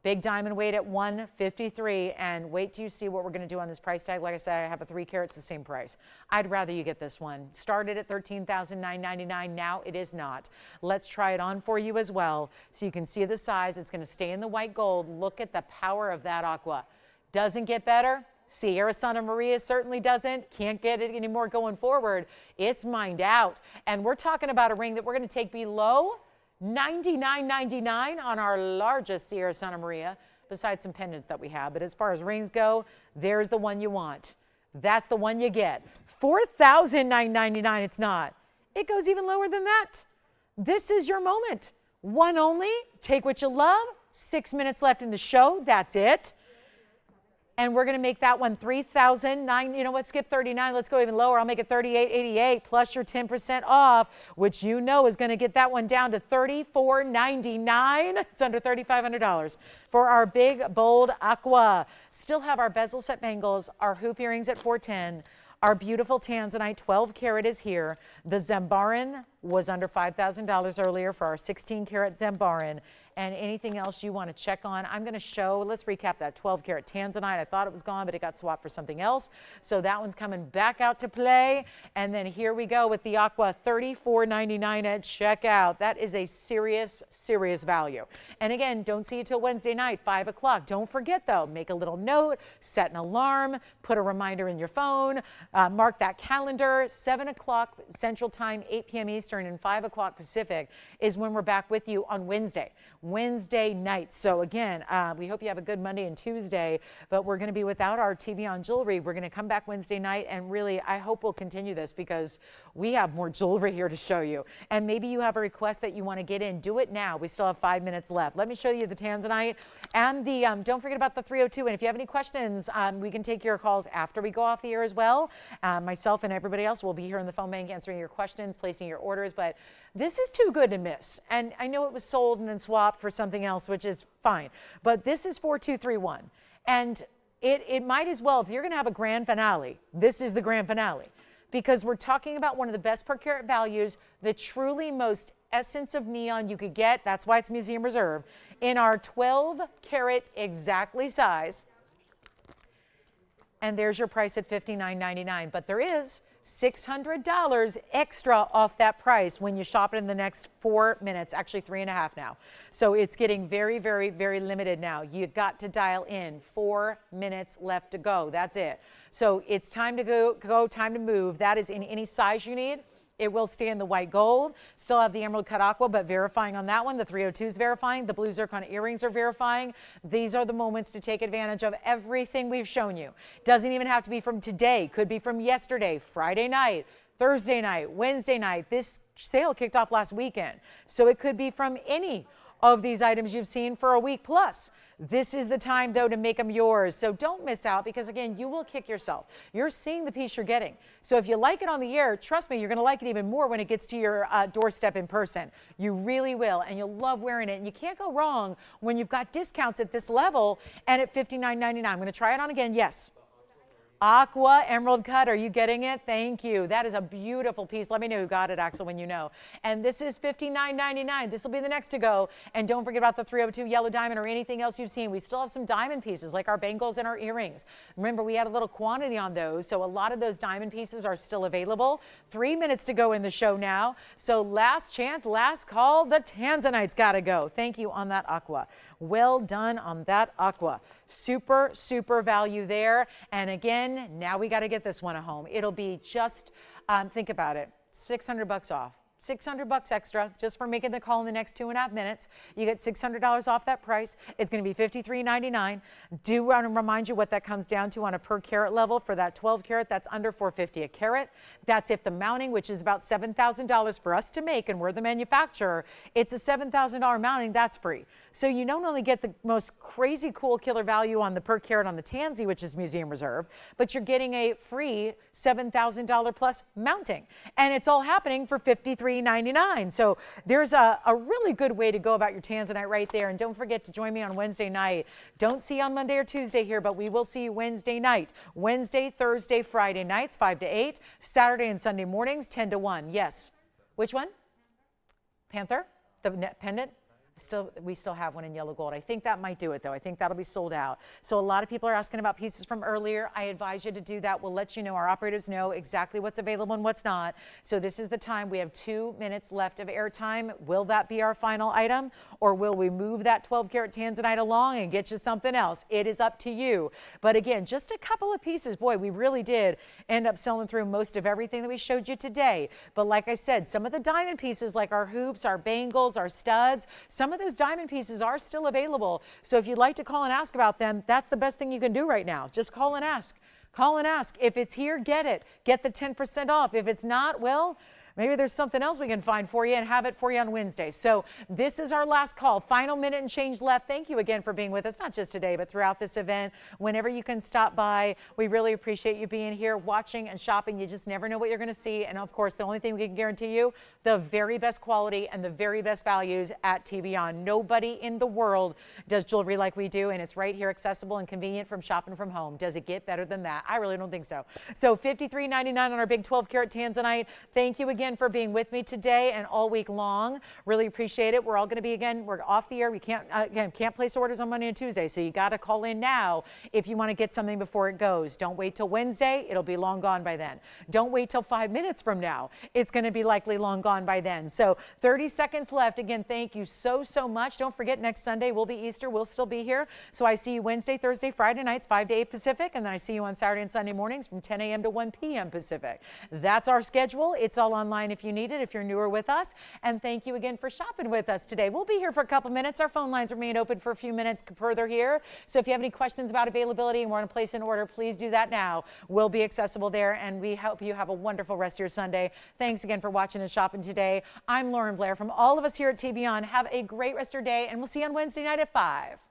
Speaker 1: Big diamond weight at 153, and wait till you see what we're going to do on this price tag. Like I said, I have a 3 carat, it's the same price. I'd rather you get this one. Started at $13,999. Now it is not. Let's try it on for you as well so you can see the size. It's going to stay in the white gold. Look at the power of that Aqua. Doesn't get better. Sierra Santa Maria certainly doesn't. Can't get it anymore going forward. It's mined out. And we're talking about a ring that we're going to take below $99.99 on our largest Sierra Santa Maria, besides some pendants that we have. But as far as rings go, there's the one you want. That's the one you get. $4,999, it's not. It goes even lower than that. This is your moment. One only. Take what you love. 6 minutes left in the show. That's it. And we're going to make that one $3,009. You know what? Skip 39. Let's go even lower. I'll make it $38.88 plus your 10% off, which you know is going to get that one down to $34.99. It's under $3,500 for our big, bold Aqua. Still have our bezel set bangles, our hoop earrings at $410. Our beautiful Tanzanite 12 karat is here. The Zambaran was under $5,000 earlier for our 16 karat Zambaran. And anything else you want to check on, I'm going to show, let's recap that 12 karat Tanzanite. I thought it was gone, but it got swapped for something else. So that one's coming back out to play. And then here we go with the Aqua, $34.99 at checkout. That is a serious, serious value. And again, don't see it till Wednesday night, 5 o'clock. Don't forget though, make a little note, set an alarm, put a reminder in your phone, mark that calendar. 7 o'clock Central Time, 8 p.m. Eastern, and 5 o'clock Pacific is when we're back with you on Wednesday. Wednesday night. So again, we hope you have a good Monday and Tuesday, but we're going to be without our TVON jewelry. We're going to come back Wednesday night, and really, I hope we'll continue this because we have more jewelry here to show you. And maybe you have a request that you want to get in. Do it now. We still have 5 minutes left. Let me show you the Tanzanite and the, don't forget about the 302. And if you have any questions, we can take your calls after we go off the air as well. Myself and everybody else will be here in the phone bank answering your questions, placing your orders, but this is too good to miss. And I know it was sold and then swapped for something else, which is fine, but this is 4231. And it might as well, if you're going to have a grand finale, this is the grand finale, because we're talking about one of the best per carat values, the truly most essence of neon you could get. That's why it's museum reserve in our 12 carat exactly size. And there's your price at $59.99. But there is $600 extra off that price when you shop it in the next 4 minutes, actually 3.5 now. So it's getting very, very, very limited now. You got to dial in. 4 minutes left to go. That's it. So it's time to go, time to move. That is in any size you need. It will stay in the white gold. Still have the emerald cut aqua, but verifying on that one. The 302 is verifying. The blue zircon earrings are verifying. These are the moments to take advantage of everything we've shown you. Doesn't even have to be from today. Could be from yesterday, Friday night, Thursday night, Wednesday night. This sale kicked off last weekend. So it could be from any of these items you've seen for a week plus. This is the time, though, to make them yours. So don't miss out because, again, you will kick yourself. You're seeing the piece you're getting. So if you like it on the air, trust me, you're going to like it even more when it gets to your doorstep in person. You really will, and you'll love wearing it. And you can't go wrong when you've got discounts at this level and at $59.99. I'm going to try it on again. Yes. Aqua emerald cut. Are you getting it? Thank you. That is a beautiful piece. Let me know who got it, Axel, when you know. And this is $59.99. This will be the next to go. And don't forget about the 302 yellow diamond or anything else you've seen. We still have some diamond pieces like our bangles and our earrings. Remember, we had a little quantity on those, so a lot of those diamond pieces are still available. 3 minutes to go in the show now. So last chance, last call. The Tanzanite's got to go. Thank you on that aqua. Well done on that aqua. Super, super value there. And again, now we got to get this one at home. It'll be just, think about it, $600 off. $600 extra just for making the call in the next 2.5 minutes. You get $600 off that price. It's going to be $53.99. Do want to remind you what that comes down to on a per carat level for that 12 carat. That's under $450 a carat. That's if the mounting, which is about $7,000 for us to make, and we're the manufacturer, it's a $7,000 mounting. That's free. So you don't only get the most crazy cool killer value on the per carat on the Tanzy, which is museum reserve, but you're getting a free $7,000 plus mounting. And it's all happening for $53.99. So there's a really good way to go about your Tanzanite right there. And don't forget to join me on Wednesday night. Don't see you on Monday or Tuesday here, but we will see you Wednesday night. Wednesday, Thursday, Friday nights, 5 to 8. Saturday and Sunday mornings, 10 to 1. Yes. Which one? Panther? The pendant? We still have one in yellow gold. I think that might do it, though. I think that'll be sold out. So a lot of people are asking about pieces from earlier. I advise you to do that. We'll let you know. Our operators know exactly what's available and what's not. So this is the time. We have 2 minutes left of airtime. Will that be our final item, or will we move that 12 karat Tanzanite along and get you something else? It is up to you. But again, just a couple of pieces. Boy, we really did end up selling through most of everything that we showed you today. But like I said, some of the diamond pieces like our hoops, our bangles, our studs, some of those diamond pieces are still available. So if you'd like to call and ask about them, that's the best thing you can do right now. Just call and ask. Call and ask. If it's here, get it. Get the 10% off. If it's not, well, maybe there's something else we can find for you and have it for you on Wednesday. So this is our last call. Final minute and change left. Thank you again for being with us, not just today, but throughout this event. Whenever you can stop by, we really appreciate you being here, watching and shopping. You just never know what you're going to see. And of course, the only thing we can guarantee you, the very best quality and the very best values at TVON. Nobody in the world does jewelry like we do, and it's right here, accessible and convenient from shopping from home. Does it get better than that? I really don't think so. So $53.99 on our big 12 karat Tanzanite. Thank you again for being with me today and all week long. Really appreciate it. We're all going to be, again, we're off the air. We can't place orders on Monday and Tuesday, so you got to call in now if you want to get something before it goes. Don't wait till Wednesday. It'll be long gone by then. Don't wait till 5 minutes from now. It's going to be likely long gone by then. So 30 seconds left. Again, thank you so much. Don't forget, next Sunday will be Easter. We'll still be here. So I see you Wednesday, Thursday, Friday nights, 5 to 8 Pacific, and then I see you on Saturday and Sunday mornings from 10 a.m. to 1 p.m. Pacific. That's our schedule. It's all online line if you need it, if you're newer with us. And thank you again for shopping with us today. We'll be here for a couple minutes. Our phone lines remain open for a few minutes further here. So if you have any questions about availability and want to place an order, please do that now. We'll be accessible there, and we hope you have a wonderful rest of your Sunday. Thanks again for watching and shopping today. I'm Lauren Blair. From all of us here at TVON, have a great rest of your day, and we'll see you on Wednesday night at 5.